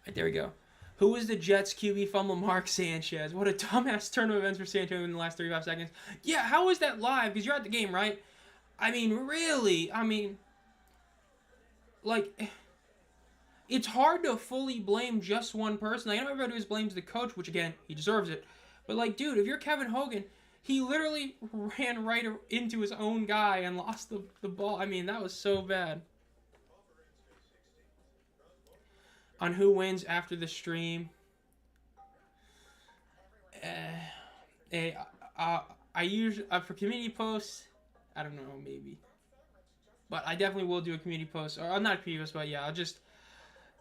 Right, there we go. Who was the Jets QB fumble? Mark Sanchez. What a dumbass turn of events for San Antonio in the last 35 seconds. Yeah, how was that live? Because you're at the game, right? I mean, really? I mean, like, it's hard to fully blame just one person. Like, I know everybody always blames the coach, which, again, he deserves it. But, like, dude, if you're Kevin Hogan, he literally ran right into his own guy and lost the ball. I mean, that was so bad. On who wins after the stream. I usually for community posts, I don't know, maybe, but I definitely will do a community post, or not a community post, but yeah, I'll just,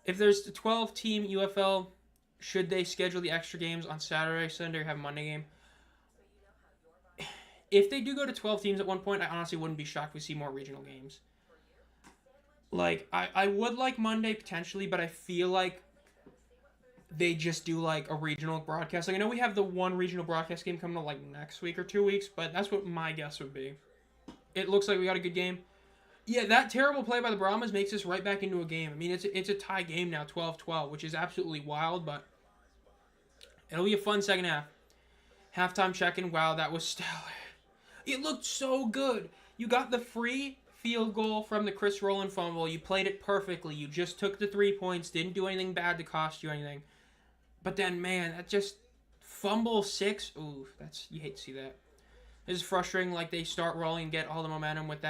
if there's a 12-team UFL, should they schedule the extra games on Saturday, Sunday, or have a Monday game? If they do go to 12 teams at one point, I honestly wouldn't be shocked if we see more regional games. Like, I would like Monday potentially, but I feel like they just do like a regional broadcast. Like, I know we have the one regional broadcast game coming up like next week or 2 weeks, but that's what my guess would be. It looks like we got a good game. Yeah, that terrible play by the Brahmas makes us right back into a game. I mean, it's a tie game now, 12-12, which is absolutely wild, but it'll be a fun second half. Halftime check-in, wow, that was stellar. It looked so good. You got the free field goal from the Chris Rowland fumble. You played it perfectly. You just took the 3 points, didn't do anything bad to cost you anything. But then, man, that just fumble 6. Ooh, you hate to see that. This is frustrating. Like, they start rolling and get all the momentum with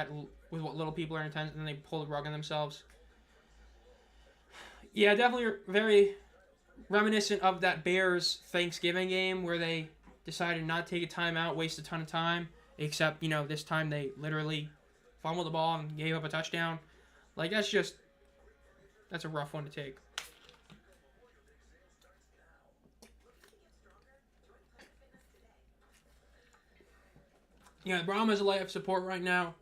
what little people are intense, and then they pull the rug on themselves. Yeah, definitely very reminiscent of that Bears Thanksgiving game where they decided not to take a timeout, waste a ton of time. Except, this time they literally fumbled the ball and gave up a touchdown. Like, that's a rough one to take. Yeah, the Brahmas are light of support right now.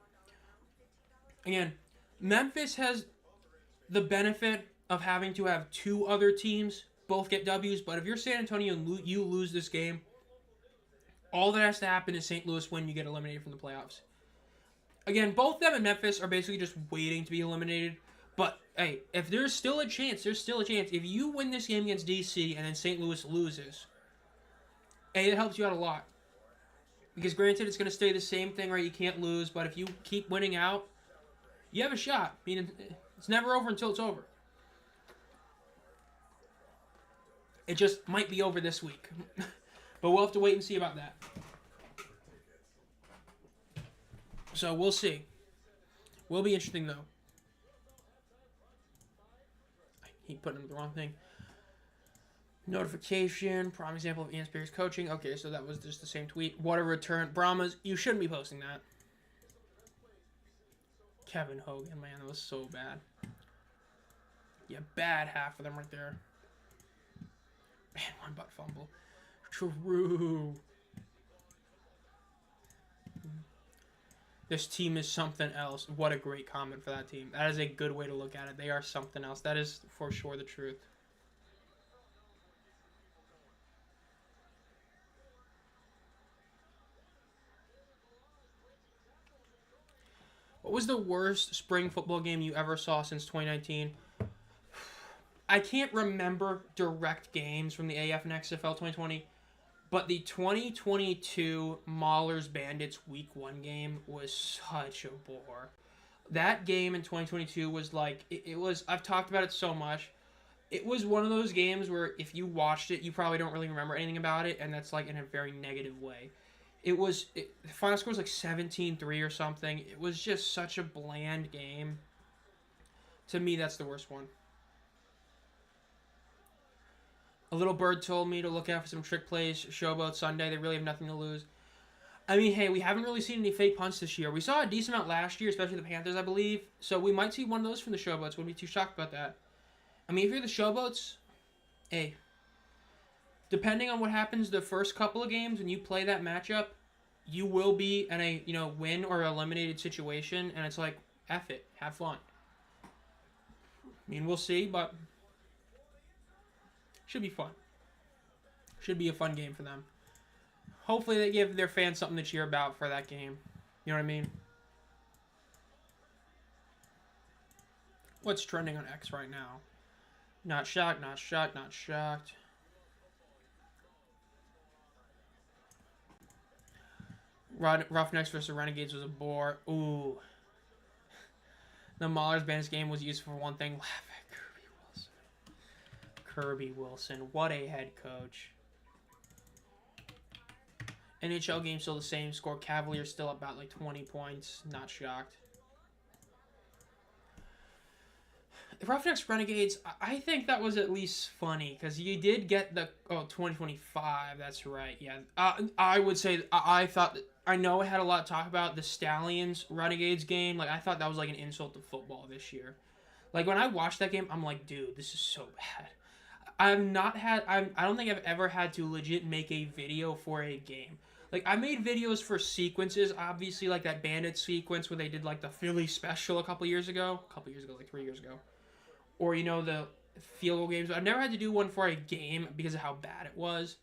Again, Memphis has the benefit of having to have 2 other teams both get W's, but if you're San Antonio and you lose this game, all that has to happen is St. Louis win, you get eliminated from the playoffs. Again, both them and Memphis are basically just waiting to be eliminated. But, hey, if there's still a chance, there's still a chance. If you win this game against DC and then St. Louis loses, hey, it helps you out a lot. Because granted, it's going to stay the same thing, right? You can't lose, but if you keep winning out, you have a shot. I mean, it's never over until it's over. It just might be over this week. But we'll have to wait and see about that. So we'll see. Will be interesting, though. I keep putting up the wrong thing. Notification. Prime example of Ian Spears coaching. Okay, so that was just the same tweet. What a return. Brahmas, you shouldn't be posting that. Kevin Hogan, man, that was so bad. Yeah, bad half of them right there. Man, one butt fumble. True. This team is something else. What a great comment for that team. That is a good way to look at it. They are something else. That is for sure the truth. What was the worst spring football game you ever saw since 2019? I can't remember direct games from the AF and XFL 2020, but the 2022 Maulers Bandits Week 1 game was such a bore. That game in 2022 was like, it was, I've talked about it so much. It was one of those games where if you watched it, you probably don't really remember anything about it, and that's like in a very negative way. The final score was like 17-3 or something. It was just such a bland game. To me, that's the worst one. A little bird told me to look out for some trick plays. Showboat Sunday. They really have nothing to lose. I mean, hey, we haven't really seen any fake punts this year. We saw a decent amount last year, especially the Panthers, I believe. So we might see one of those from the Showboats. Wouldn't be too shocked about that. I mean, if you're the Showboats, hey, depending on what happens the first couple of games when you play that matchup, you will be in a, win or eliminated situation, and it's like, F it. Have fun. I mean, we'll see, but should be fun. Should be a fun game for them. Hopefully they give their fans something to cheer about for that game. You know what I mean? What's trending on X right now? Not shocked, not shocked, not shocked. Roughnecks versus Renegades was a bore. Ooh. The Maulers Bandits game was used for one thing. Laugh at Kirby Wilson. Kirby Wilson. What a head coach. NHL game still the same score. Cavaliers still about like 20 points. Not shocked. The Roughnecks Renegades, I think that was at least funny because you did get the 2025. That's right. Yeah, I would say I thought I know I had a lot to talk about the Stallions Renegades game. Like I thought that was like an insult to football this year. Like when I watched that game, I'm like, dude, this is so bad. I don't think I've ever had to legit make a video for a game. Like, I made videos for sequences, obviously, like that Bandit sequence where they did, like, the Philly special a couple years ago, like 3 years ago. Or, you know, the field goal games. I've never had to do one for a game because of how bad it was.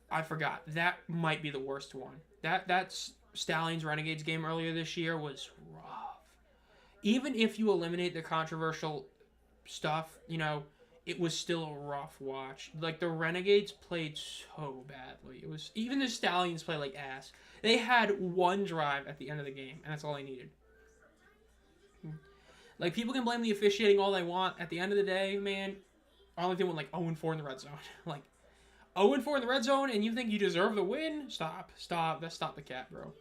I forgot. That might be the worst one. That's Stallions Renegades game earlier this year was rough. Even if you eliminate the controversial stuff, you know, it was still a rough watch. Like, the Renegades played so badly. It was even the Stallions played like ass. They had one drive at the end of the game, and that's all they needed. Like, people can blame the officiating all they want. At the end of the day, man, all they went like 0-4 in the red zone. Like, 0-4 in the red zone, and you think you deserve the win? Stop. Let's stop the cat, bro.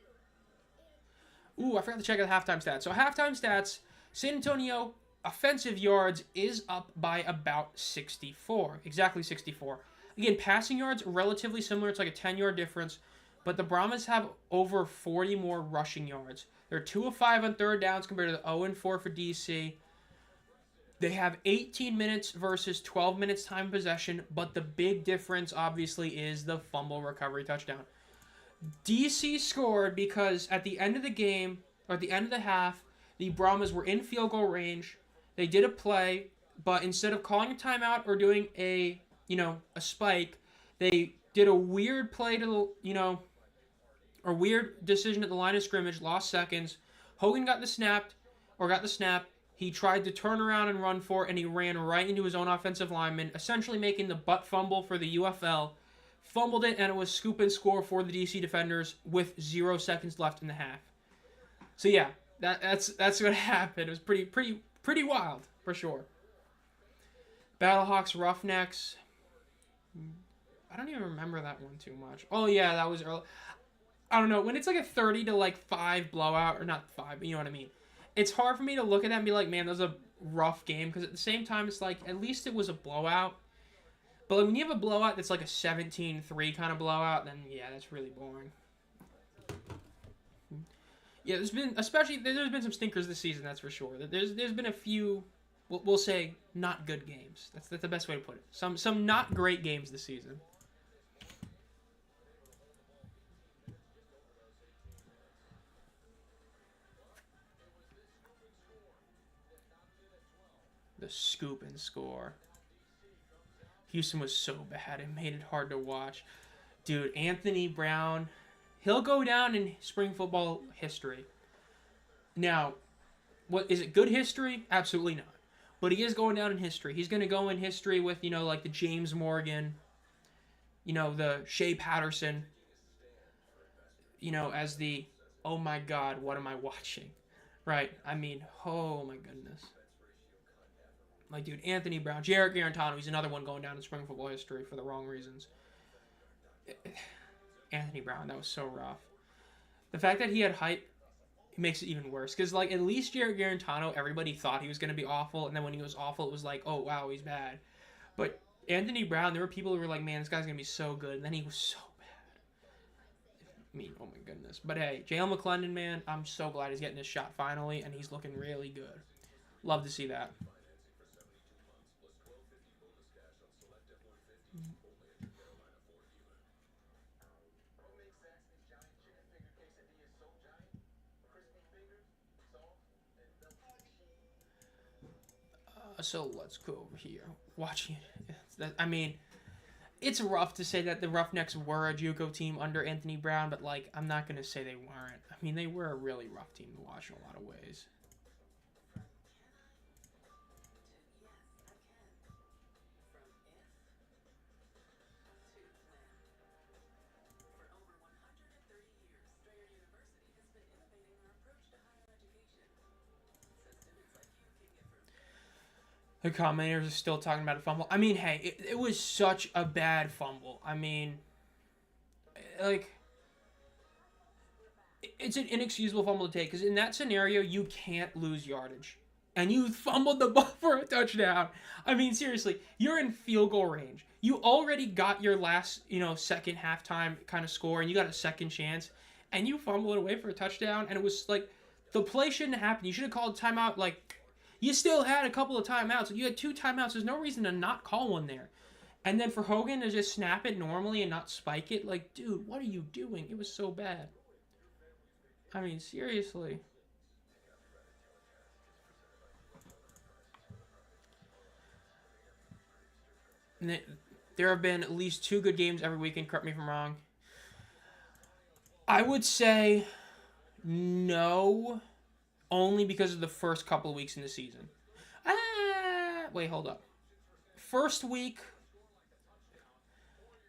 Ooh, I forgot to check out the halftime stats. So, halftime stats, San Antonio offensive yards is up by about 64. Exactly 64. Again, passing yards, relatively similar. It's like a 10-yard difference. But the Brahmas have over 40 more rushing yards. They're 2 of 5 on third downs compared to the 0-4 for DC. They have 18 minutes versus 12 minutes time possession. But the big difference, obviously, is the fumble recovery touchdown. DC scored because at the end of the game, or at the end of the half, the Brahmas were in field goal range. They did a play, but instead of calling a timeout or doing a spike, they did a weird play to a weird decision at the line of scrimmage, lost seconds. Hogan got the snap. He tried to turn around and run for it, and he ran right into his own offensive lineman, essentially making the butt fumble for the UFL. Fumbled it, and it was scoop and score for the DC defenders with 0 seconds left in the half. So yeah, that's what happened. It was pretty wild, for sure. Battlehawks Roughnecks. I don't even remember that one too much. Oh, yeah, that was early. I don't know. When it's like a 30-5 blowout, or not 5, but you know what I mean. It's hard for me to look at that and be like, man, that was a rough game. Because at the same time, it's like, at least it was a blowout. But like, when you have a blowout that's like a 17-3 kind of blowout, then yeah, that's really boring. Yeah, there's been some stinkers this season, that's for sure. There's been a few, we'll say, not good games. That's the best way to put it. Some not great games this season. The scoop and score. Houston was so bad, it made it hard to watch. Dude, Anthony Brown, he'll go down in spring football history. Now, what is it? Good history? Absolutely not. But he is going down in history. He's going to go in history with, like the James Morgan, the Shea Patterson, as the, oh my God, what am I watching? Right? I mean, oh my goodness. Like, dude, Anthony Brown, Jarrett Garantano, he's another one going down in spring football history for the wrong reasons. Anthony Brown, that was so rough. The fact that he had hype, it makes it even worse. Because, like, at least Jarrett Garantano, everybody thought he was going to be awful. And then when he was awful, it was like, oh, wow, he's bad. But Anthony Brown, there were people who were like, man, this guy's going to be so good. And then he was so bad. I mean, oh my goodness. But hey, Jalen McClendon, man, I'm so glad he's getting his shot finally. And he's looking really good. Love to see that. So let's go over here. Watching it. I mean, it's rough to say that the Roughnecks were a JUCO team under Anthony Brown, but, like, I'm not going to say they weren't. I mean, they were a really rough team to watch in a lot of ways. The commentators are still talking about a fumble. I mean, hey, it was such a bad fumble. I mean, like, it's an inexcusable fumble to take because in that scenario, you can't lose yardage. And you fumbled the ball for a touchdown. I mean, seriously, you're in field goal range. You already got your last, second halftime kind of score, and you got a second chance, and you fumble it away for a touchdown, and it was like, the play shouldn't happen. You should have called timeout. Like, you still had a couple of timeouts. You had 2 timeouts. There's no reason to not call one there. And then for Hogan to just snap it normally and not spike it, like, dude, what are you doing? It was so bad. I mean, seriously. There have been at least 2 good games every weekend. Correct me if I'm wrong. I would say no, only because of the first couple of weeks in the season. Wait, hold up. First week,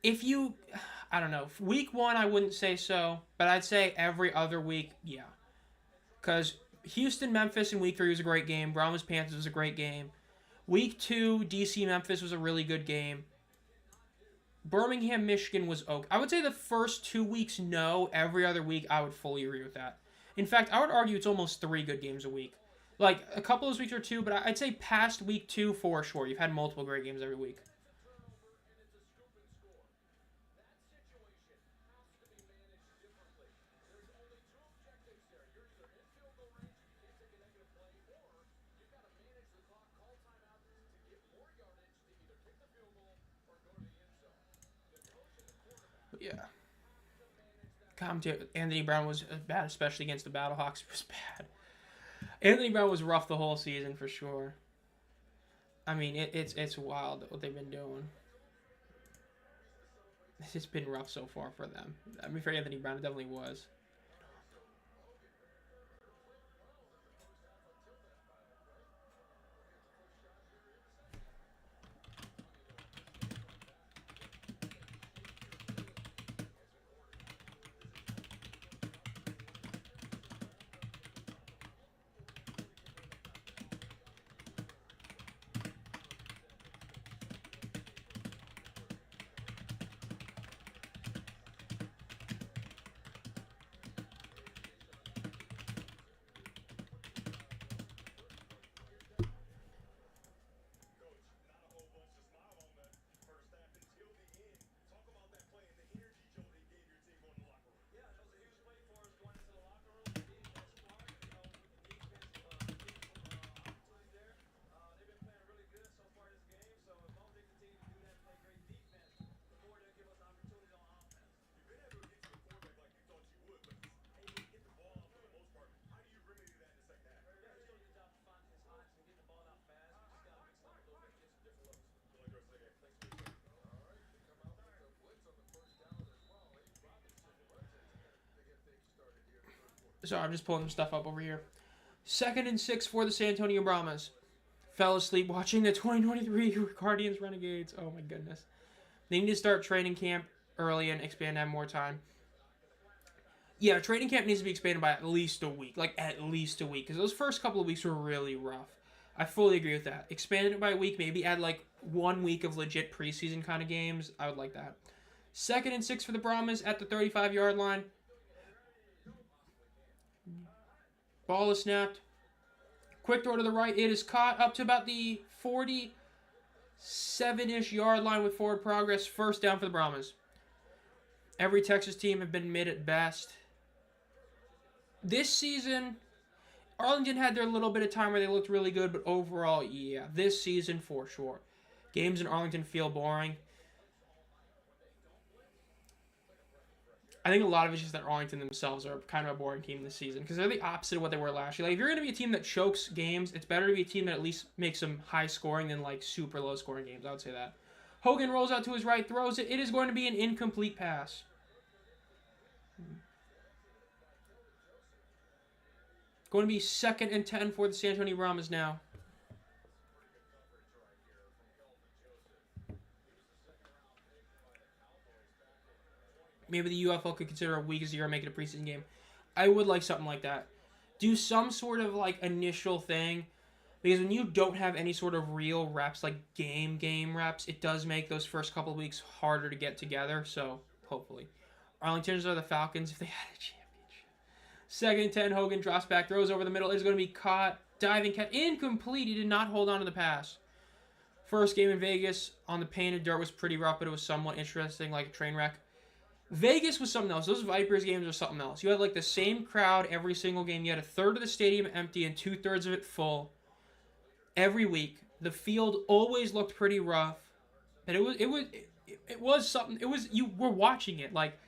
I don't know. Week 1, I wouldn't say so, but I'd say every other week, yeah. Because Houston, Memphis in week 3 was a great game. Brahmas, Panthers was a great game. Week 2, DC, Memphis was a really good game. Birmingham, Michigan was okay. I would say the first 2 weeks, no. Every other week, I would fully agree with that. In fact, I would argue it's almost 3 good games a week. Like, a couple of those weeks are 2, but I'd say past week 2, for sure. You've had multiple great games every week. But yeah. Anthony Brown was bad, especially against the Battlehawks. It was bad. Anthony Brown was rough the whole season for sure. I mean, it's wild what they've been doing. It's just been rough so far for them. I mean, for Anthony Brown, it definitely was. Sorry, I'm just pulling some stuff up over here. 2nd and 6 for the San Antonio Brahmas. Fell asleep watching the 2023 Guardians Renegades. Oh my goodness. They need to start training camp early and expand to have more time. Yeah, training camp needs to be expanded by at least a week. Like, at least a week. Because those first couple of weeks were really rough. I fully agree with that. Expand it by a week. Maybe add, like, 1 week of legit preseason kind of games. I would like that. 2nd and 6 for the Brahmas at the 35-yard line. Ball is snapped. Quick throw to the right. It is caught up to about the 47-ish yard line with forward progress. First down for the Brahmas. Every Texas team have been mid at best. This season, Arlington had their little bit of time where they looked really good, but overall, yeah, this season for sure. Games in Arlington feel boring. I think a lot of it's just that Arlington themselves are kind of a boring team this season because they're the opposite of what they were last year. Like, if you're going to be a team that chokes games, it's better to be a team that at least makes them high scoring than like super low scoring games. I would say that. Hogan rolls out to his right, throws it. It is going to be an incomplete pass. Going to be 2nd and 10 for the San Antonio Brahmas now. Maybe the UFL could consider a week as a year make it a preseason game. I would like something like that. Do some sort of like initial thing. Because when you don't have any sort of real reps, like game reps, it does make those first couple of weeks harder to get together. So, hopefully. Arlington's are the Falcons if they had a championship. 2nd and 10, Hogan drops back, throws over the middle, is going to be caught. Diving catch, incomplete. He did not hold on to the pass. First game in Vegas on the painted dirt was pretty rough, but it was somewhat interesting, like a train wreck. Vegas was something else. Those Vipers games were something else. You had like the same crowd every single game. You had a third of the stadium empty and 2/3 of it full every week. The field always looked pretty rough, and it was something. It was, you were watching it. Like,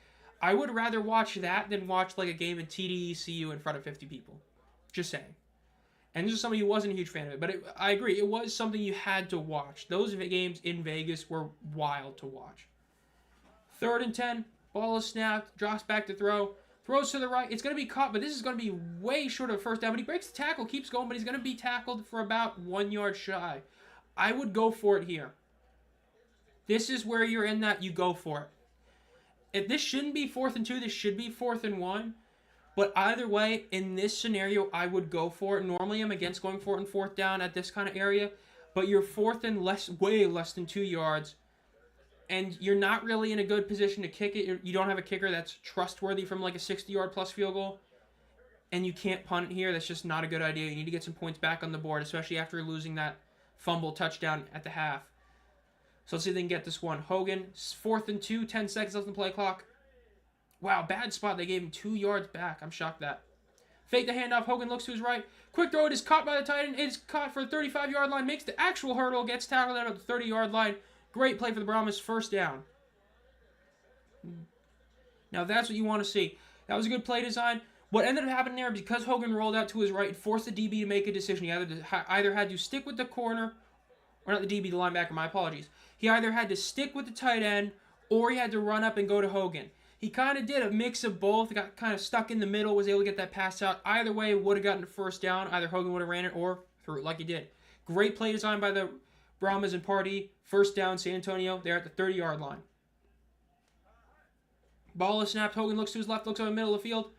I would rather watch that than watch like a game in TDECU in front of 50 people. Just saying. And this is somebody who wasn't a huge fan of it, but I agree, it was something you had to watch. Those games in Vegas were wild to watch. 3rd and 10, ball is snapped, drops back to throw, throws to the right. It's going to be caught, but this is going to be way short of a first down. But he breaks the tackle, keeps going, but he's going to be tackled for about 1 yard shy. I would go for it here. This is where you're in that you go for it. This shouldn't be 4th and 2, this should be 4th and 1. But either way, in this scenario, I would go for it. Normally, I'm against going for it in 4th down at this kind of area. But you're 4th and way less than 2 yards. And you're not really in a good position to kick it. You don't have a kicker that's trustworthy from like a 60-yard plus field goal. And you can't punt it here. That's just not a good idea. You need to get some points back on the board, especially after losing that fumble touchdown at the half. So let's see if they can get this one. Hogan, 4th and 2, 10 seconds left on the play clock. Wow, bad spot. They gave him 2 yards back. I'm shocked that. Fake the handoff. Hogan looks to his right. Quick throw. It is caught by the tight end. It is caught for the 35-yard line. Makes the actual hurdle. Gets tackled out of the 30-yard line. Great play for the Brahmas. First down. Now that's what you want to see. That was a good play design. What ended up happening there, because Hogan rolled out to his right, forced the DB to make a decision. He either had to stick with the corner, or not the DB, the linebacker, my apologies. He either had to stick with the tight end, or he had to run up and go to Hogan. He kind of did a mix of both. Got kind of stuck in the middle, was able to get that pass out. Either way, would have gotten the first down. Either Hogan would have ran it or threw it like he did. Great play design by the Brahmas and Party. First down, San Antonio. They're at the 30-yard line. Ball is snapped. Hogan looks to his left, looks over the middle of the field.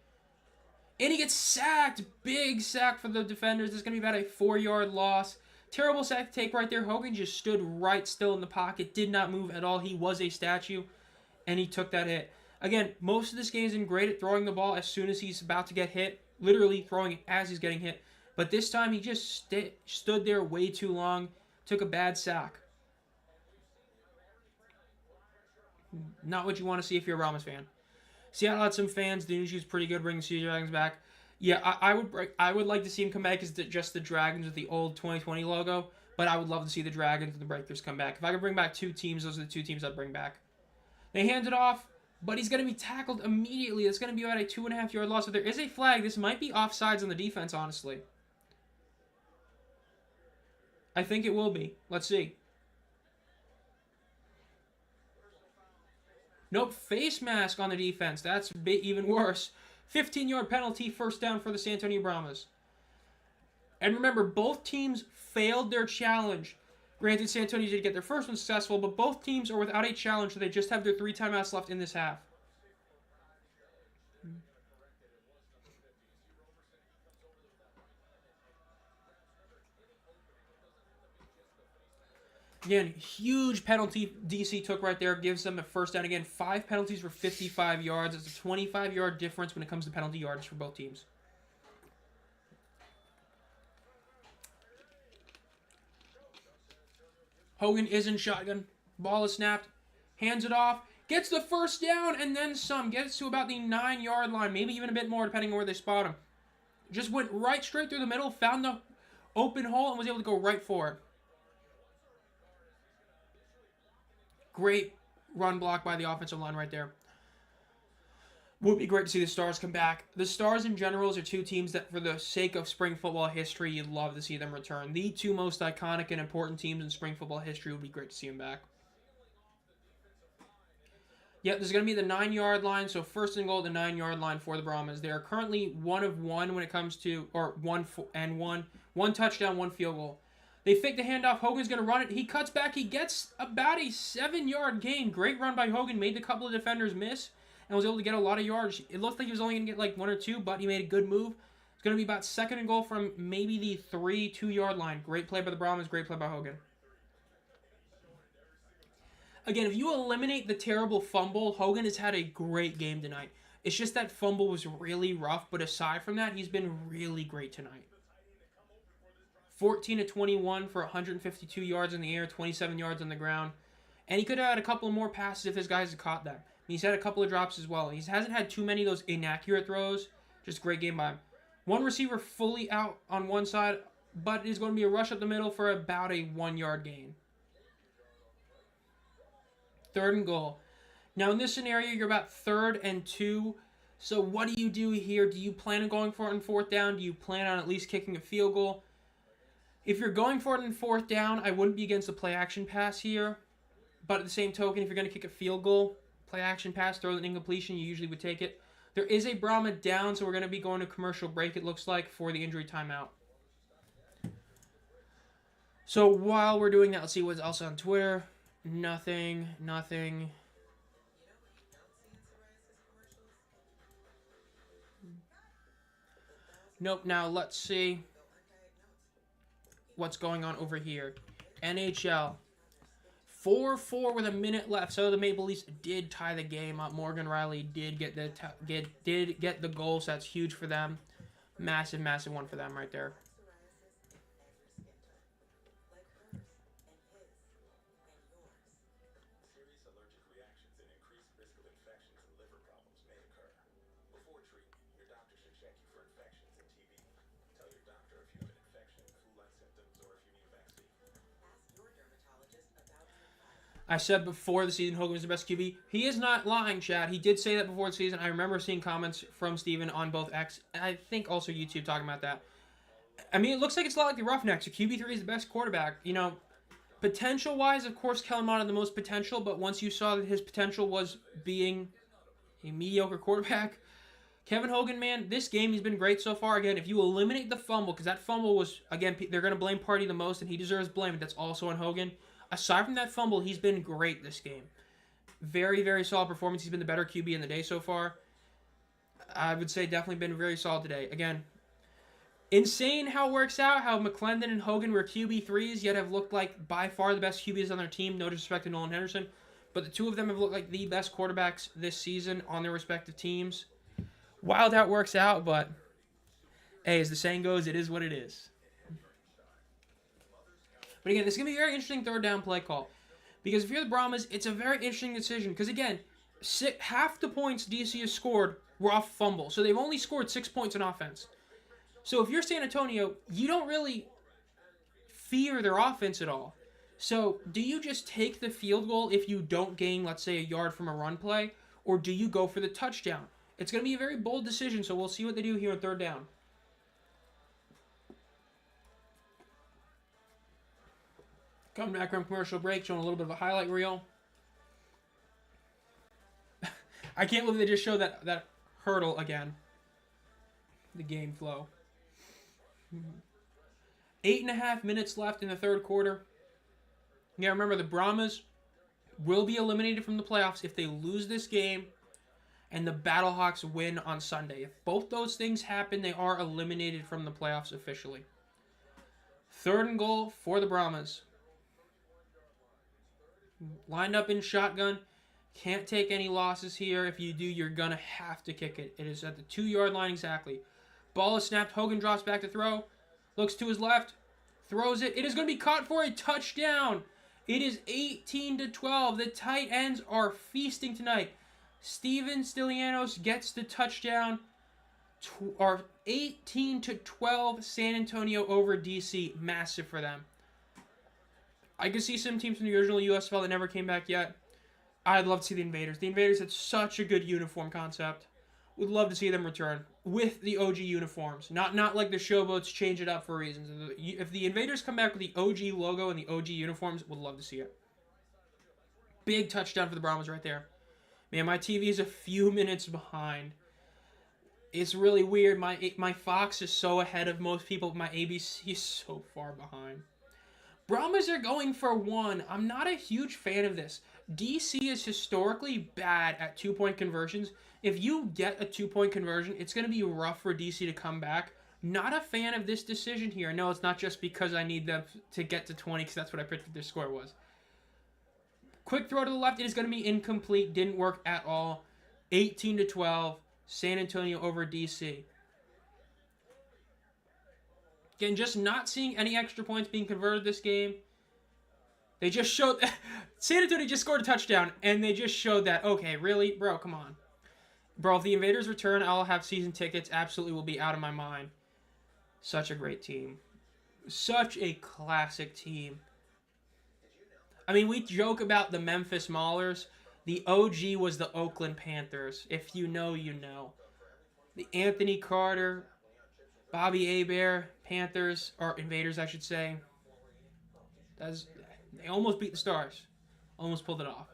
And he gets sacked. Big sack for the defenders. This is going to be about a 4-yard loss. Terrible sack to take right there. Hogan just stood right still in the pocket. Did not move at all. He was a statue. And he took that hit. Again, most of this game isn't great at throwing the ball as soon as he's about to get hit. Literally throwing it as he's getting hit. But this time he just stood there way too long. Took a bad sack. Not what you want to see if you're a Brahmas fan. Seattle had some fans. The news was pretty good bringing Sea Dragons back. Yeah, I would like to see him come back as just the Dragons with the old 2020 logo. But I would love to see the Dragons and the Breakers come back. If I could bring back 2 teams, those are the 2 teams I'd bring back. They hand it off. But he's going to be tackled immediately. It's going to be about a 2.5-yard loss. So there is a flag. This might be offsides on the defense, honestly. I think it will be. Let's see. Nope, face mask on the defense. That's a bit even worse. 15-yard penalty, first down for the San Antonio Brahmas. And remember, both teams failed their challenge. Granted, San Antonio did get their first one successful, but both teams are without a challenge, so they just have their 3 timeouts left in this half. Again, huge penalty DC took right there. Gives them a first down again. 5 penalties for 55 yards. It's a 25-yard difference when it comes to penalty yards for both teams. Hogan is in shotgun. Ball is snapped. Hands it off. Gets the first down and then some. Gets to about the 9-yard line. Maybe even a bit more depending on where they spot him. Just went right straight through the middle. Found the open hole and was able to go right for it. Great run block by the offensive line right there. Would be great to see the Stars come back. The Stars in general are 2 teams that, for the sake of spring football history, you'd love to see them return. The 2 most iconic and important teams in spring football history. Would be great to see them back. Yep, this is going to be the 9-yard line. So first and goal at the 9-yard line for the Brahmas. They are currently 1 of 1 when it comes to, or 1 touchdown, 1 field goal. They fake the handoff. Hogan's going to run it. He cuts back. He gets about a 7-yard gain. Great run by Hogan. Made the couple of defenders miss and was able to get a lot of yards. It looked like he was only going to get like 1 or 2, but he made a good move. It's going to be about 2nd and goal from maybe the 2-yard line. Great play by the Brahmas. Great play by Hogan. Again, if you eliminate the terrible fumble, Hogan has had a great game tonight. It's just that fumble was really rough, but aside from that, he's been really great tonight. 14 of 21 for 152 yards in the air, 27 yards on the ground. And he could have had a couple more passes if his guys had caught them. He's had a couple of drops as well. He hasn't had too many of those inaccurate throws. Just a great game by him. One receiver fully out on one side, but it's going to be a rush up the middle for about a 1-yard gain. 3rd and goal. Now in this scenario, you're about 3rd and 2. So what do you do here? Do you plan on going for it on 4th down? Do you plan on at least kicking a field goal? If you're going for it on 4th down, I wouldn't be against the play action pass here. But at the same token, if you're going to kick a field goal, play action pass, throw an incompletion, you usually would take it. There is a Brahma down, so we're going to be going to commercial break, it looks like, for the injury timeout. So while we're doing that, let's see what's else on Twitter. Nothing. Nope, now let's see what's going on over here. NHL. 4-4 with a minute left. So the Maple Leafs did tie the game up. Morgan Riley did get the goal, so that's huge for them. Massive one for them right there. I said before the season Hogan was the best QB. He is not lying, Chad. He did say that before the season. I remember seeing comments from Steven on both X and I think also YouTube talking about that. I mean, it looks like it's a lot like the Roughnecks. So QB3 is the best quarterback. You know, potential-wise, of course, Kellen Mond had the most potential, but once you saw that his potential was being a mediocre quarterback, Kevin Hogan, man, this game he's been great so far. Again, if you eliminate the fumble, because that fumble was, again, they're going to blame Party the most, and he deserves blame, but that's also on Hogan. Aside from that fumble, he's been great this game. Very solid performance. He's been the better QB in the day so far. I would say definitely been very solid today. Again, insane how it works out, how McClendon and Hogan were QB3s, yet have looked like by far the best QBs on their team. No disrespect to Nolan Henderson, but the two of them have looked like the best quarterbacks this season on their respective teams. Wild how it works out, but hey, as the saying goes, it is what it is. But again, this is going to be a very interesting 3rd down play call. Because if you're the Brahmas, it's a very interesting decision. Because again, half the points DC has scored were off fumble. So they've only scored 6 points on offense. So if you're San Antonio, you don't really fear their offense at all. So do you just take the field goal if you don't gain, let's say, a yard from a run play? Or do you go for the touchdown? It's going to be a very bold decision, so we'll see what they do here on 3rd down. Coming back from commercial break, showing a little bit of a highlight reel. I can't believe they just showed that hurdle again. The game flow. 8.5 minutes left in the 3rd quarter. Yeah, remember the Brahmas will be eliminated from the playoffs if they lose this game and the Battlehawks win on Sunday. If both those things happen, they are eliminated from the playoffs officially. 3rd and goal for the Brahmas. Lined up in shotgun. Can't take any losses here. If you do, you're going to have to kick it. It is at the 2-yard line exactly. Ball is snapped. Hogan drops back to throw. Looks to his left. Throws it. It is going to be caught for a touchdown. It is 18-12. The tight ends are feasting tonight. Steven Stylianos gets the touchdown. 18-12 San Antonio over DC. Massive for them. I could see some teams from the original UFL that never came back yet. I'd love to see the Invaders. The Invaders had such a good uniform concept. Would love to see them return with the OG uniforms. Not like the Showboats change it up for reasons. If the Invaders come back with the OG logo and the OG uniforms, would love to see it. Big touchdown for the Brahmas right there. Man, my TV is a few minutes behind. It's really weird. My Fox is so ahead of most people. My ABC is so far behind. Brahmas are going for 1. I'm not a huge fan of this. DC is historically bad at 2-point conversions. If you get a 2-point conversion, it's going to be rough for DC to come back. Not a fan of this decision here. No, it's not just because I need them to get to 20 because that's what I predicted their score was. Quick throw to the left. It is going to be incomplete. Didn't work at all. 18-12. San Antonio over DC. Again, just not seeing any extra points being converted this game. They just showed... San Antonio just scored a touchdown, and they just showed that, okay, really? Bro, come on. Bro, if the Invaders return, I'll have season tickets. Absolutely will be out of my mind. Such a great team. Such a classic team. I mean, we joke about the Memphis Maulers. The OG was the Oakland Panthers. If you know, you know. The Anthony Carter, Bobby Hebert, Panthers, or Invaders, I should say. They almost beat the Stars. Almost pulled it off.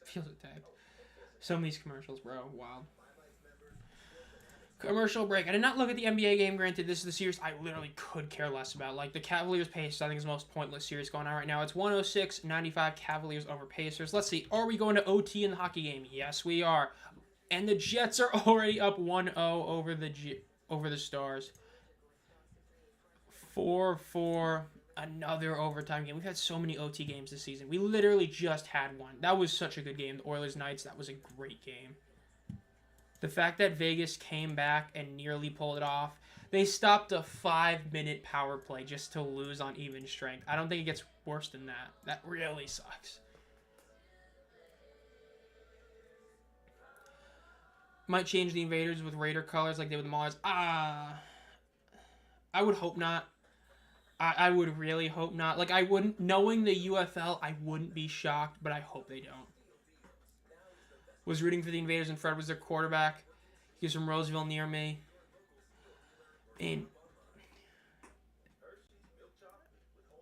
Feels attacked. Some of these commercials, bro. Wild. Commercial break. I did not look at the NBA game. Granted, this is the series I literally could care less about. Like, the Cavaliers-Pacers, I think, is the most pointless series going on right now. It's 106-95 Cavaliers over Pacers. Let's see. Are we going to OT in the hockey game? Yes, we are. And the Jets are already up 1-0 over the Stars. 4-4. Another overtime game. We've had so many OT games this season. We literally just had one. That was such a good game. The Oilers-Knights, that was a great game. The fact that Vegas came back and nearly pulled it off. They stopped a 5-minute power play just to lose on even strength. I don't think it gets worse than that. That really sucks. Might change the Invaders with Raider colors like they did with the Maulers. I would hope not. I would really hope not. Like, I wouldn't, knowing the UFL, I wouldn't be shocked, but I hope they don't. Was rooting for the Invaders, and Fred was their quarterback. He's from Roseville near me. And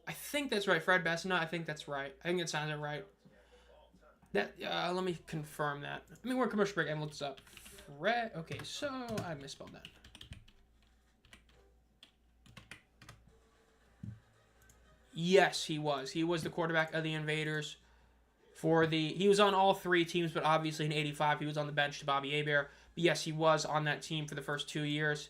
I think that's right. Fred Bessina, I think that's right. I think that sounds right. Let me confirm that. I mean, we're in commercial break. I looked this up. Fred. Okay, so I misspelled that. Yes, he was. He was the quarterback of the Invaders. He was on all three teams, but obviously in 85 he was on the bench to Bobby Hebert. But yes, he was on that team for the first 2 years.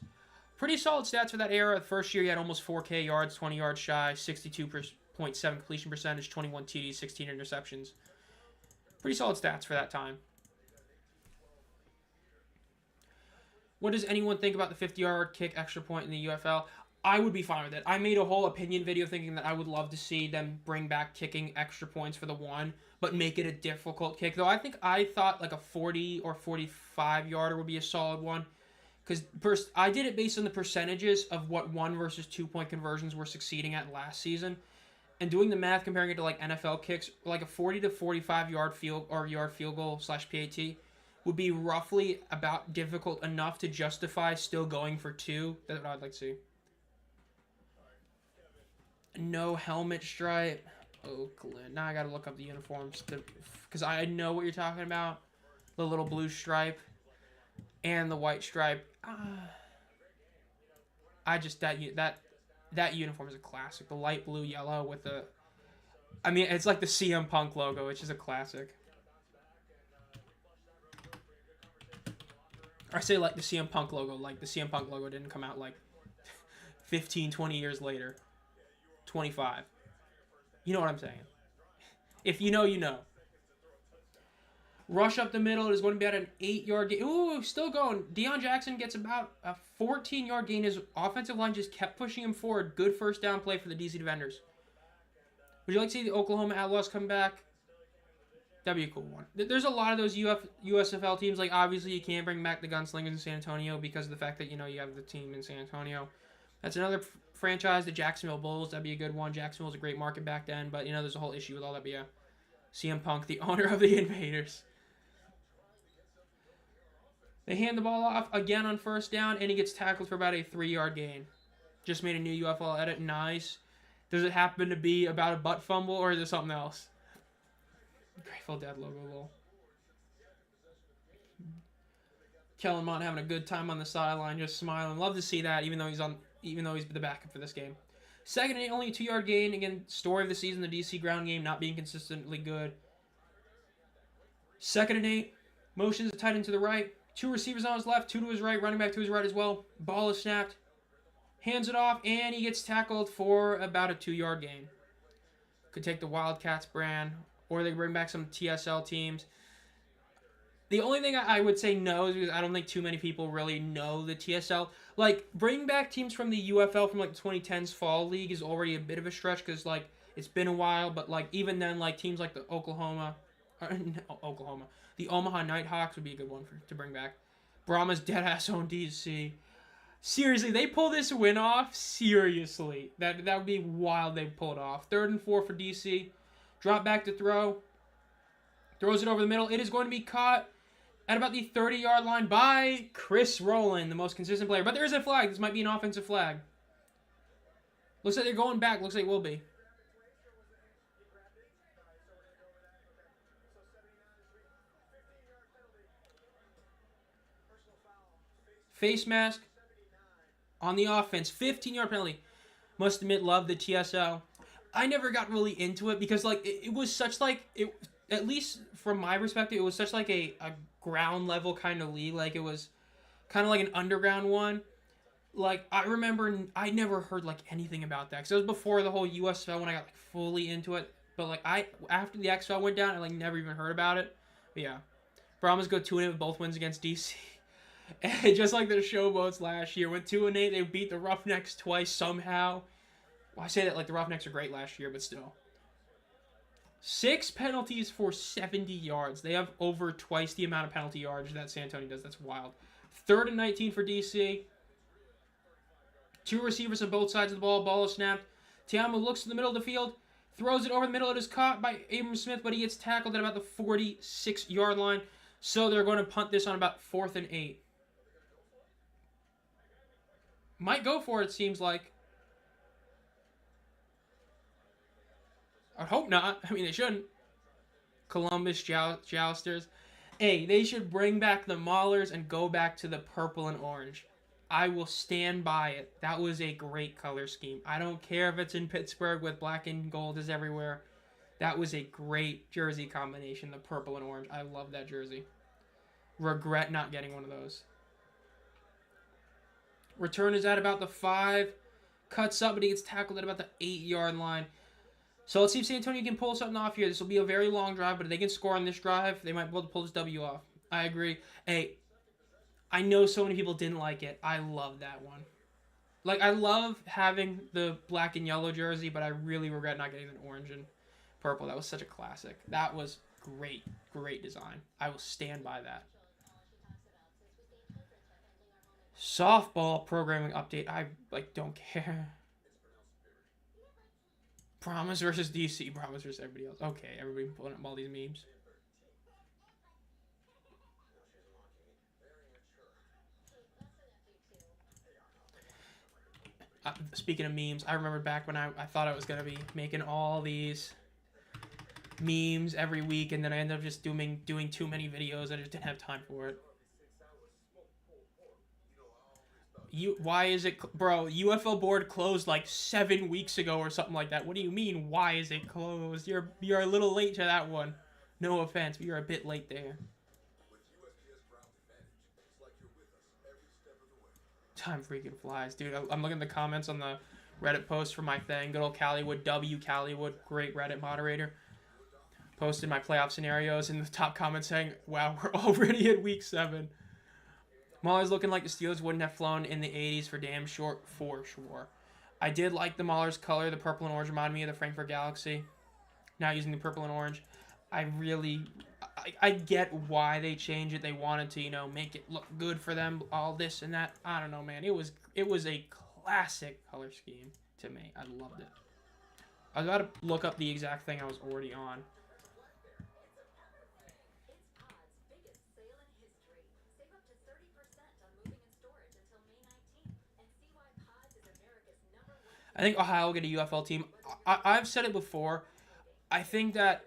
Pretty solid stats for that era. The first year he had almost 4K yards, 20 yards shy, 62.7 completion percentage, 21 TDs, 16 interceptions. Pretty solid stats for that time. What does anyone think about the 50-yard kick extra point in the UFL? I would be fine with it. I made a whole opinion video thinking that I would love to see them bring back kicking extra points for the one, but make it a difficult kick. Though I thought like a 40 or 45-yarder would be a solid one. Because I did it based on the percentages of what 1 versus 2 point conversions were succeeding at last season. And doing the math, comparing it to like NFL kicks, like a 40 to 45 yard field goal / PAT would be roughly about difficult enough to justify still going for 2. That's what I'd like to see. No helmet stripe. Oakland. Now I gotta look up the uniforms because I know what you're talking about. The little blue stripe and the white stripe. That uniform is a classic. The light blue yellow with the. I mean, it's like the CM Punk logo, which is a classic. I say like the CM Punk logo. Like the CM Punk logo didn't come out like 15, 20 years later. 25. You know what I'm saying. If you know, you know. Rush up the middle. It is going to be at an 8-yard gain. Ooh, still going. Deion Jackson gets about a 14-yard gain. His offensive line just kept pushing him forward. Good first down play for the DC Defenders. Would you like to see the Oklahoma Outlaws come back? That'd be a cool one. There's a lot of those USFL teams. Like, obviously, you can't bring back the Gunslingers in San Antonio because of the fact that, you have the team in San Antonio. That's another franchise, the Jacksonville Bulls. That'd be a good one. Jacksonville was a great market back then, but, there's a whole issue with all that. But, yeah, CM Punk, the owner of the Invaders. They hand the ball off again on first down, and he gets tackled for about a 3-yard gain. Just made a new UFL edit. Nice. Does it happen to be about a butt fumble, or is it something else? Grateful Dead logo, lol. Kellen Mond having a good time on the sideline, just smiling. Love to see that, even though he's the backup for this game. Second and only a 2-yard gain. Again, story of the season, the DC ground game not being consistently good. Second and 8. Motions the tight end to the right. 2 receivers on his left, 2 to his right, running back to his right as well. Ball is snapped. Hands it off, and he gets tackled for about a 2-yard gain. Could take the Wildcats brand, or they bring back some TSL teams. The only thing I would say no is because I don't think too many people really know the TSL. Like, bringing back teams from the UFL from, like, the 2010s Fall League is already a bit of a stretch because, like, it's been a while. But, like, even then, like, teams like the the Omaha Nighthawks would be a good one to bring back. Brahmas dead-ass own DC. Seriously, they pull this win off? Seriously. That would be wild they pull it off. 3rd and 4 for DC. Drop back to throw. Throws it over the middle. It is going to be caught at about the 30-yard line by Chris Rowland, the most consistent player. But there is a flag. This might be an offensive flag. Looks like they're going back. Looks like it will be. Face mask on the offense. 15-yard penalty. Must admit, love the TSL. I never got really into it because, like, it was such, like, at least from my perspective, it was such, like, a ground level kind of league. Like, it was kind of like an underground one. Like, I remember I never heard, like, anything about that because it was before the whole USL when I got, like, fully into it. But, like, after the XFL went down, I, like, never even heard about it. But, yeah. Brahmas go 2-8 with both wins against DC. And just like the Showboats last year, went 2-8. They beat the Roughnecks twice somehow. Well, I say that like the Roughnecks are great last year, but still. 6 penalties for 70 yards. They have over twice the amount of penalty yards that San Antonio does. That's wild. 3rd and 19 for DC. 2 receivers on both sides of the ball. Ball is snapped. Tiamu looks to the middle of the field. Throws it over the middle. It is caught by Abram Smith, but he gets tackled at about the 46-yard line. So they're going to punt this on about 4th and 8. Might go for it, seems like. I hope not. I mean, they shouldn't. Columbus Jousters. Hey, they should bring back the Maulers and go back to the purple and orange. I will stand by it. That was a great color scheme. I don't care if it's in Pittsburgh with black and gold is everywhere. That was a great jersey combination, the purple and orange. I love that jersey. Regret not getting one of those. Return is at about the 5. Cuts up, but he gets tackled at about the 8-yard line. So let's see if San Antonio can pull something off here. This will be a very long drive, but if they can score on this drive, they might be able to pull this W off. I agree. Hey, I know so many people didn't like it. I love that one. Like, I love having the black and yellow jersey, but I really regret not getting the orange and purple. That was such a classic. That was great, great design. I will stand by that. Softball programming update. I, like, don't care. Brahmas versus DC. Brahmas versus everybody else. Okay, everybody pulling up all these memes. Speaking of memes, I remember back when I thought I was going to be making all these memes every week, and then I ended up just doing too many videos. I just didn't have time for it. Why is it, bro? UFL board closed like 7 weeks ago or something like that. What do you mean? Why is it closed? You're a little late to that one. No offense, but you're a bit late there. Time freaking flies, dude. I'm looking at the comments on the Reddit post for my thing. Good old Callywood, Callywood, great Reddit moderator. Posted my playoff scenarios in the top comment saying, "Wow, we're already at week 7." Maulers looking like the Steelers wouldn't have flown in the 80s for damn sure, for sure. I did like the Maulers color. The purple and orange reminded me of the Frankfurt Galaxy. Now using the purple and orange. I get why they changed it. They wanted to, you know, make it look good for them, all this and that. I don't know, man. It was a classic color scheme to me. I loved it. I was about to look up the exact thing I was already on. I think Ohio will get a UFL team. I've said it before. I think that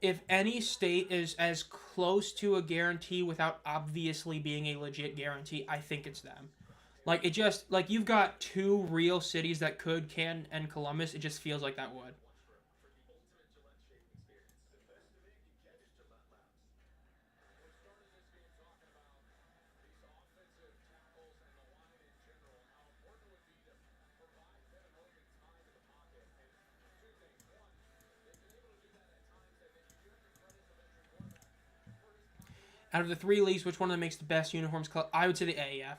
if any state is as close to a guarantee without obviously being a legit guarantee, I think it's them. Like, it just, like, you've got 2 real cities that could, can, and Columbus. It just feels like that would. Out of the three leagues, which one of them makes the best uniforms? I would say the AAF.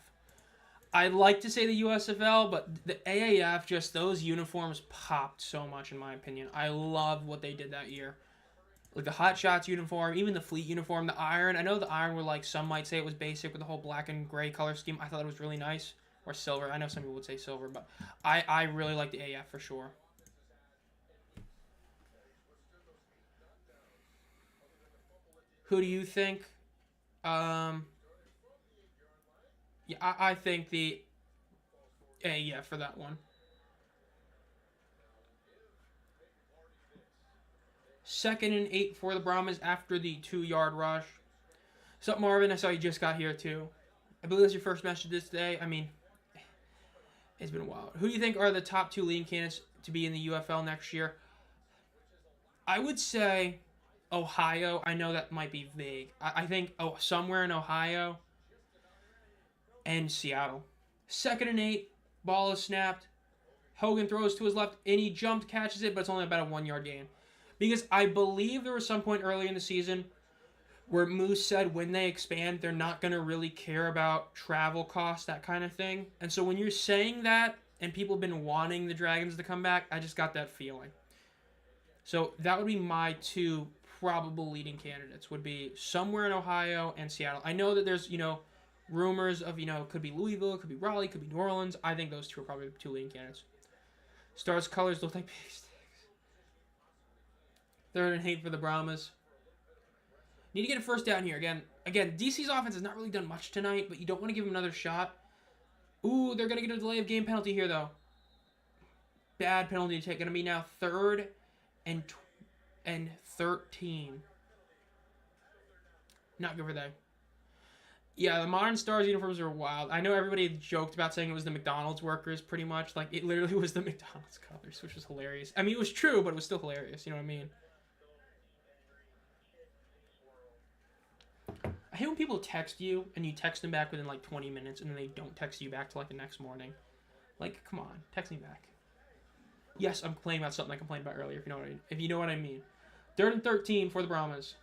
I'd like to say the USFL, but the AAF, just those uniforms popped so much, in my opinion. I love what they did that year. Like the Hot Shots uniform, even the Fleet uniform, the Iron. I know the Iron were like, some might say it was basic with the whole black and gray color scheme. I thought it was really nice. Or silver. I know some people would say silver, but I really like the AAF for sure. Who do you think? Yeah, I think the AAF for that one. 2nd and 8 for the Brahmas after the 2-yard rush. What's up, Marvin? I saw you just got here, too. I believe that's your first message this day. I mean, it's been a while. Who do you think are the top 2 leading candidates to be in the UFL next year? I would say Ohio. I know that might be vague. I think somewhere in Ohio and Seattle. 2nd and 8. Ball is snapped. Hogan throws to his left, and he jumped, catches it, but it's only about a 1-yard gain. Because I believe there was some point earlier in the season where Moose said when they expand, they're not going to really care about travel costs, that kind of thing. And so when you're saying that, and people have been wanting the Dragons to come back, I just got that feeling. So that would be my 2 probable leading candidates, would be somewhere in Ohio and Seattle. I know that there's, rumors of, it could be Louisville, it could be Raleigh, it could be New Orleans. I think those 2 are probably the 2 leading candidates. Stars colors look like base. 3rd and 8 for the Brahmas. Need to get a first down here. Again, DC's offense has not really done much tonight, but you don't want to give them another shot. Ooh, they're going to get a delay of game penalty here, though. Bad penalty to take. Going to be now 3rd and 13. Not good for them. Yeah, the Modern Stars uniforms are wild. I know everybody joked about saying it was the McDonald's workers, pretty much. Like, it literally was the McDonald's colors, which was hilarious. I mean, it was true, but it was still hilarious. You know what I mean? I hate when people text you, and you text them back within, 20 minutes, and then they don't text you back till, the next morning. Like, come on. Text me back. Yes, I'm complaining about something I complained about earlier, if you know what I mean. 3rd and 13 for the Brahmas.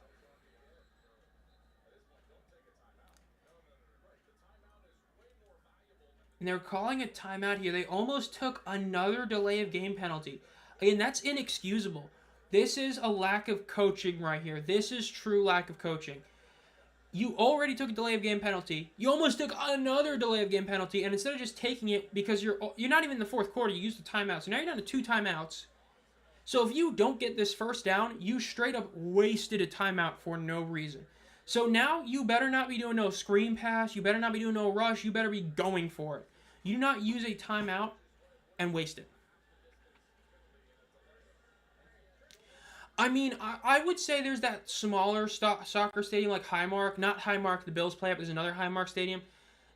And they're calling a timeout here. They almost took another delay of game penalty. Again, that's inexcusable. This is a lack of coaching right here. This is true lack of coaching. You already took a delay of game penalty. You almost took another delay of game penalty, and instead of just taking it because you're not even in the 4th quarter, you used the timeout. So now you're down to 2 timeouts. So if you don't get this first down, you straight up wasted a timeout for no reason. So now you better not be doing no screen pass. You better not be doing no rush. You better be going for it. You do not use a timeout and waste it. I mean, I would say there's that smaller soccer stadium like Highmark. Not Highmark, the Bills play at, but there's another Highmark stadium.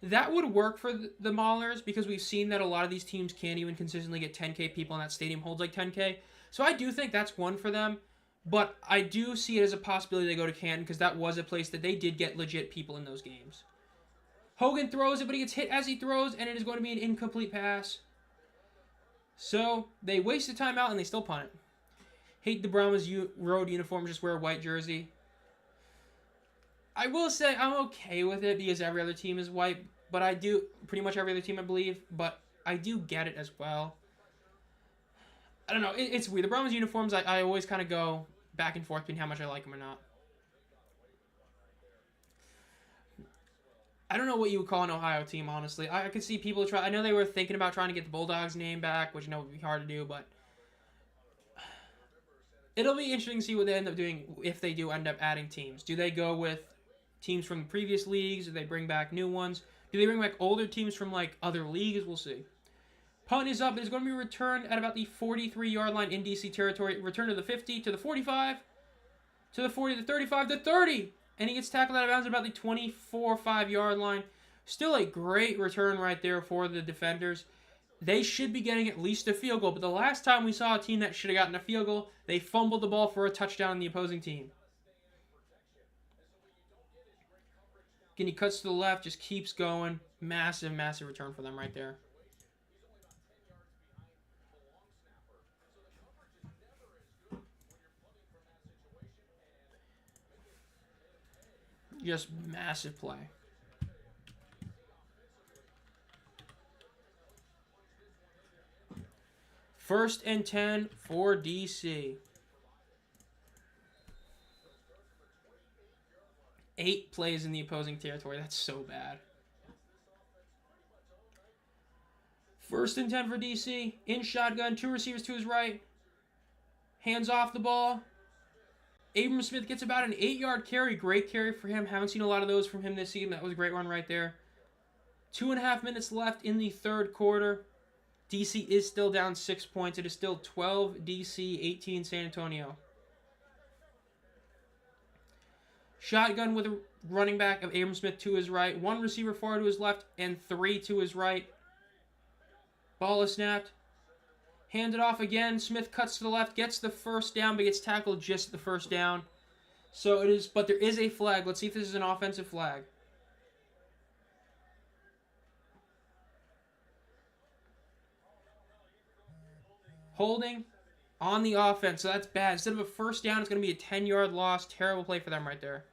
That would work for the Maulers because we've seen that a lot of these teams can't even consistently get 10K people, and that stadium holds like 10K. So I do think that's one for them. But I do see it as a possibility they go to Canton because that was a place that they did get legit people in those games. Hogan throws it, but he gets hit as he throws, and it is going to be an incomplete pass. So they waste the timeout, and they still punt it. Hate the Brahmas road uniform, just wear a white jersey. I will say I'm okay with it because every other team is white, but I do, pretty much every other team I believe, but I do get it as well. I don't know, it's weird. The Brahmas uniforms, I always kind of go back and forth between how much I like them or not. I don't know what you would call an Ohio team, honestly. I could see people try. I know they were thinking about trying to get the Bulldogs name back, which would be hard to do, but it'll be interesting to see what they end up doing if they do end up adding teams. Do they go with teams from previous leagues? Do they bring back new ones? Do they bring back older teams from other leagues? We'll see. Punt is up. It's going to be returned at about the 43-yard line in DC territory. Return to the 50, to the 45, to the 40, to the 35, to 30. And he gets tackled out of bounds at about the 24-5-yard line. Still a great return right there for the defenders. They should be getting at least a field goal. But the last time we saw a team that should have gotten a field goal, they fumbled the ball for a touchdown in the opposing team. Again, he cuts to the left, just keeps going. Massive, massive return for them right there. Just massive play. First and 10 for DC. 8 plays in the opposing territory. That's so bad. First and 10 for DC. In shotgun. 2 receivers to his right. Hands off the ball. Abram Smith gets about an 8-yard carry. Great carry for him. Haven't seen a lot of those from him this season. That was a great run right there. 2.5 minutes left in the third quarter. DC is still down 6 points. It is still 12 DC, 18 San Antonio. Shotgun with a running back of Abram Smith to his right. 1 receiver far to his left and 3 to his right. Ball is snapped. Handed off again. Smith cuts to the left, gets the first down, but gets tackled just at the first down. So it is, but there is a flag. Let's see if this is an offensive flag. Holding on the offense, so that's bad. Instead of a first down, it's going to be a 10-yard loss. Terrible play for them right there.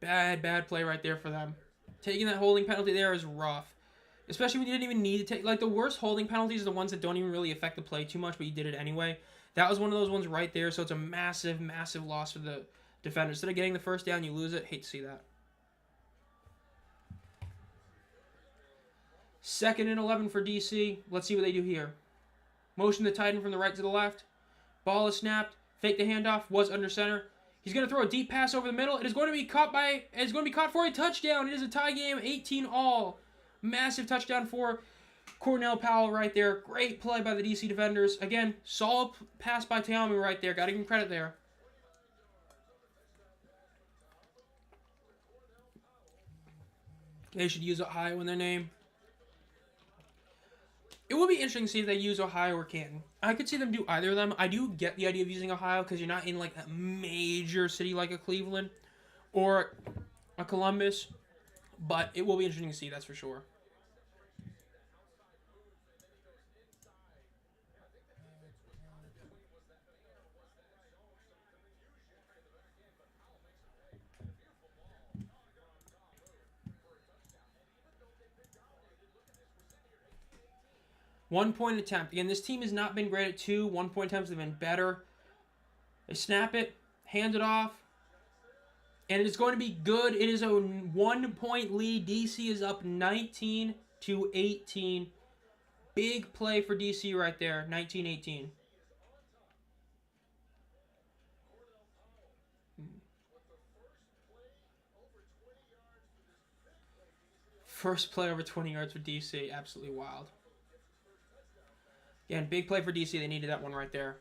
Bad play right there for them. Taking that holding penalty there is rough. Especially when you didn't even need to take... Like, the worst holding penalties are the ones that don't even really affect the play too much, but you did it anyway. That was one of those ones right there, so it's a massive loss for the defender. Instead of getting the first down, you lose it. Hate to see that. 2nd and 11 for DC. Let's see what they do here. Motion the tight end from the right to the left. Ball is snapped. Fake the handoff. Was under center. He's going to throw a deep pass over the middle. It is going to be caught for a touchdown. It is a tie game, 18-all. Massive touchdown for Cornell Powell right there. Great play by the DC defenders. Again, solid pass by Taomi right there. Got to give him credit there. They should use Ohio in their name. It would be interesting to see if they use Ohio or Canton. I could see them do either of them. I do get the idea of using Ohio because you're not in like a major city like a Cleveland or a Columbus. But it will be interesting to see, that's for sure. One-point attempt. Again, this team has not been great at 2. One-point attempts have been better. They snap it, hand it off, and it is going to be good. It is a 1-point lead. DC is up 19-18. Big play for DC right there, 19-18. First play over 20 yards for DC, absolutely wild. Again, big play for DC. They needed that one right there.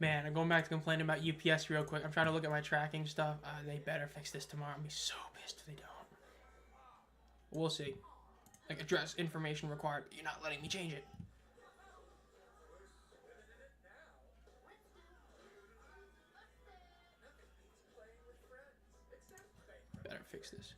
Man, I'm going back to complaining about UPS real quick. I'm trying to look at my tracking stuff. They better fix this tomorrow. I'm going to be so pissed if they don't. We'll see. Like, address information required, but you're not letting me change it. Better fix this.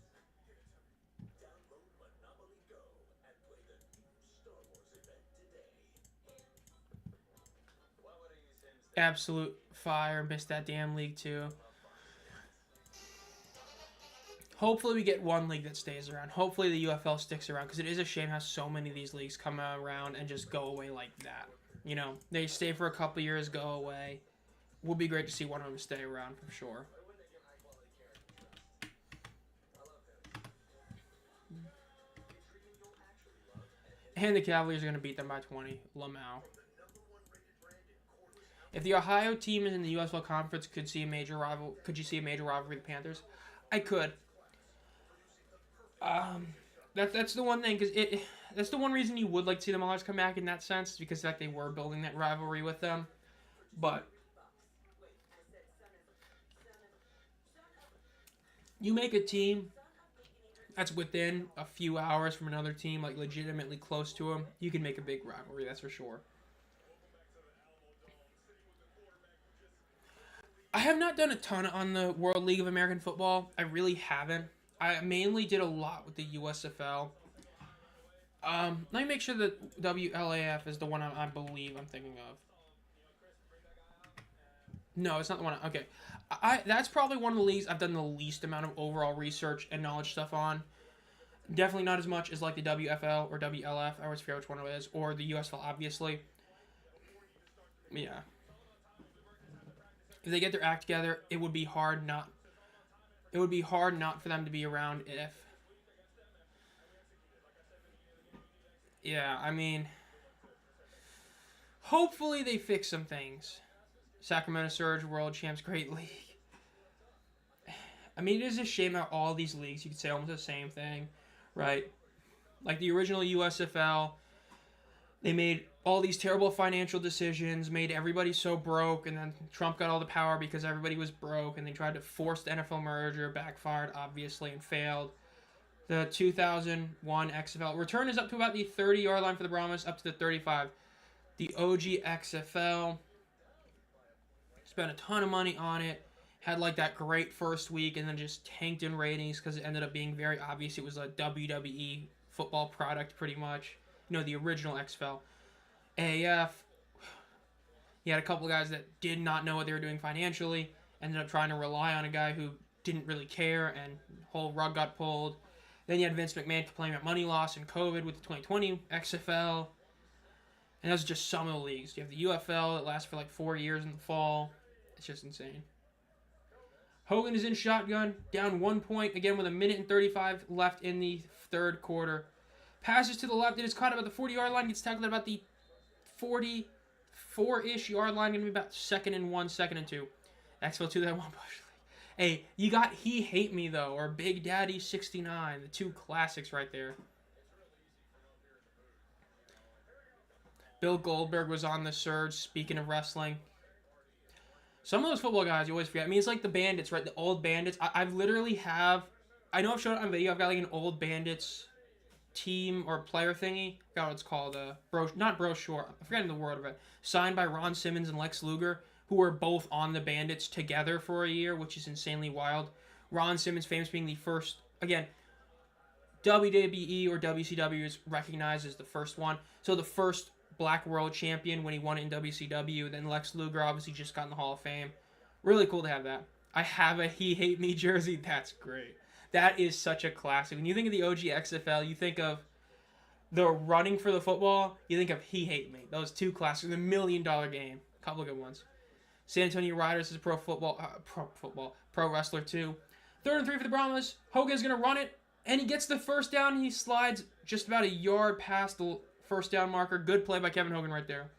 Absolute fire. Missed that damn league too. Hopefully we get one league that stays around. Hopefully the UFL sticks around, because it is a shame how so many of these leagues come around and just go away like that. You know, they stay for a couple years, go away. Would be great to see one of them stay around for sure. And the Cavaliers are going to beat them by 20. Lamau. If the Ohio team is in the UFL conference, could see a major rival. Could you see a major rivalry with the Panthers? I could. That's the one thing, because that's the one reason you would like to see the Maulers come back in that sense, because like they were building that rivalry with them. But you make a team that's within a few hours from another team, like legitimately close to them, you can make a big rivalry. That's for sure. I have not done a ton on the World League of American Football. I really haven't. I mainly did a lot with the USFL. Let me make sure that WLAF is the one I believe I'm thinking of. No, it's not the one. Okay, that's probably one of the leagues I've done the least amount of overall research and knowledge stuff on. Definitely not as much as like the WFL or WLF. I always forget which one it is, or the USFL, obviously. Yeah. If they get their act together, it would be hard not. It would be hard not for them to be around if. Yeah, I mean, hopefully they fix some things. Sacramento Surge, World Champs, great league. I mean, it is a shame how all these leagues, you could say almost the same thing, right? Like the original USFL, they made all these terrible financial decisions, made everybody so broke, and then Trump got all the power because everybody was broke, and they tried to force the NFL merger, backfired, obviously, and failed. The 2001 XFL return is up to about the 30-yard line for the Brahmas, up to the 35. The OG XFL spent a ton of money on it, had like that great first week, and then just tanked in ratings because it ended up being very obvious it was a WWE football product, pretty much. You know, the original XFL. AAF, you had a couple guys that did not know what they were doing financially, ended up trying to rely on a guy who didn't really care, and the whole rug got pulled. Then you had Vince McMahon complaining about money loss and COVID with the 2020 XFL. And those are just some of the leagues. You have the UFL that lasts for like 4 years in the fall. It's just insane. Hogan is in shotgun, down 1 point, again with a minute and 35 left in the third quarter. Passes to the left, it is caught up at the 40-yard line, gets tackled at about the 44-ish yard line, going to be about 2nd and 1, 2nd and 2. XFL 2 that one push. Hey, you got He Hate Me, though, or Big Daddy 69, the two classics right there. Bill Goldberg was on the Surge, speaking of wrestling. Some of those football guys you always forget. I mean, it's like the Bandits, right? The old Bandits. I've literally have... I know I've shown it on video. I've got like an old Bandits team or player thingy. I forgot what it's called. Not brochure. I'm forgetting the word of it. Signed by Ron Simmons and Lex Luger, who were both on the Bandits together for a year, which is insanely wild. Ron Simmons, famous being the first... Again, WWE or WCW is recognized as the first one. So the first Black World Champion when he won it in WCW. Then Lex Luger obviously just got in the Hall of Fame. Really cool to have that. I have a He Hate Me jersey. That's great. That is such a classic. When you think of the OG XFL, you think of the running for the football. You think of He Hate Me. Those two classics. The $1 million game. A couple of good ones. San Antonio Riders is a pro wrestler too. 3rd and 3 for the Brahmas. Hogan's going to run it. And he gets the first down. He slides just about a yard past the first down marker. Good play by Kevin Hogan right there.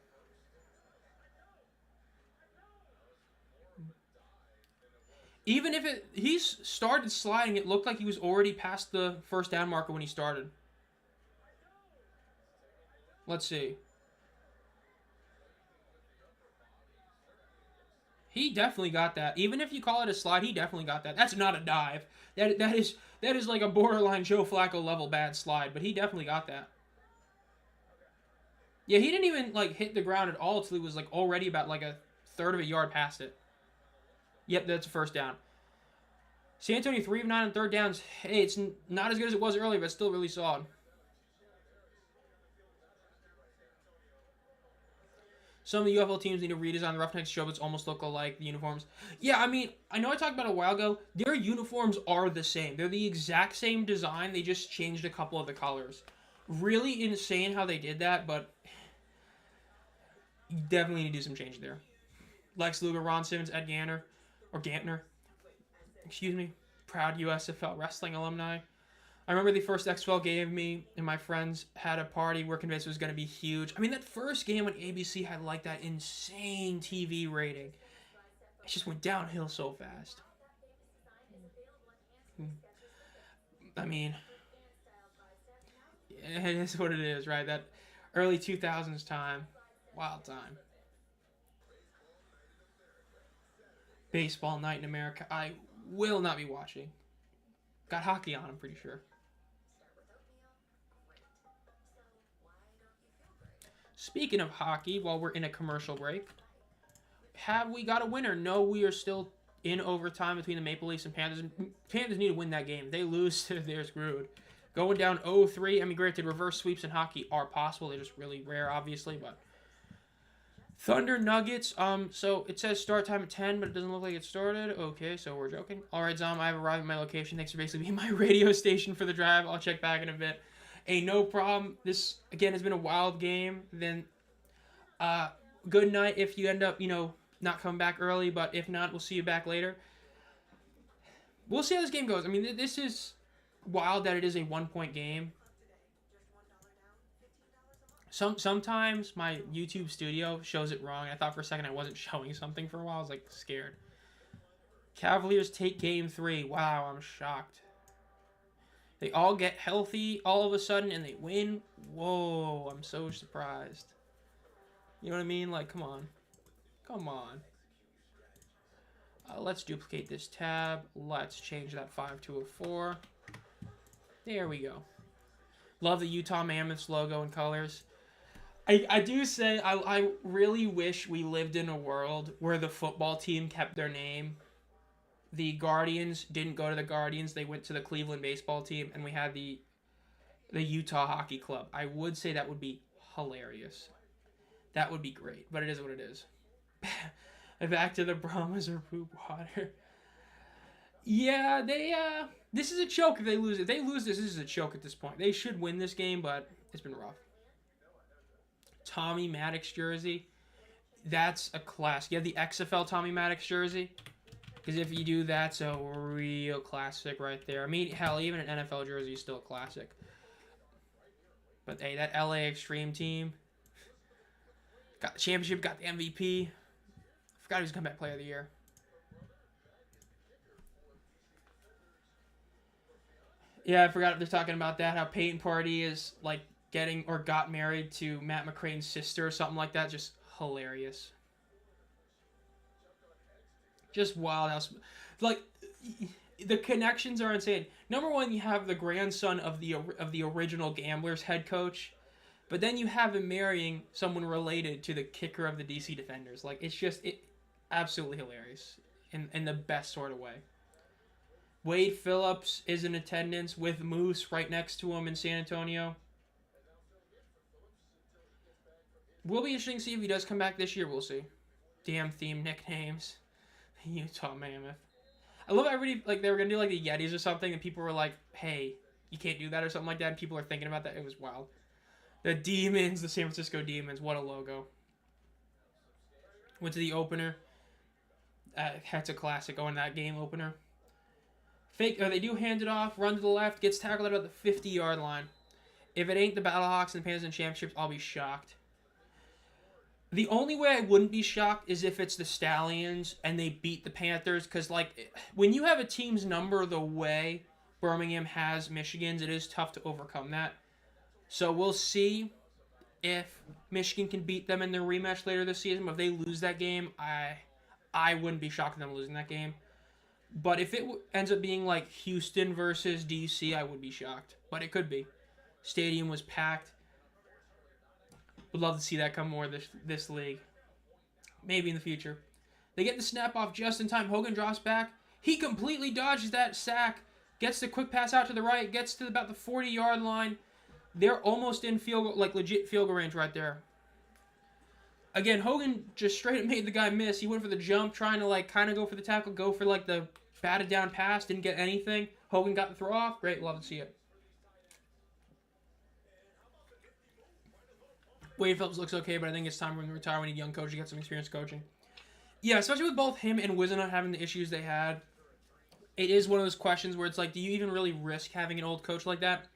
Even if he started sliding, it looked like he was already past the first down marker when he started. Let's see. He definitely got that. Even if you call it a slide, he definitely got that. That's not a dive. That is like a borderline Joe Flacco level bad slide, but he definitely got that. Yeah, he didn't even like hit the ground at all until he was like already about like a third of a yard past it. Yep, that's a first down. San Antonio 3 of 9 on third downs. Hey, it's not as good as it was earlier, but still really solid. Some of the UFL teams need to redesign the Roughnecks showbits almost look alike, the uniforms. Yeah, I mean, I know I talked about it a while ago. Their uniforms are the same. They're the exact same design. They just changed a couple of the colors. Really insane how they did that, but you definitely need to do some change there. Lex Luger, Ron Simmons, Ed Gantner, or Gantner. Excuse me. Proud USFL wrestling alumni. I remember the first XFL game me and my friends had a party. We're convinced it was going to be huge. I mean, that first game when ABC had like that insane TV rating, it just went downhill so fast. I mean, it is what it is, right? That early 2000s time, wild time. Baseball night in America. I will not be watching. Got hockey on, I'm pretty sure. Speaking of hockey, while we're in a commercial break, have we got a winner? No, we are still in overtime between the Maple Leafs and Panthers. Panthers need to win that game. If they lose, they're screwed. Going down 0-3. I mean, granted, reverse sweeps in hockey are possible. They're just really rare, obviously, but Thunder Nuggets. So it says start time at 10, but it doesn't look like it started. Okay, so we're joking. All right, Zomb, I've arrived at my location. Thanks for basically being my radio station for the drive. I'll check back in a bit. Hey, no problem. This, again, has been a wild game. Then, good night if you end up, not coming back early, but if not, we'll see you back later. We'll see how this game goes. I mean, this is wild that it is a 1-point game. Sometimes my YouTube studio shows it wrong. I thought for a second I wasn't showing something for a while. I was like scared. Cavaliers take game 3. Wow, I'm shocked. They all get healthy all of a sudden and they win. Whoa, I'm so surprised. You know what I mean? Like, come on. Come on. Let's duplicate this tab. Let's change that 5 to a 4. There we go. Love the Utah Mammoths logo and colors. I do say I really wish we lived in a world where the football team kept their name. The Guardians didn't go to the Guardians. They went to the Cleveland baseball team, and we had the Utah Hockey Club. I would say that would be hilarious. That would be great, but it is what it is. Back to the Brahmas or poop water. Yeah, this is a choke if they lose. If they lose this is a choke at this point. They should win this game, but it's been rough. Tommy Maddox jersey. That's a classic. You have the XFL Tommy Maddox jersey. Because if you do, that's a real classic right there. I mean, hell, even an NFL jersey is still a classic. But hey, that LA Extreme team got the championship, got the MVP. Forgot who's comeback player of the year. Yeah, I forgot they're talking about that. How Peyton Pardee is like getting or got married to Matt McCrane's sister or something like that. Just hilarious. Just wild house. Like, the connections are insane. Number one, you have the grandson of the original Gamblers head coach, but then you have him marrying someone related to the kicker of the DC Defenders. Like, it's just absolutely hilarious in the best sort of way. Wade Phillips is in attendance with Moose right next to him in San Antonio. Will be interesting to see if he does come back this year. We'll see. Damn theme nicknames. Utah Mammoth. I love everybody, like, they were going to do, like, the Yetis or something, and people were like, hey, you can't do that or something like that, and people are thinking about that. It was wild. The Demons, the San Francisco Demons, what a logo. Went to the opener. That's a classic going that game opener. They do hand it off, run to the left, gets tackled at about the 50-yard line. If it ain't the Battlehawks and the Panthers and Championships, I'll be shocked. The only way I wouldn't be shocked is if it's the Stallions and they beat the Panthers. Because, like, when you have a team's number the way Birmingham has Michigan's, it is tough to overcome that. So we'll see if Michigan can beat them in their rematch later this season. But if they lose that game, I wouldn't be shocked at them losing that game. But if it ends up being like Houston versus DC, I would be shocked. But it could be. Stadium was packed. Would love to see that come more this league. Maybe in the future. They get the snap off just in time. Hogan drops back. He completely dodges that sack. Gets the quick pass out to the right. Gets to about the 40-yard line. They're almost in field goal, like legit field goal range right there. Again, Hogan just straight up made the guy miss. He went for the jump, trying to like kind of go for the tackle, go for like the batted down pass. Didn't get anything. Hogan got the throw off. Great, love to see it. Wade Phillips looks okay, but I think it's time for him to retire. We need a young coach to get some experience coaching. Yeah, especially with both him and Wizina having the issues they had. it is one of those questions where it's like, do you even really risk having an old coach like that?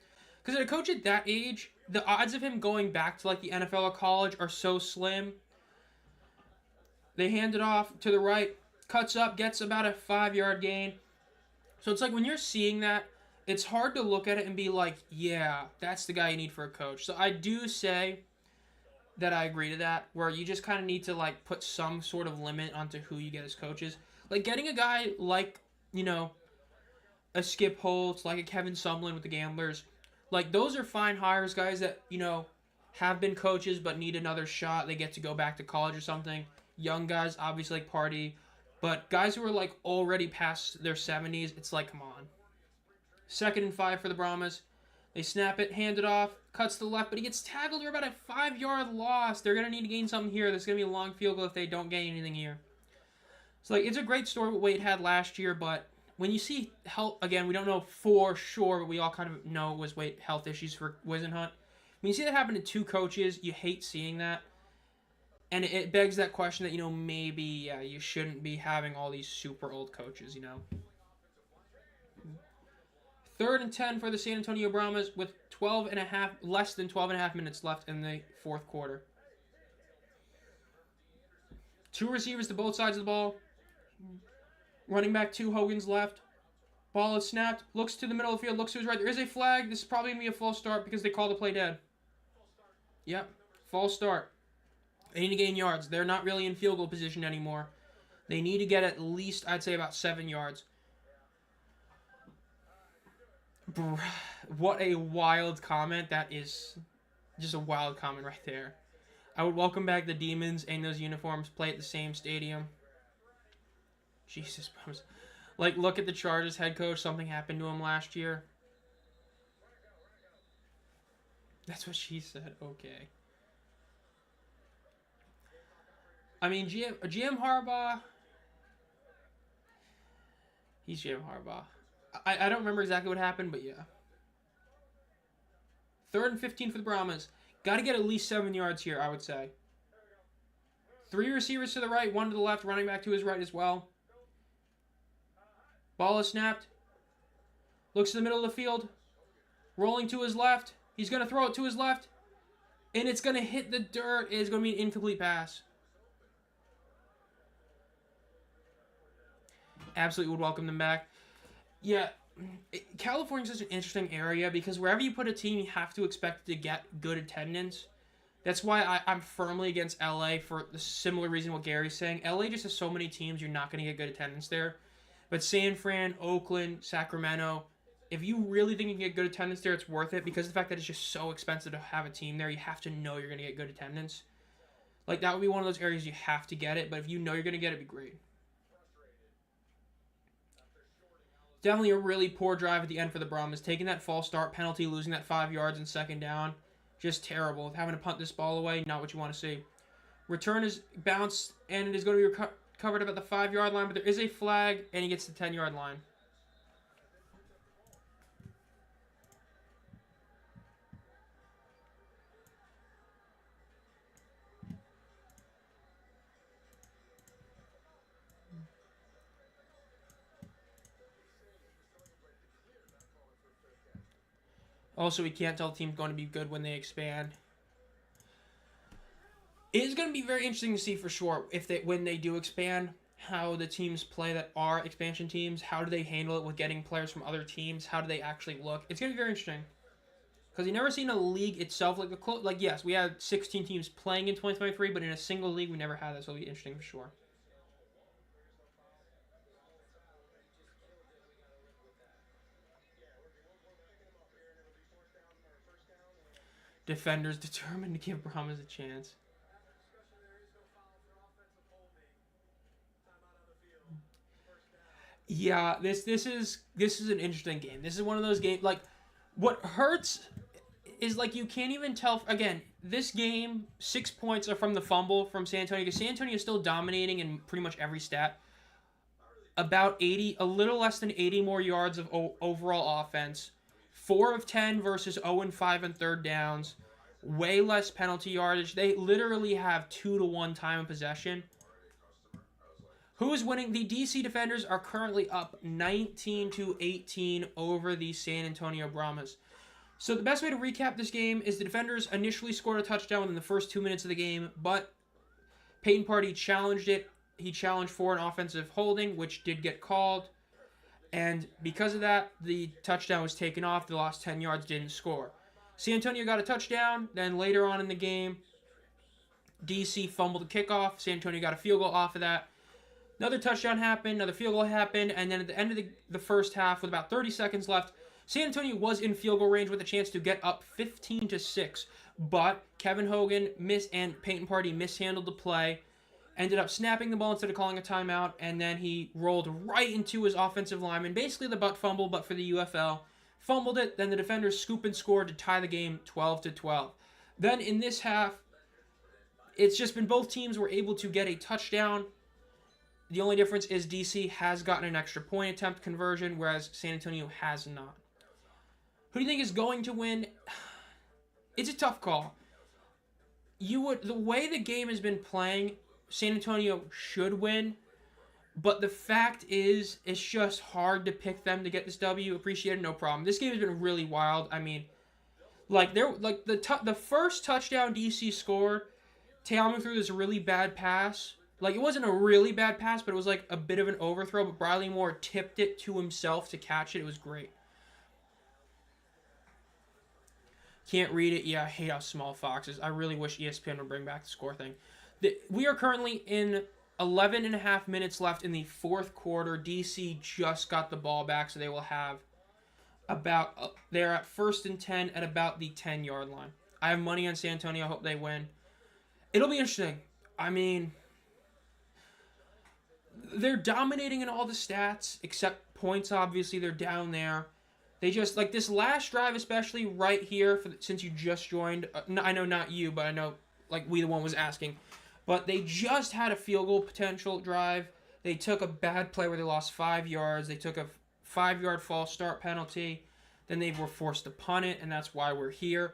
Because a coach at that age, the odds of him going back to like the NFL or college are so slim. They hand it off to the right, cuts up, gets about a 5-yard gain. So it's like when you're seeing that, it's hard to look at it and be like, yeah, that's the guy you need for a coach. So I do say that I agree to that, where you just kind of need to like put some sort of limit onto who you get as coaches. Like getting a guy like, you know, a Skip Holtz, like a Kevin Sumlin with the Gamblers. Like those are fine hires, guys that, you know, have been coaches but need another shot. They get to go back to college or something. Young guys, obviously like Party. But guys who are like already past their 70s, it's like, come on. 2nd and 5 for the Brahmas. They snap it, hand it off, cuts to the left, but he gets tackled for about a 5-yard loss. They're going to need to gain something here. There's going to be a long field goal if they don't gain anything here. So, like, it's a great story what Wade had last year, but when you see health, again, we don't know for sure, but we all kind of know it was health issues for Wisenhunt. When you see that happen to 2 coaches, you hate seeing that. And it begs that question that, you know, maybe, yeah, you shouldn't be having all these super old coaches, you know. 3rd and 10 for the San Antonio Brahmas with less than 12 and a half minutes left in the 4th quarter. 2 receivers to both sides of the ball. Running back 2, Hogan's left. Ball is snapped. Looks to the middle of the field. Looks to his right. There is a flag. This is probably going to be a false start because they call the play dead. Yep. False start. They need to gain yards. They're not really in field goal position anymore. They need to get at least, I'd say, about 7 yards. What a wild comment. That is just a wild comment right there. I would welcome back the Demons and those uniforms. Play at the same stadium. Jesus. Like, look at the Chargers head coach. Something happened to him last year. That's what she said. Okay. I mean, GM Harbaugh. He's GM Harbaugh. I don't remember exactly what happened, but yeah. 3rd and 15 for the Brahmas. Got to get at least 7 yards here, I would say. 3 receivers to the right, 1 to the left, running back to his right as well. Ball is snapped. Looks to the middle of the field. Rolling to his left. He's going to throw it to his left. And it's going to hit the dirt. It's going to be an incomplete pass. Absolutely would welcome them back. Yeah, California's such an interesting area because wherever you put a team, you have to expect to get good attendance. That's why I'm firmly against LA for the similar reason what Gary's saying. LA just has so many teams, you're not going to get good attendance there. But San Fran, Oakland, Sacramento, if you really think you can get good attendance there, it's worth it because of the fact that it's just so expensive to have a team there. You have to know you're going to get good attendance. Like, that would be one of those areas you have to get it, but if you know you're going to get it, it'd be great. Definitely a really poor drive at the end for the Brahmas. Taking that false start penalty, losing that 5 yards and 2nd down. Just terrible. Having to punt this ball away, not what you want to see. Return is bounced, and it is going to be covered about the 5-yard line, but there is a flag, and he gets the 10-yard line. Also, we can't tell the team's going to be good when they expand. It is going to be very interesting to see for sure when they do expand, how the teams play that are expansion teams. How do they handle it with getting players from other teams? How do they actually look? It's going to be very interesting. Because you've never seen a league itself like yes, we had 16 teams playing in 2023, but in a single league, we never had that, so it'll be interesting for sure. Defenders determined to give Brahmas a chance. Yeah, this is an interesting game. This is one of those games, like, what hurts is, like, you can't even tell. Again, this game, 6 points are from the fumble from San Antonio, because San Antonio is still dominating in pretty much every stat. About 80, a little less than 80 more yards of overall offense. 4 of 10 versus 0 and 5 on 3rd downs. Way less penalty yardage. They literally have 2-to-1 time of possession. Who is winning? The DC Defenders are currently up 19-18 over the San Antonio Brahmas. So the best way to recap this game is the Defenders initially scored a touchdown within the first 2 minutes of the game, but Peyton Party challenged it. He challenged for an offensive holding, which did get called. And because of that, the touchdown was taken off. They lost 10 yards, didn't score. San Antonio got a touchdown. Then later on in the game, DC fumbled the kickoff. San Antonio got a field goal off of that. Another touchdown happened. Another field goal happened. And then at the end of the first half, with about 30 seconds left, San Antonio was in field goal range with a chance to get up 15-6. But Kevin Hogan and Peyton Party mishandled the play. Ended up snapping the ball instead of calling a timeout, and then he rolled right into his offensive lineman. Basically the butt fumble, but for the UFL. Fumbled it, then the Defenders scoop and score to tie the game 12-12. Then in this half, it's just been both teams were able to get a touchdown. The only difference is DC has gotten an extra point attempt conversion, whereas San Antonio has not. Who do you think is going to win? It's a tough call. The way the game has been playing, San Antonio should win, but the fact is, it's just hard to pick them to get this W. Appreciated, no problem. This game has been really wild. I mean, the first touchdown DC scored, Teamu threw this really bad pass. Like, it wasn't a really bad pass, but it was like a bit of an overthrow, but Briley Moore tipped it to himself to catch it. It was great. Can't read it. Yeah, I hate how small Fox is. I really wish ESPN would bring back the score thing. We are currently in 11 and a half minutes left in the fourth quarter. DC just got the ball back, so they will have they're at 1st and 10 at about the 10-yard line. I have money on San Antonio. I hope they win. It'll be interesting. I mean, they're dominating in all the stats, except points, obviously. They're down there. They just, like, this last drive, especially right here, since you just joined. I know not you, but I know, like, the one was asking. But they just had a field goal potential drive. They took a bad play where they lost 5 yards. They took a 5-yard false start penalty. Then they were forced to punt it, and that's why we're here.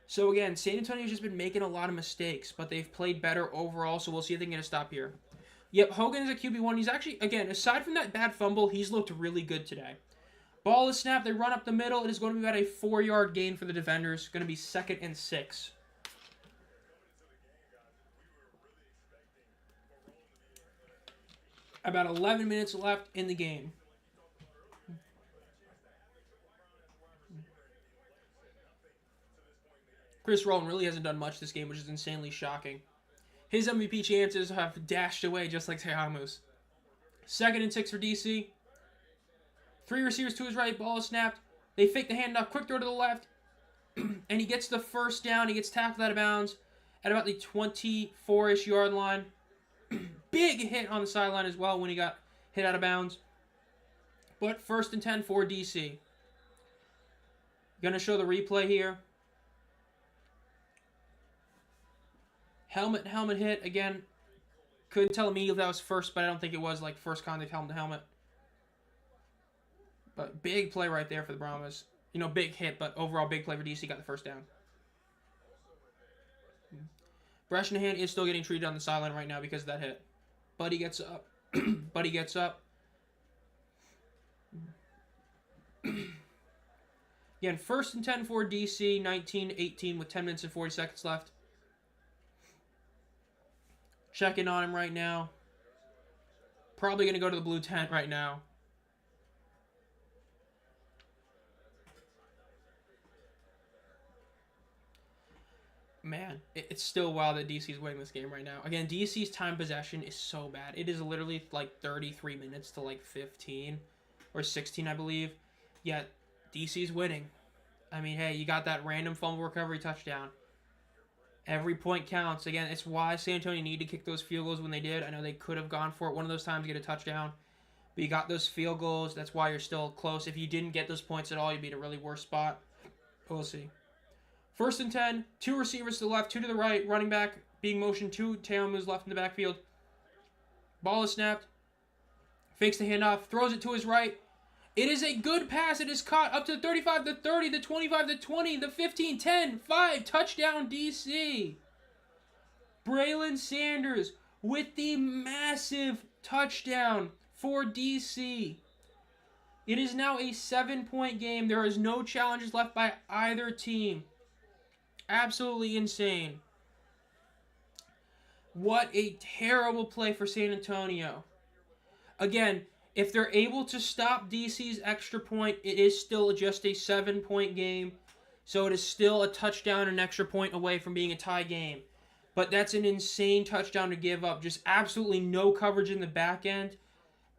So, again, San Antonio's just been making a lot of mistakes, but they've played better overall, so we'll see if they can get a stop here. Yep, Hogan is a QB1. He's actually, again, aside from that bad fumble, he's looked really good today. Ball is snapped. They run up the middle. It is going to be about a 4-yard gain for the Defenders. Going to be 2nd and 6. About 11 minutes left in the game. Chris Rowland really hasn't done much this game, which is insanely shocking. His MVP chances have dashed away just like Teamu's. 2nd and 6 for DC. 3 receivers to his right. Ball is snapped. They fake the handoff. Quick throw to the left. And he gets the first down. He gets tackled out of bounds at about the 24-ish yard line. Big hit on the sideline as well when he got hit out of bounds. But 1st and 10 for DC. Gonna show the replay here. Helmet hit. Again, couldn't tell immediately if that was first, but I don't think it was like first contact helmet to helmet. But big play right there for the Brahmas. You know, big hit, but overall big play for DC. Got the first down. Bresnahan is still getting treated on the sideline right now because of that hit. Buddy gets up. Buddy gets up. Again, 1st and 10 for DC. 19-18 with 10 minutes and 40 seconds left. Checking on him right now. Probably going to go to the blue tent right now. Man, it's still wild that DC's winning this game right now. Again, DC's time possession is so bad. It is literally like 33 minutes to like 15 or 16, I believe. Yet, DC's winning. I mean, hey, you got that random fumble recovery touchdown. Every point counts. Again, it's why San Antonio needed to kick those field goals when they did. I know they could have gone for it one of those times to get a touchdown. But you got those field goals. That's why you're still close. If you didn't get those points at all, you'd be in a really worse spot. We'll see. 1st and 10, 2 receivers to the left, 2 to the right, running back being motioned to Teamu's left in the backfield. Ball is snapped. Fakes the handoff, throws it to his right. It is a good pass. It is caught up to the 35, the 30, the 25, the 20, the 15, 10, 5. Touchdown DC. Braylon Sanders with the massive touchdown for DC. It is now a 7-point game. There is no challenges left by either team. Absolutely insane. What a terrible play for San Antonio. Again, if they're able to stop DC's extra point, it is still just a 7-point game. So it is still a touchdown and an extra point away from being a tie game. But that's an insane touchdown to give up. Just absolutely no coverage in the back end.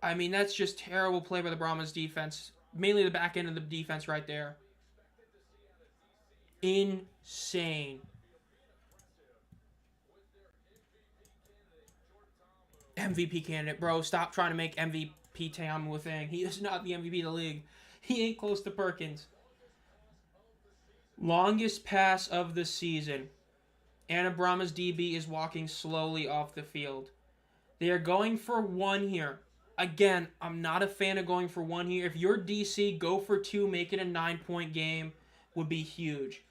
I mean, that's just terrible play by the Brahmas defense. Mainly the back end of the defense right there. Insane. MVP candidate, bro. Stop trying to make MVP Teamu a thing. He is not the MVP of the league. He ain't close to Perkins. Longest pass of the season. Anna Brahmas DB is walking slowly off the field. They are going for 1 here. Again, I'm not a fan of going for 1 here. If you're DC, go for 2, make it a 9-point game. Would be huge.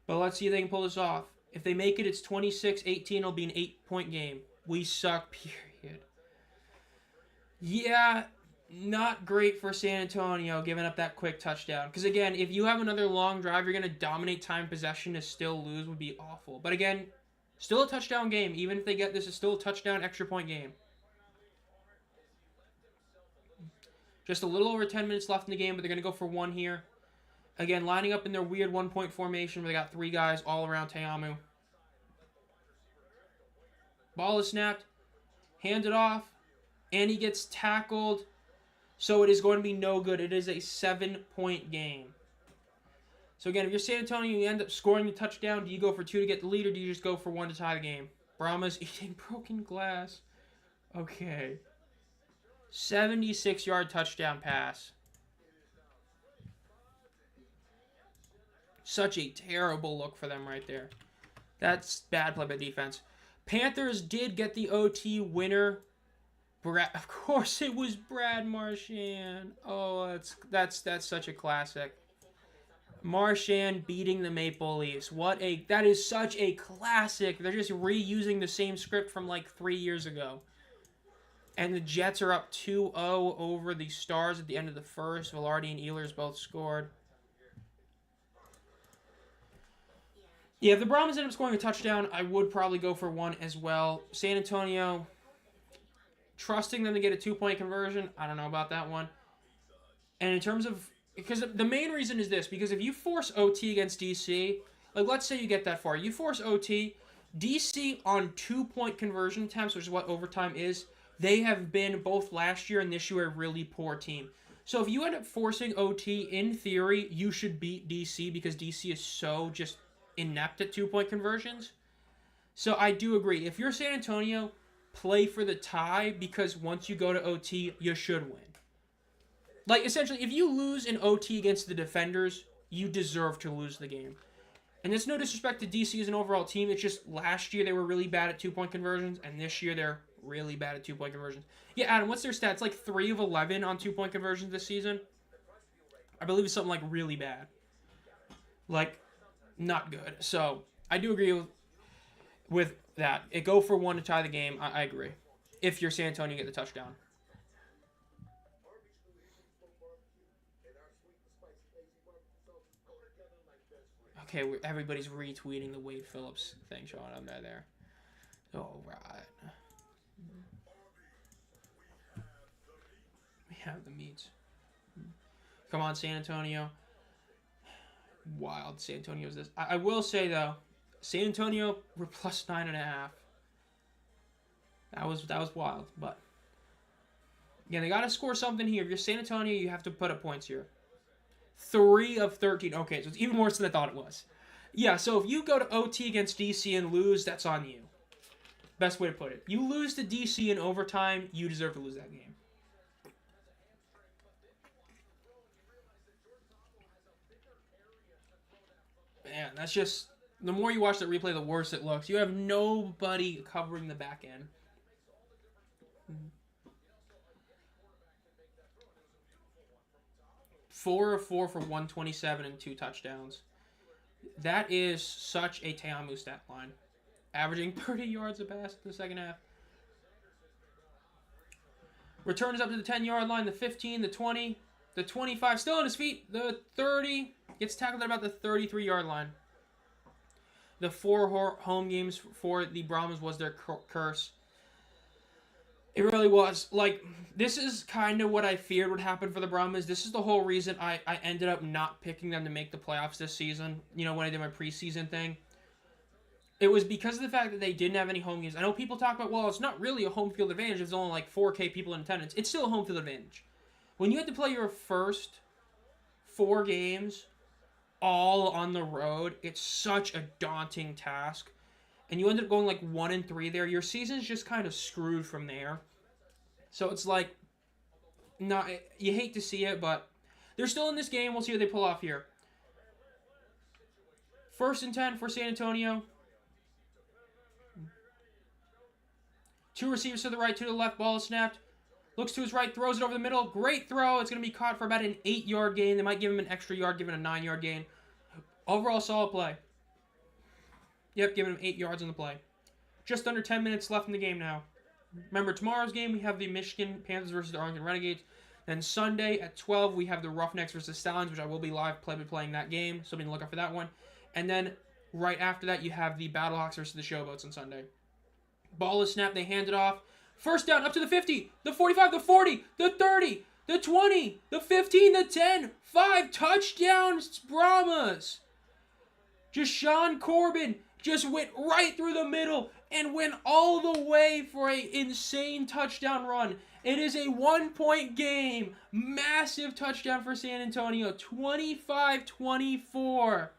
But let's see if they can pull this off. If they make it, it's 26-18. It'll be an 8-point game. We suck, period. Yeah, not great for San Antonio giving up that quick touchdown. Because, again, if you have another long drive, you're going to dominate time possession to still lose would be awful. But, again, still a touchdown game. Even if they get this, it's still a touchdown extra point game. Just a little over 10 minutes left in the game, but they're going to go for 1 here. Again, lining up in their weird 1-point formation where they got 3 guys all around Teamu. Ball is snapped. Handed off. And he gets tackled. So it is going to be no good. It is a 7-point game. So again, if you're San Antonio, you end up scoring the touchdown. Do you go for 2 to get the lead, or do you just go for 1 to tie the game? Brahmas eating broken glass. Okay. 76-yard touchdown pass. Such a terrible look for them right there. That's bad play by defense. Panthers did get the OT winner. Of course, it was Brad Marchand. Oh, that's such a classic. Marchand beating the Maple Leafs. That is such a classic. They're just reusing the same script from like 3 years ago. And the Jets are up 2-0 over the Stars at the end of the first. Velarde and Ehlers both scored. Yeah, if the Brahmas end up scoring a touchdown, I would probably go for 1 as well. San Antonio, trusting them to get a 2-point conversion, I don't know about that one. And in terms of, because the main reason is this, because if you force OT against DC, like let's say you get that far, you force OT, DC on 2-point conversion attempts, which is what overtime is, they have been both last year and this year a really poor team. So if you end up forcing OT, in theory, you should beat DC because DC is so just inept at 2-point conversions. So I do agree. If you're San Antonio, play for the tie because once you go to OT, you should win. Like, essentially, if you lose in OT against the defenders, you deserve to lose the game. And there's no disrespect to DC as an overall team. It's just last year they were really bad at 2-point conversions, and this year they're really bad at 2-point conversions. Yeah, Adam, what's their stats? Like 3 of 11 on 2-point conversions this season? I believe it's something like really bad. Like, not good. So, I do agree with that. Go for 1 to tie the game. I agree. If you're San Antonio, get the touchdown. Okay, everybody's retweeting the Wade Phillips thing showing up there. All right. We have the meats. Come on, San Antonio. Wild. San Antonio's this. I will say, though, San Antonio were plus 9.5. That was wild, but again, they got to score something here. If you're San Antonio, you have to put up points here. 3 of 13. Okay, so it's even worse than I thought it was. Yeah, so if you go to OT against DC and lose, that's on you. Best way to put it. You lose to DC in overtime, you deserve to lose that game. Man, that's just... The more you watch the replay, the worse it looks. You have nobody covering the back end. 4 of 4 for 127 and 2 touchdowns. That is such a Teamu stat line. Averaging 30 yards a pass in the second half. Returns up to the 10-yard line, the 15, the 20, the 25, still on his feet, the 30, gets tackled at about the 33-yard line. The 4 home games for the Brahmas was their curse. It really was. Like, this is kind of what I feared would happen for the Brahmas. This is the whole reason I ended up not picking them to make the playoffs this season, you know, when I did my preseason thing. It was because of the fact that they didn't have any home games. I know people talk about, well, it's not really a home field advantage. There's only like 4K people in attendance. It's still a home field advantage. When you had to play your first 4 games all on the road, it's such a daunting task. And you ended up going like 1-3 there. Your season's just kind of screwed from there. So it's like, not, you hate to see it, but they're still in this game. We'll see what they pull off here. 1st and 10 for San Antonio. 2 receivers to the right, 2 to the left. Ball is snapped. Looks to his right, throws it over the middle. Great throw. It's going to be caught for about an 8-yard gain. They might give him an extra yard, give him a 9-yard gain. Overall, solid play. Yep, giving him 8 yards on the play. Just under 10 minutes left in the game now. Remember, tomorrow's game, we have the Michigan Panthers versus the Arlington Renegades. Then Sunday at 12, we have the Roughnecks versus Stallions, which I will be live playing that game, so be on the lookout for that one. And then right after that, you have the Battlehawks versus the Showboats on Sunday. Ball is snapped. They hand it off. First down up to the 50, the 45, the 40, the 30, the 20, the 15, the 10. 5 touchdowns, Brahmas. Jashawn Corbin just went right through the middle and went all the way for an insane touchdown run. It is a 1-point game. Massive touchdown for San Antonio. 25-24.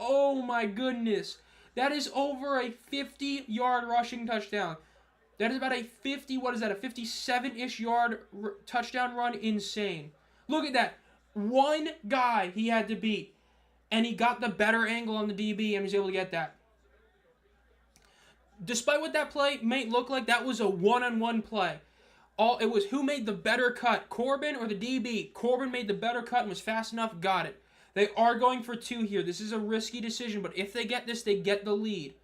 Oh my goodness. That is over a 50-yard rushing touchdown. That is about a 57-ish yard touchdown run. Insane. Look at that. One guy he had to beat. And he got the better angle on the DB and was able to get that. Despite what that play may look like, that was a one-on-one play. It was who made the better cut, Corbin or the DB. Corbin made the better cut and was fast enough, got it. They are going for 2 here. This is a risky decision, but if they get this, they get the lead.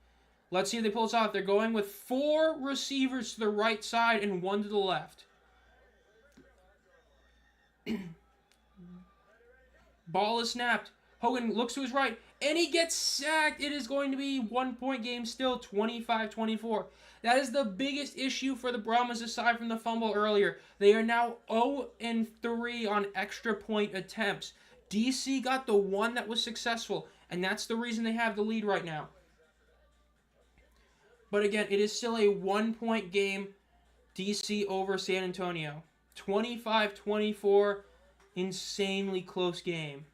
Let's see if they pull this off. They're going with 4 receivers to the right side and 1 to the left. Ball is snapped. Hogan looks to his right, and he gets sacked. It is going to be 1-point game still, 25-24. That is the biggest issue for the Brahmas aside from the fumble earlier. They are now 0-3 on extra point attempts. DC got the one that was successful, and that's the reason they have the lead right now. But again, it is still a 1-point game, DC over San Antonio. 25-24, insanely close game.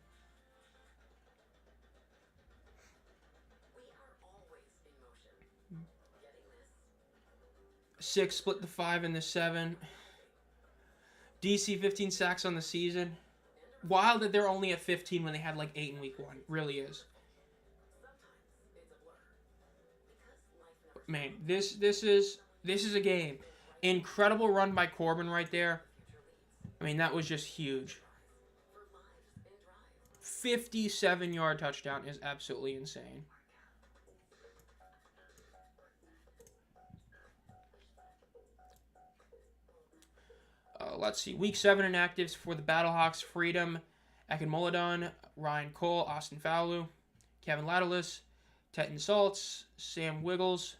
Six split the 5 and the 7. DC 15 sacks on the season. Wild that they're only at 15 when they had like 8 in week 1. Really is. Man, this is a game. Incredible run by Corbin right there. I mean, that was just huge. 57-yard touchdown is absolutely insane. Let's see. Week 7 inactives for the Battlehawks. Freedom, Akinmoladon, Ryan Cole, Austin Fowlu, Kevin Lattilis, Teton Saltz, Sam Wiggles,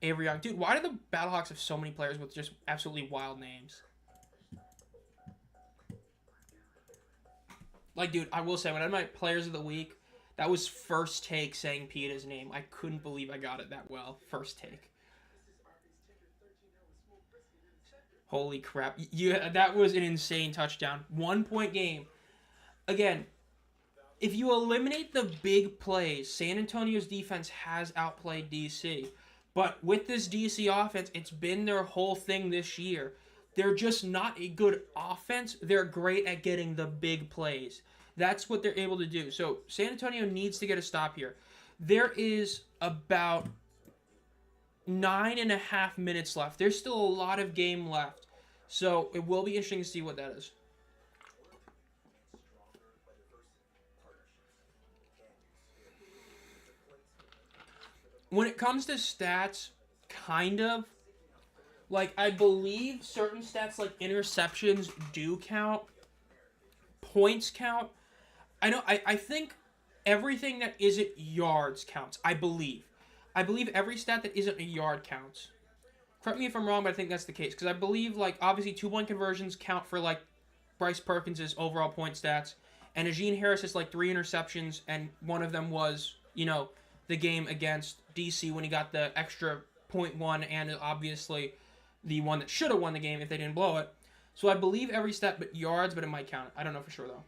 Avery Young. Dude, why do the Battlehawks have so many players with just absolutely wild names? Like, dude, I will say, when I had my Players of the Week, that was first take saying Pieta's name. I couldn't believe I got it that well. First take. Holy crap. Yeah, that was an insane touchdown. 1-point game. Again, if you eliminate the big plays, San Antonio's defense has outplayed DC. But with this DC offense, it's been their whole thing this year. They're just not a good offense. They're great at getting the big plays. That's what they're able to do. So San Antonio needs to get a stop here. There is about 9.5 minutes left. There's still a lot of game left. So it will be interesting to see what that is. When it comes to stats, kind of, Like, I believe certain stats like interceptions do count, points count. I think everything that isn't yards counts. I believe. I believe every stat that isn't a yard counts. Correct me if I'm wrong, but I think that's the case. Because I believe, like, obviously 2-point conversions count for, like, Bryce Perkins' overall point stats. And Najee Harris has, like, 3 interceptions, and one of them was, the game against DC when he got the extra .1, and obviously the one that should have won the game if they didn't blow it. So I believe every stat but yards, but it might count. I don't know for sure, though.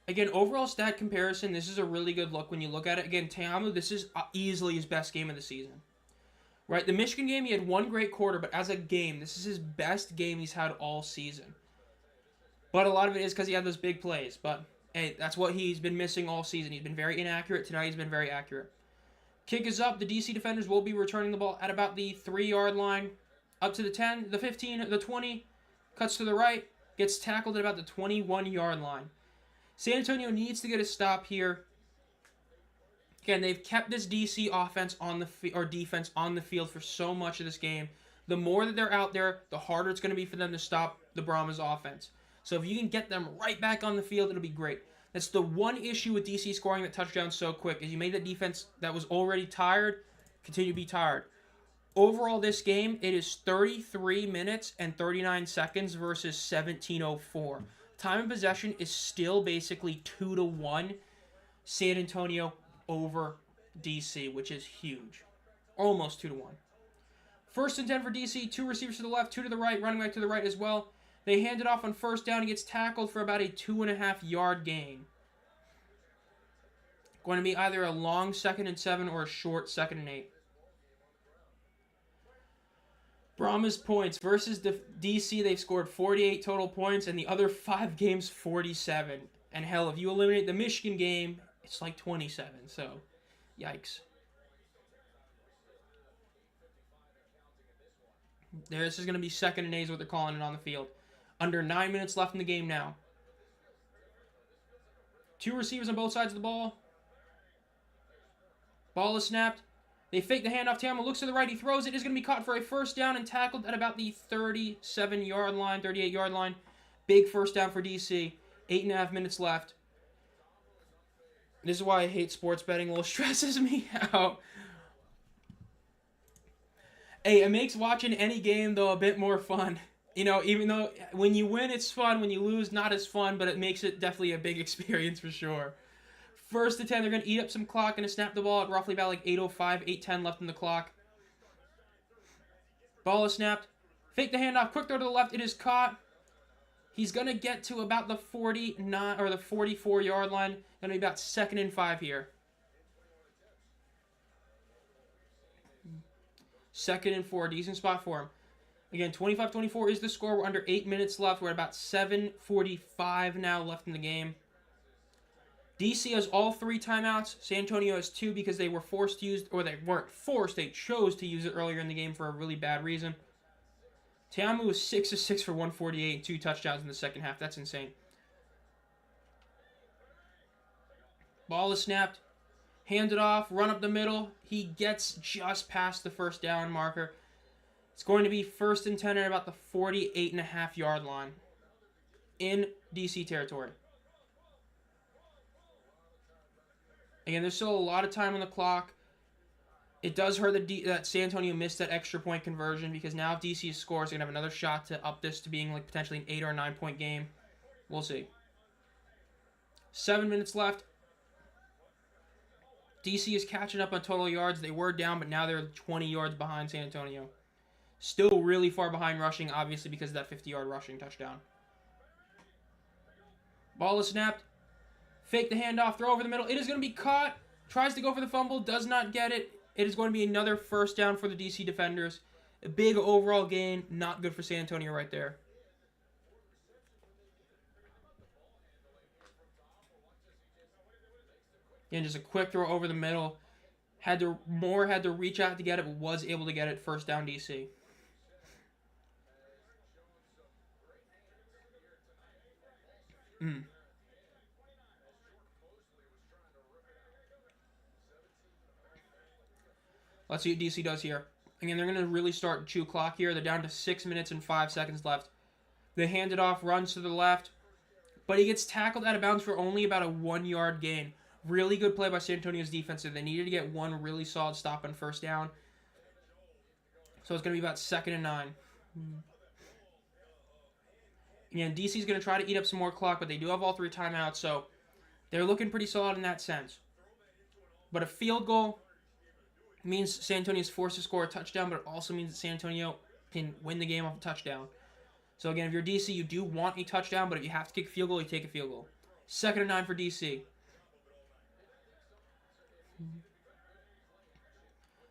Again, overall stat comparison, this is a really good look when you look at it. Again, Teamu, this is easily his best game of the season. Right? The Michigan game, he had one great quarter, but as a game, this is his best game he's had all season. But a lot of it is because he had those big plays. But, hey, that's what he's been missing all season. He's been very inaccurate. Tonight he's been very accurate. Kick is up. The DC defenders will be returning the ball at about the 3-yard line. Up to the 10, the 15, the 20. Cuts to the right. Gets tackled at about the 21-yard line. San Antonio needs to get a stop here. Again, they've kept this DC offense defense on the field for so much of this game. The more that they're out there, the harder it's going to be for them to stop the Brahmas offense. So if you can get them right back on the field, it'll be great. That's the one issue with DC scoring that touchdown so quick, is you made that defense that was already tired continue to be tired. Overall, this game, it is 33 minutes and 39 seconds versus 17:04. Time of possession is still basically 2-1 San Antonio over DC, which is huge. Almost 2-1. First and 10 for DC. 2 receivers to the left, 2 to the right, running back to the right as well. They hand it off on first down. He gets tackled for about a 2.5-yard gain. Going to be either a long 2nd and 7 or a short 2nd and 8. Brahmas points versus DC, they've scored 48 total points, and the other 5 games, 47. And hell, if you eliminate the Michigan game, it's like 27, so yikes. This is going to be 2nd and 8 is what they're calling it on the field. Under 9 minutes left in the game now. 2 receivers on both sides of the ball. Ball is snapped. They fake the handoff. Teamu looks to the right. He throws it. It's going to be caught for a first down and tackled at about the 37-yard line, 38-yard line. Big first down for DC. 8.5 minutes left. This is why I hate sports betting. A little stresses me out. Hey, it makes watching any game, though, a bit more fun. Even though when you win, it's fun. When you lose, not as fun, but it makes it definitely a big experience for sure. First and 10, they're going to eat up some clock and snap the ball at roughly about like 8:05, 8:10 left in the clock. Ball is snapped. Fake the handoff. Quick throw to the left. It is caught. He's going to get to about the 49 or the 44-yard line. Going to be about 2nd and 5 here. 2nd and 4. Decent spot for him. Again, 25-24 is the score. We're under 8 minutes left. We're at about 7:45 now left in the game. DC has all 3 timeouts. San Antonio has 2 because they were forced to use, or they weren't forced, they chose to use it earlier in the game for a really bad reason. Teamu was 6 of 6 for 148 and 2 touchdowns in the second half. That's insane. Ball is snapped. Hand it off. Run up the middle. He gets just past the first down marker. It's going to be 1st and 10 at about the 48.5-yard line in DC territory. Again, there's still a lot of time on the clock. It does hurt that San Antonio missed that extra point conversion, because now if DC scores, they're going to have another shot to up this to being like potentially an 8 or 9 point game. We'll see. 7 minutes left. DC is catching up on total yards. They were down, but now they're 20 yards behind San Antonio. Still really far behind rushing, obviously, because of that 50-yard rushing touchdown. Ball is snapped. Fake the handoff, throw over the middle. It is going to be caught. Tries to go for the fumble, does not get it. It is going to be another first down for the DC defenders. A big overall gain. Not good for San Antonio right there. Again, just a quick throw over the middle. Moore had to reach out to get it, but was able to get it. First down DC. Let's see what DC does here. Again, they're going to really start chew clock here. They're down to 6 minutes and 5 seconds left. They hand it off, runs to the left, but he gets tackled out of bounds for only about a 1-yard gain. Really good play by San Antonio's defense. They needed to get one really solid stop on first down. So it's going to be about 2nd and 9. Again, DC's going to try to eat up some more clock, but they do have all 3 timeouts, so they're looking pretty solid in that sense. But a field goal means San Antonio is forced to score a touchdown, but it also means that San Antonio can win the game off a touchdown. So again, if you're DC, you do want a touchdown, but if you have to kick a field goal, you take a field goal. 2nd and 9 for DC.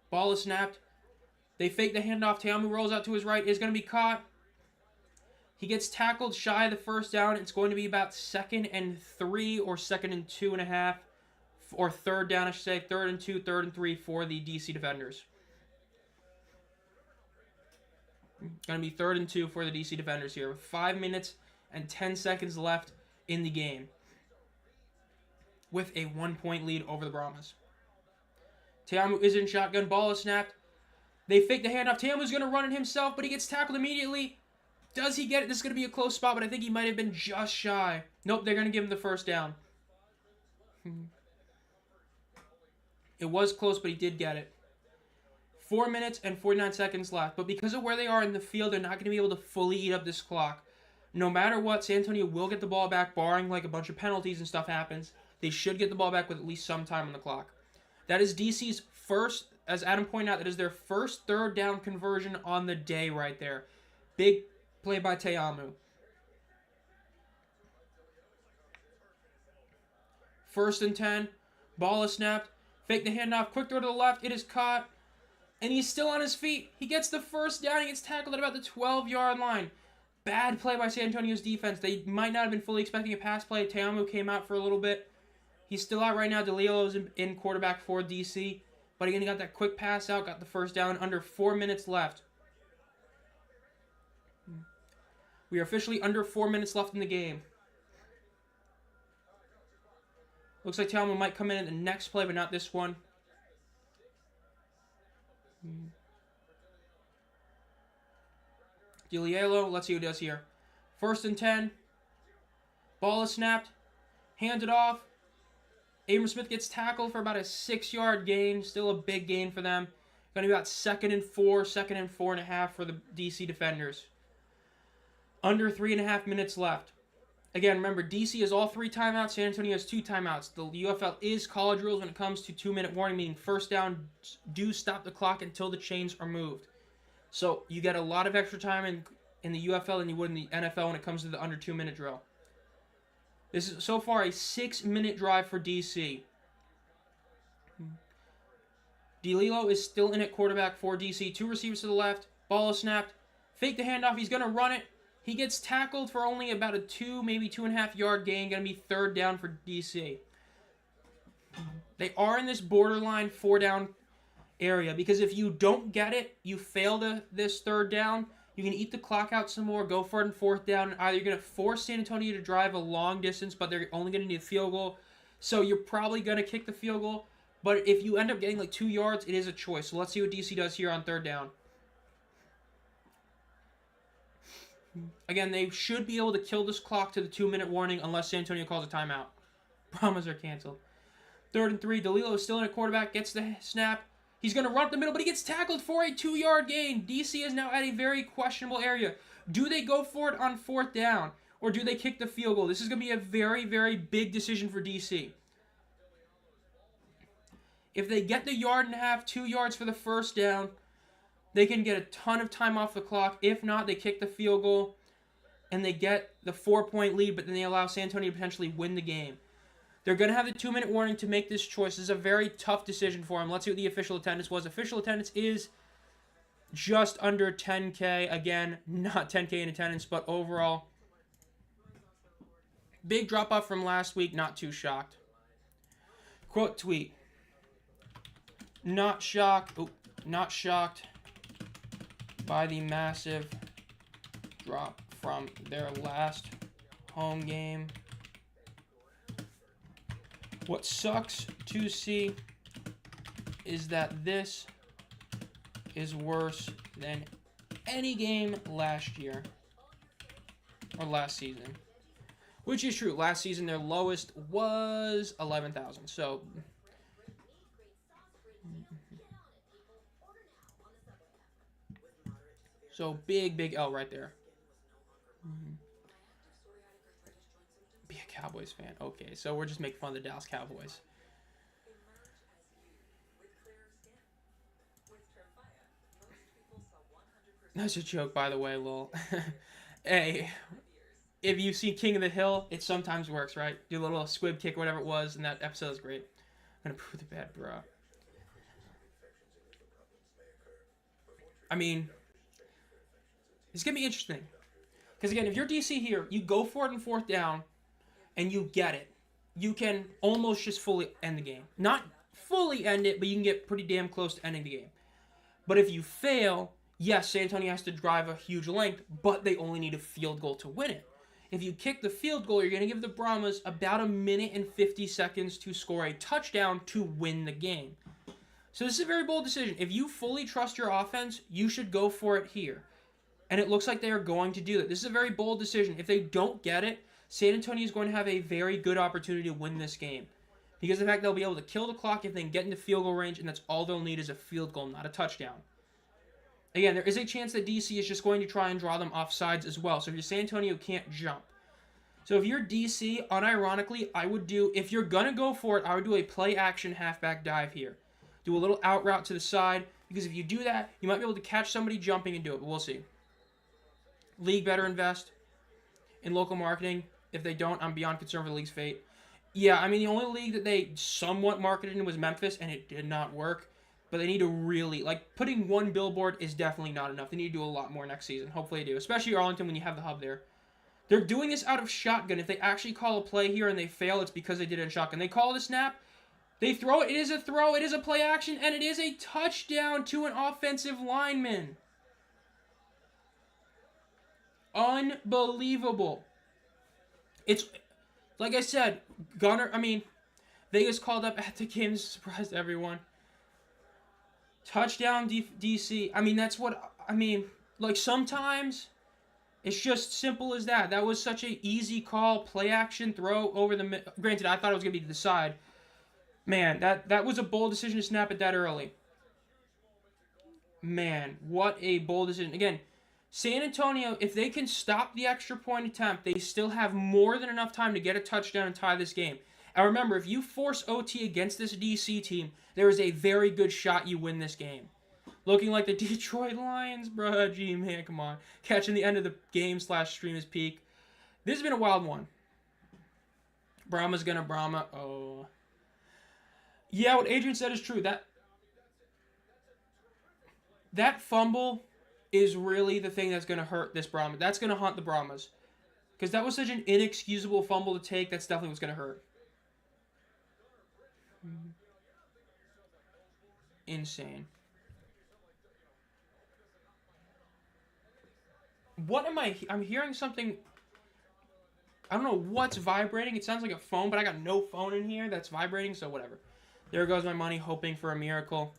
Ball is snapped. They fake the handoff. Teamu rolls out to his right. Is going to be caught. He gets tackled shy of the first down. It's going to be about 2nd and 3 or 2nd and 2.5. Or 3rd down, I should say. 3rd and 2, 3rd and 3 for the DC defenders. Going to be 3rd and 2 for the DC defenders here. With 5 minutes and 10 seconds left in the game. With a 1-point lead over the Brahmas. Teamu is in shotgun. Ball is snapped. They fake the handoff. Teamu's going to run it himself, but he gets tackled immediately. Does he get it? This is going to be a close spot, but I think he might have been just shy. Nope, they're going to give him the first down. It was close, but he did get it. 4 minutes and 49 seconds left. But because of where they are in the field, they're not going to be able to fully eat up this clock. No matter what, San Antonio will get the ball back, barring like a bunch of penalties and stuff happens. They should get the ball back with at least some time on the clock. That is DC's first, as Adam pointed out, that is their first 3rd down conversion on the day right there. Big play by Teamu. 1st and 10. Ball is snapped. Fake the handoff. Quick throw to the left. It is caught. And he's still on his feet. He gets the first down. He gets tackled at about the 12-yard line. Bad play by San Antonio's defense. They might not have been fully expecting a pass play. Teamu came out for a little bit. He's still out right now. DeLillo's in quarterback for DC. But again, he got that quick pass out. Got the first down. Under 4 minutes left. We are officially under 4 minutes left in the game. Looks like Teamu might come in the next play, but not this one. DeLillo, let's see what he does here. 1st and 10. Ball is snapped. Handed off. Abram Smith gets tackled for about a 6-yard gain. Still a big gain for them. Going to be about 2nd and 4, 2nd and 4.5 for the DC defenders. Under 3.5 minutes left. Again, remember, DC has all 3 timeouts. San Antonio has 2 timeouts. The UFL is college rules when it comes to 2-minute warning, meaning first down, do stop the clock until the chains are moved. So you get a lot of extra time in the UFL than you would in the NFL when it comes to the under 2-minute drill. This is so far a 6-minute drive for DC. DeLillo is still in at quarterback for DC. 2 receivers to the left. Ball is snapped. Fake the handoff. He's going to run it. He gets tackled for only about a 2, maybe 2.5 yard gain. Going to be 3rd down for DC. They are in this borderline 4-down area because if you don't get it, you fail this 3rd down. You can eat the clock out some more, go for it in 4th down. And either you're going to force San Antonio to drive a long distance, but they're only going to need a field goal. So you're probably going to kick the field goal. But if you end up getting like 2 yards, it is a choice. So let's see what DC does here on 3rd down. Again, they should be able to kill this clock to the 2-minute warning unless San Antonio calls a timeout. Brahmas are canceled. 3rd and 3. DeLillo is still in a quarterback. Gets the snap. He's going to run up the middle, but he gets tackled for a 2-yard gain. DC is now at a very questionable area. Do they go for it on 4th down? Or do they kick the field goal? This is going to be a very, very big decision for DC. If they get the 1.5 yards, 2 yards for the first down, they can get a ton of time off the clock. If not, they kick the field goal and they get the 4-point lead, but then they allow San Antonio to potentially win the game. They're going to have the 2-minute warning to make this choice. This is a very tough decision for them. Let's see what the official attendance was. Official attendance is just under 10K. Again, not 10K in attendance, but overall, big drop-off from last week. Not too shocked. Quote tweet. Not shocked by the massive drop from their last home game. What sucks to see is that this is worse than any game last year or last season. Which is true. Last season, their lowest was 11,000. So big L right there. Be a Cowboys fan. Okay, so we're just making fun of the Dallas Cowboys. That's a joke, by the way, lol. Hey, if you see King of the Hill, it sometimes works, right? Do a little squib kick, whatever it was, and that episode is great. I'm gonna prove the bad, bro. I mean, it's gonna be interesting. Because again, if you're DC here, you go for it in 4th down, and you get it. You can almost just fully end the game. Not fully end it, but you can get pretty damn close to ending the game. But if you fail, yes, San Antonio has to drive a huge length, but they only need a field goal to win it. If you kick the field goal, you're going to give the Brahmas about 1 minute and 50 seconds to score a touchdown to win the game. So this is a very bold decision. If you fully trust your offense, you should go for it here. And it looks like they are going to do that. This is a very bold decision. If they don't get it, San Antonio is going to have a very good opportunity to win this game. Because of the fact they'll be able to kill the clock if they can get into field goal range, and that's all they'll need is a field goal, not a touchdown. Again, there is a chance that DC is just going to try and draw them off sides as well. So if you're San Antonio, you can't jump. So if you're DC, unironically, I would do, if you're going to go for it, I would do a play-action halfback dive here. Do a little out route to the side, because if you do that, you might be able to catch somebody jumping and do it, but we'll see. League better invest in local marketing. If they don't, I'm beyond concerned for the league's fate. Yeah, I mean, the only league that they somewhat marketed in was Memphis, and it did not work. But they need to really, like, putting one billboard is definitely not enough. They need to do a lot more next season. Hopefully they do, especially Arlington when you have the hub there. They're doing this out of shotgun. If they actually call a play here and they fail, it's because they did it in shotgun. They call it a snap. They throw it. It is a throw. It is a play action, and it is a touchdown to an offensive lineman. Unbelievable. It's, like I said, Vegas called up at the game, surprised everyone. Touchdown DC. Like sometimes it's just simple as that. That was such an easy call, play action, throw over the mid. Granted, I thought it was going to be to the side. Man, that was a bold decision to snap it that early. Man, what a bold decision. Again, San Antonio, if they can stop the extra point attempt, they still have more than enough time to get a touchdown and tie this game. And remember, if you force OT against this DC team, there is a very good shot you win this game. Looking like the Detroit Lions, bro. Gee, man, come on. Catching the end of the game / stream is peak. This has been a wild one. Brahma's gonna Brahma. Oh. Yeah, what Adrian said is true. That fumble is really the thing that's going to hurt this Brahma. That's going to haunt the Brahmas. Because that was such an inexcusable fumble to take. That's definitely what's going to hurt. Insane. What am I'm hearing something. I don't know what's vibrating. It sounds like a phone, but I got no phone in here that's vibrating, so whatever. There goes my money, hoping for a miracle.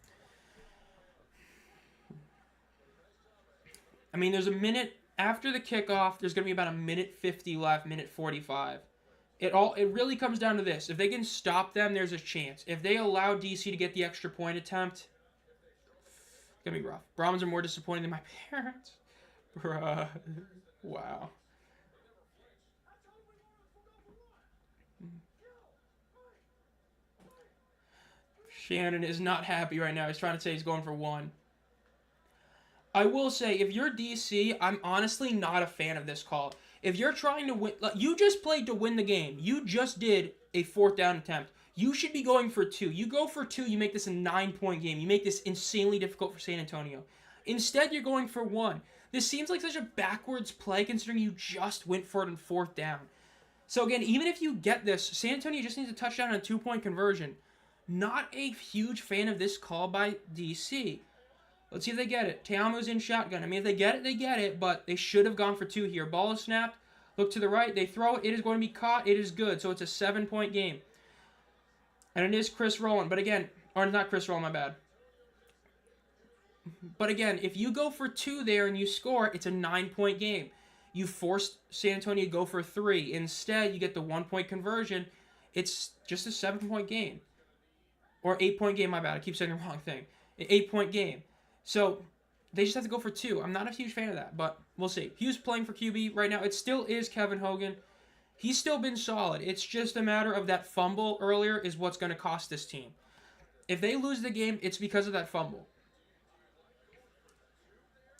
I mean, there's a minute after the kickoff. There's going to be about 1:50 left, 1:45. It really comes down to this. If they can stop them, there's a chance. If they allow DC to get the extra point attempt, it's going to be rough. Brahmins are more disappointing than my parents. Bruh. Wow. Shannon is not happy right now. He's trying to say he's going for 1. I will say, if you're DC, I'm honestly not a fan of this call. If you're trying to win, you just played to win the game. You just did a 4th down attempt. You should be going for 2. You go for 2, you make this a 9-point game. You make this insanely difficult for San Antonio. Instead, you're going for 1. This seems like such a backwards play considering you just went for it on 4th down. So again, even if you get this, San Antonio just needs a touchdown and a 2-point conversion. Not a huge fan of this call by DC. Let's see if they get it. Teamu's in shotgun. I mean, if they get it, they get it, but they should have gone for 2 here. Ball is snapped. Look to the right. They throw it. It is going to be caught. It is good. So it's a 7-point game. And it is Chris Rowland. But again, or not Chris Rowland, my bad. But again, if you go for 2 there and you score, it's a 9-point game. You forced San Antonio to go for 3. Instead, you get the 1-point conversion. It's just a 7-point game. Or 8-point game, my bad. I keep saying the wrong thing. An 8-point game. So, they just have to go for 2. I'm not a huge fan of that, but we'll see. Hughes playing for QB right now. It still is Kevin Hogan. He's still been solid. It's just a matter of that fumble earlier is what's going to cost this team. If they lose the game, it's because of that fumble.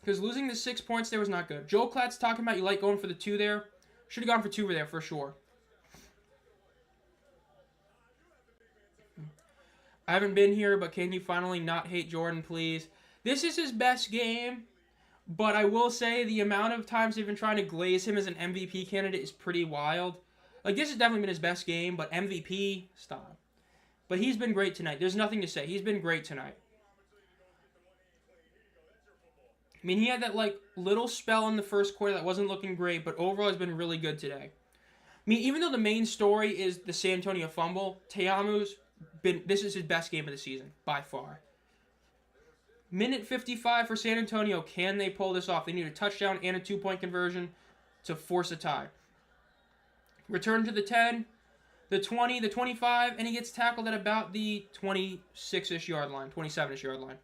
Because losing the 6 points there was not good. Joe Klatt's talking about you like going for the 2 there. Should have gone for 2 there for sure. I haven't been here, but can you finally not hate Jordan, please? This is his best game, but I will say the amount of times they've been trying to glaze him as an MVP candidate is pretty wild. Like, this has definitely been his best game, but MVP, stop. But he's been great tonight. There's nothing to say. He's been great tonight. I mean, he had that, like, little spell in the first quarter that wasn't looking great, but overall has been really good today. I mean, even though the main story is the San Antonio fumble, this is his best game of the season, by far. Minute 55 for San Antonio. Can they pull this off? They need a touchdown and a 2-point conversion to force a tie. Return to the 10, the 20, the 25, and he gets tackled at about the 26-ish yard line, 27-ish yard line.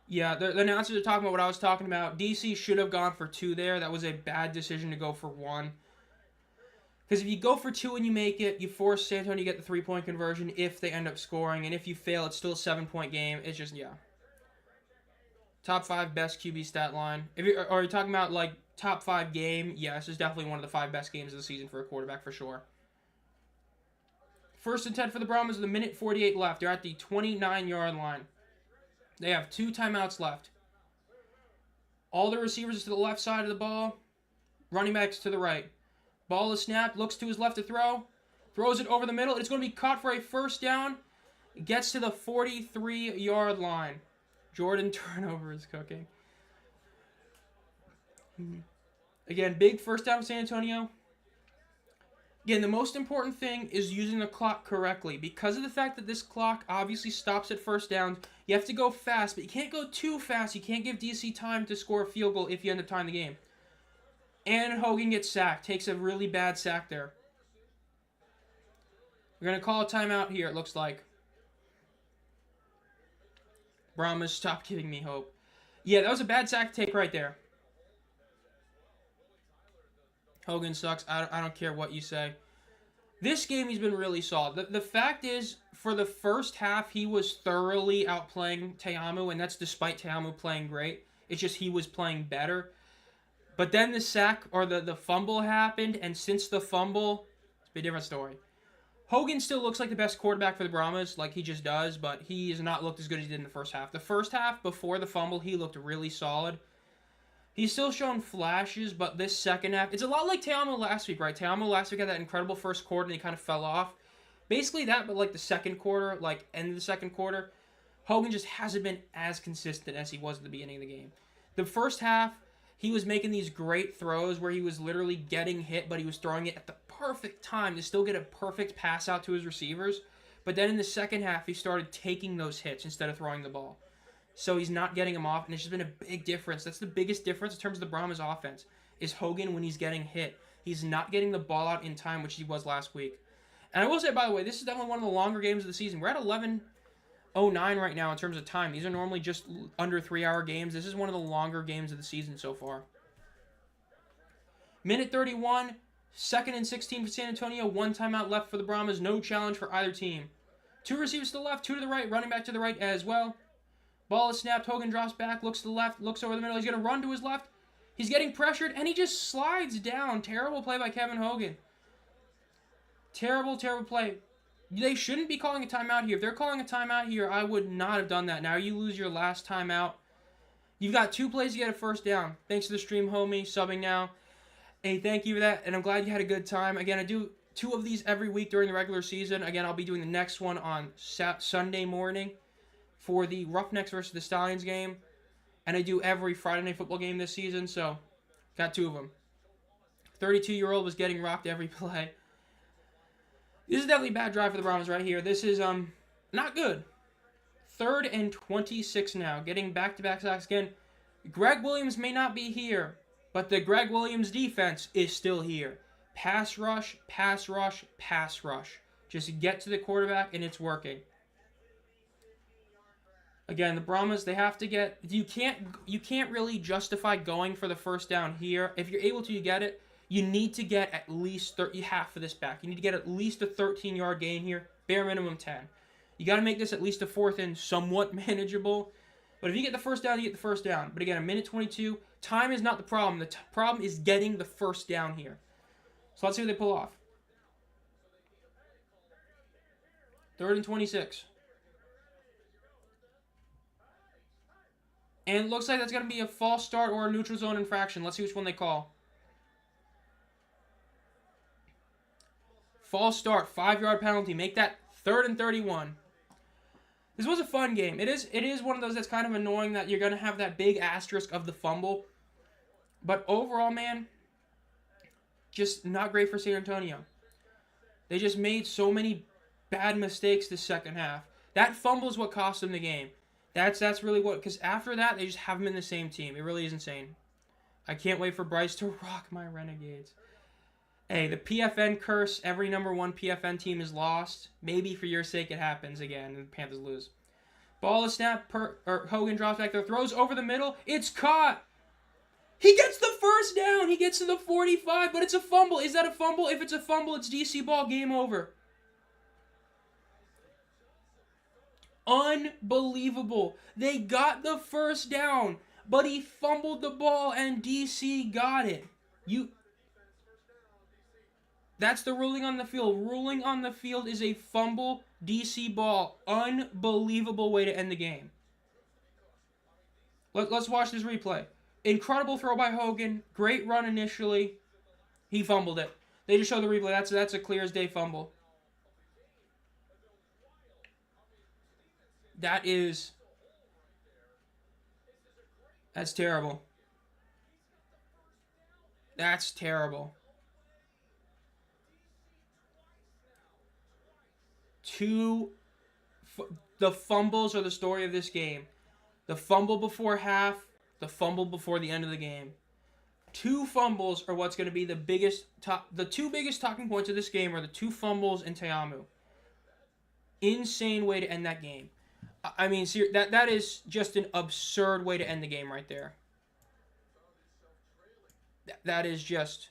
Yeah, the announcers are talking about what I was talking about. DC should have gone for 2 there. That was a bad decision to go for 1. Because if you go for 2 and you make it, you force San Antonio to get the 3-point conversion if they end up scoring. And if you fail, it's still a 7-point game. It's just, yeah. Top 5 best QB stat line. Are you talking about, like, top 5 game? Yeah, this is definitely one of the 5 best games of the season for a quarterback for sure. 1st and 10 for the Brahmas with a minute 48 left. They're at the 29-yard line. They have 2 timeouts left. All the receivers to the left side of the ball. Running backs to the right. Ball is snapped. Looks to his left to throw. Throws it over the middle. It's going to be caught for a first down. Gets to the 43-yard line. Jordan turnover is cooking. Again, big first down for San Antonio. Again, the most important thing is using the clock correctly. Because of the fact that this clock obviously stops at first downs, you have to go fast, but you can't go too fast. You can't give DC time to score a field goal if you end up tying the game. And Hogan gets sacked. Takes a really bad sack there. We're going to call a timeout here, it looks like. Brahmas, stop giving me hope. Yeah, that was a bad sack take right there. Hogan sucks. I don't care what you say. This game, he's been really solid. The fact is, for the first half, he was thoroughly outplaying Te'amu, and that's despite Te'amu playing great. It's just he was playing better. But then the sack, or the fumble happened, and since the fumble, it's a different story. Hogan still looks like the best quarterback for the Brahmas, like he just does, but he has not looked as good as he did in the first half. The first half, before the fumble, he looked really solid. He's still shown flashes, but this second half, it's a lot like Te'amu last week, right? Te'amu last week had that incredible first quarter, and he kind of fell off. Basically that, but like the second quarter, like end of the second quarter, Hogan just hasn't been as consistent as he was at the beginning of the game. The first half, he was making these great throws where he was literally getting hit, but he was throwing it at the perfect time to still get a perfect pass out to his receivers. But then in the second half, he started taking those hits instead of throwing the ball. So he's not getting them off, and it's just been a big difference. That's the biggest difference in terms of the Brahmas offense, is Hogan when he's getting hit. He's not getting the ball out in time, which he was last week. And I will say, by the way, this is definitely one of the longer games of the season. We're at 11:09 right now in terms of time. These are normally just under 3-hour games. This is one of the longer games of the season so far. Minute 31, 2nd and 16 for San Antonio. 1 timeout left for the Brahmas. No challenge for either team. 2 receivers to the left, 2 to the right. Running back to the right as well. Ball is snapped. Hogan drops back, looks to the left, looks over the middle. He's going to run to his left. He's getting pressured, and he just slides down. Terrible play by Kevin Hogan. Terrible, terrible play. They shouldn't be calling a timeout here. If they're calling a timeout here, I would not have done that. Now you lose your last timeout. You've got 2 plays to get a first down. Thanks to the stream, homie, subbing now. Hey, thank you for that, and I'm glad you had a good time. Again, I do 2 of these every week during the regular season. Again, I'll be doing the next one on Sunday morning for the Roughnecks versus the Stallions game. And I do every Friday Night Football game this season, so got 2 of them. 32-year-old was getting rocked every play. This is definitely a bad drive for the Brahmas right here. This is not good. 3rd and 26 now. Getting back-to-back sacks again. Greg Williams may not be here, but the Greg Williams defense is still here. Pass rush, pass rush, pass rush. Just get to the quarterback, and it's working. Again, the Brahmas, they have to get... You can't really justify going for the first down here. If you're able to, you get it. You need to get at least half of this back. You need to get at least a 13-yard gain here. Bare minimum 10. You got to make this at least a 4th and somewhat manageable. But if you get the first down, you get the first down. But again, a minute 22. Time is not the problem. The problem is getting the first down here. So let's see what they pull off. 3rd and 26. And it looks like that's going to be a false start or a neutral zone infraction. Let's see which one they call. False start, 5-yard penalty. Make that 3rd and 31. This was a fun game. It is one of those that's kind of annoying that you're going to have that big asterisk of the fumble. But overall, man, just not great for San Antonio. They just made so many bad mistakes this second half. That fumble is what cost them the game. That's really what, because after that, they just haven't been the same team. It really is insane. I can't wait for Bryce to rock my Renegades. Hey, the PFN curse, every number 1 PFN team is lost. Maybe for your sake it happens again and the Panthers lose. Ball is snapped, Hogan drops back there, throws over the middle. It's caught. He gets the first down. He gets to the 45, but it's a fumble. Is that a fumble? If it's a fumble, it's DC ball, game over. Unbelievable. They got the first down, but he fumbled the ball and DC got it. That's the ruling on the field. Ruling on the field is a fumble, DC ball. Unbelievable way to end the game. Let's watch this replay. Incredible throw by Hogan. Great run initially. He fumbled it. They just show the replay. That's a clear as day fumble. That's terrible. That's terrible. The fumbles are the story of this game. The fumble before half, the fumble before the end of the game. 2 fumbles are what's going to be the 2 biggest talking points of this game are the 2 fumbles in Te'amu. Insane way to end that game. I mean, that is just an absurd way to end the game right there. That is just...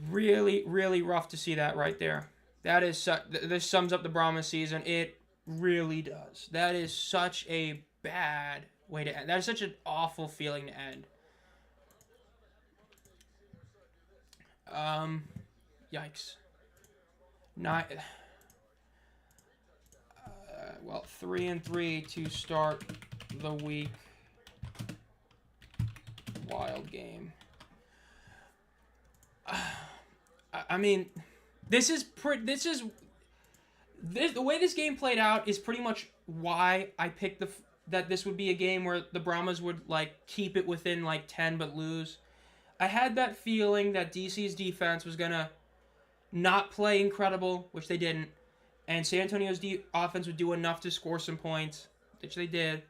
really, really rough to see that right there. That is this sums up the Brahmas season. It really does. That is such a bad way to end. That is such an awful feeling to end. Yikes. Not. Well, 3-3 to start the week. Wild game. I mean, the way this game played out is pretty much why I picked that this would be a game where the Brahmas would keep it within 10 but lose. I had that feeling that DC's defense was gonna not play incredible, which they didn't, and San Antonio's offense would do enough to score some points, which they did,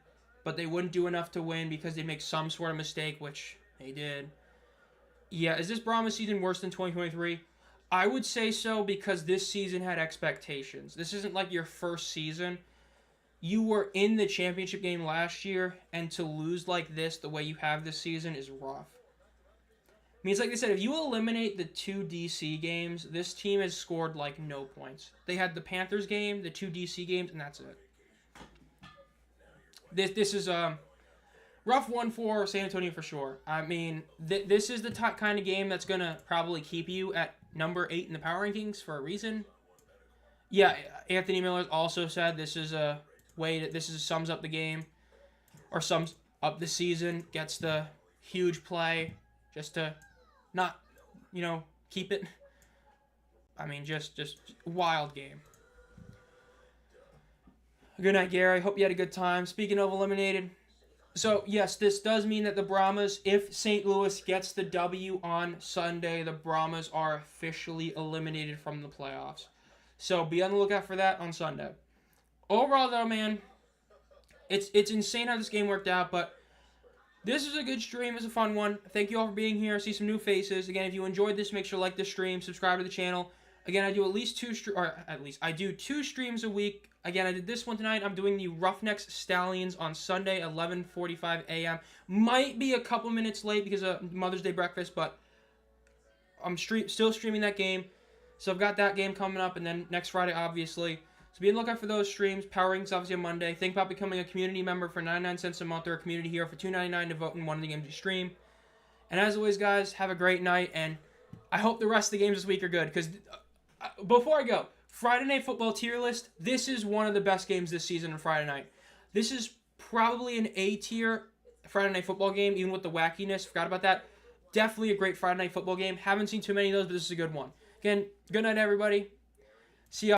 but they wouldn't do enough to win because they'd make some sort of mistake, which they did. Yeah, is this Brahmas season worse than 2023? I would say so because this season had expectations. This isn't like your first season. You were in the championship game last year, and to lose like this the way you have this season is rough. I mean, it's like they said, if you eliminate the 2 DC games, this team has scored no points. They had the Panthers game, the 2 DC games, and that's it. This is a rough one for San Antonio for sure. I mean, this is the kind of game that's going to probably keep you at number 8 in the power rankings for a reason. Yeah, Anthony Miller also said this is a way that sums up the game, or sums up the season, gets the huge play just to not, keep it. I mean, just wild game. Good night, Gary. Hope you had a good time. Speaking of eliminated, so yes, this does mean that the Brahmas, if St. Louis gets the W on Sunday, the Brahmas are officially eliminated from the playoffs. So be on the lookout for that on Sunday. Overall, though, man, it's insane how this game worked out, but this is a good stream. It's a fun one. Thank you all for being here. See some new faces. Again, if you enjoyed this, make sure to like this stream, subscribe to the channel. Again, I do I do 2 streams a week. Again, I did this one tonight. I'm doing the Roughnecks Stallions on Sunday, 11:45 a.m. Might be a couple minutes late because of Mother's Day breakfast, but I'm still streaming that game. So I've got that game coming up, and then next Friday, obviously. So be on the lookout for those streams. Power Rankings obviously on Monday. Think about becoming a community member for 99 cents a month or a community hero for $2.99 to vote in one of the games you stream. And as always, guys, have a great night, and I hope the rest of the games this week are good. Because before I go, Friday Night Football tier list, this is one of the best games this season on Friday night. This is probably an A tier Friday Night Football game, even with the wackiness. Forgot about that. Definitely a great Friday Night Football game. Haven't seen too many of those, but this is a good one. Again, good night, everybody. See y'all.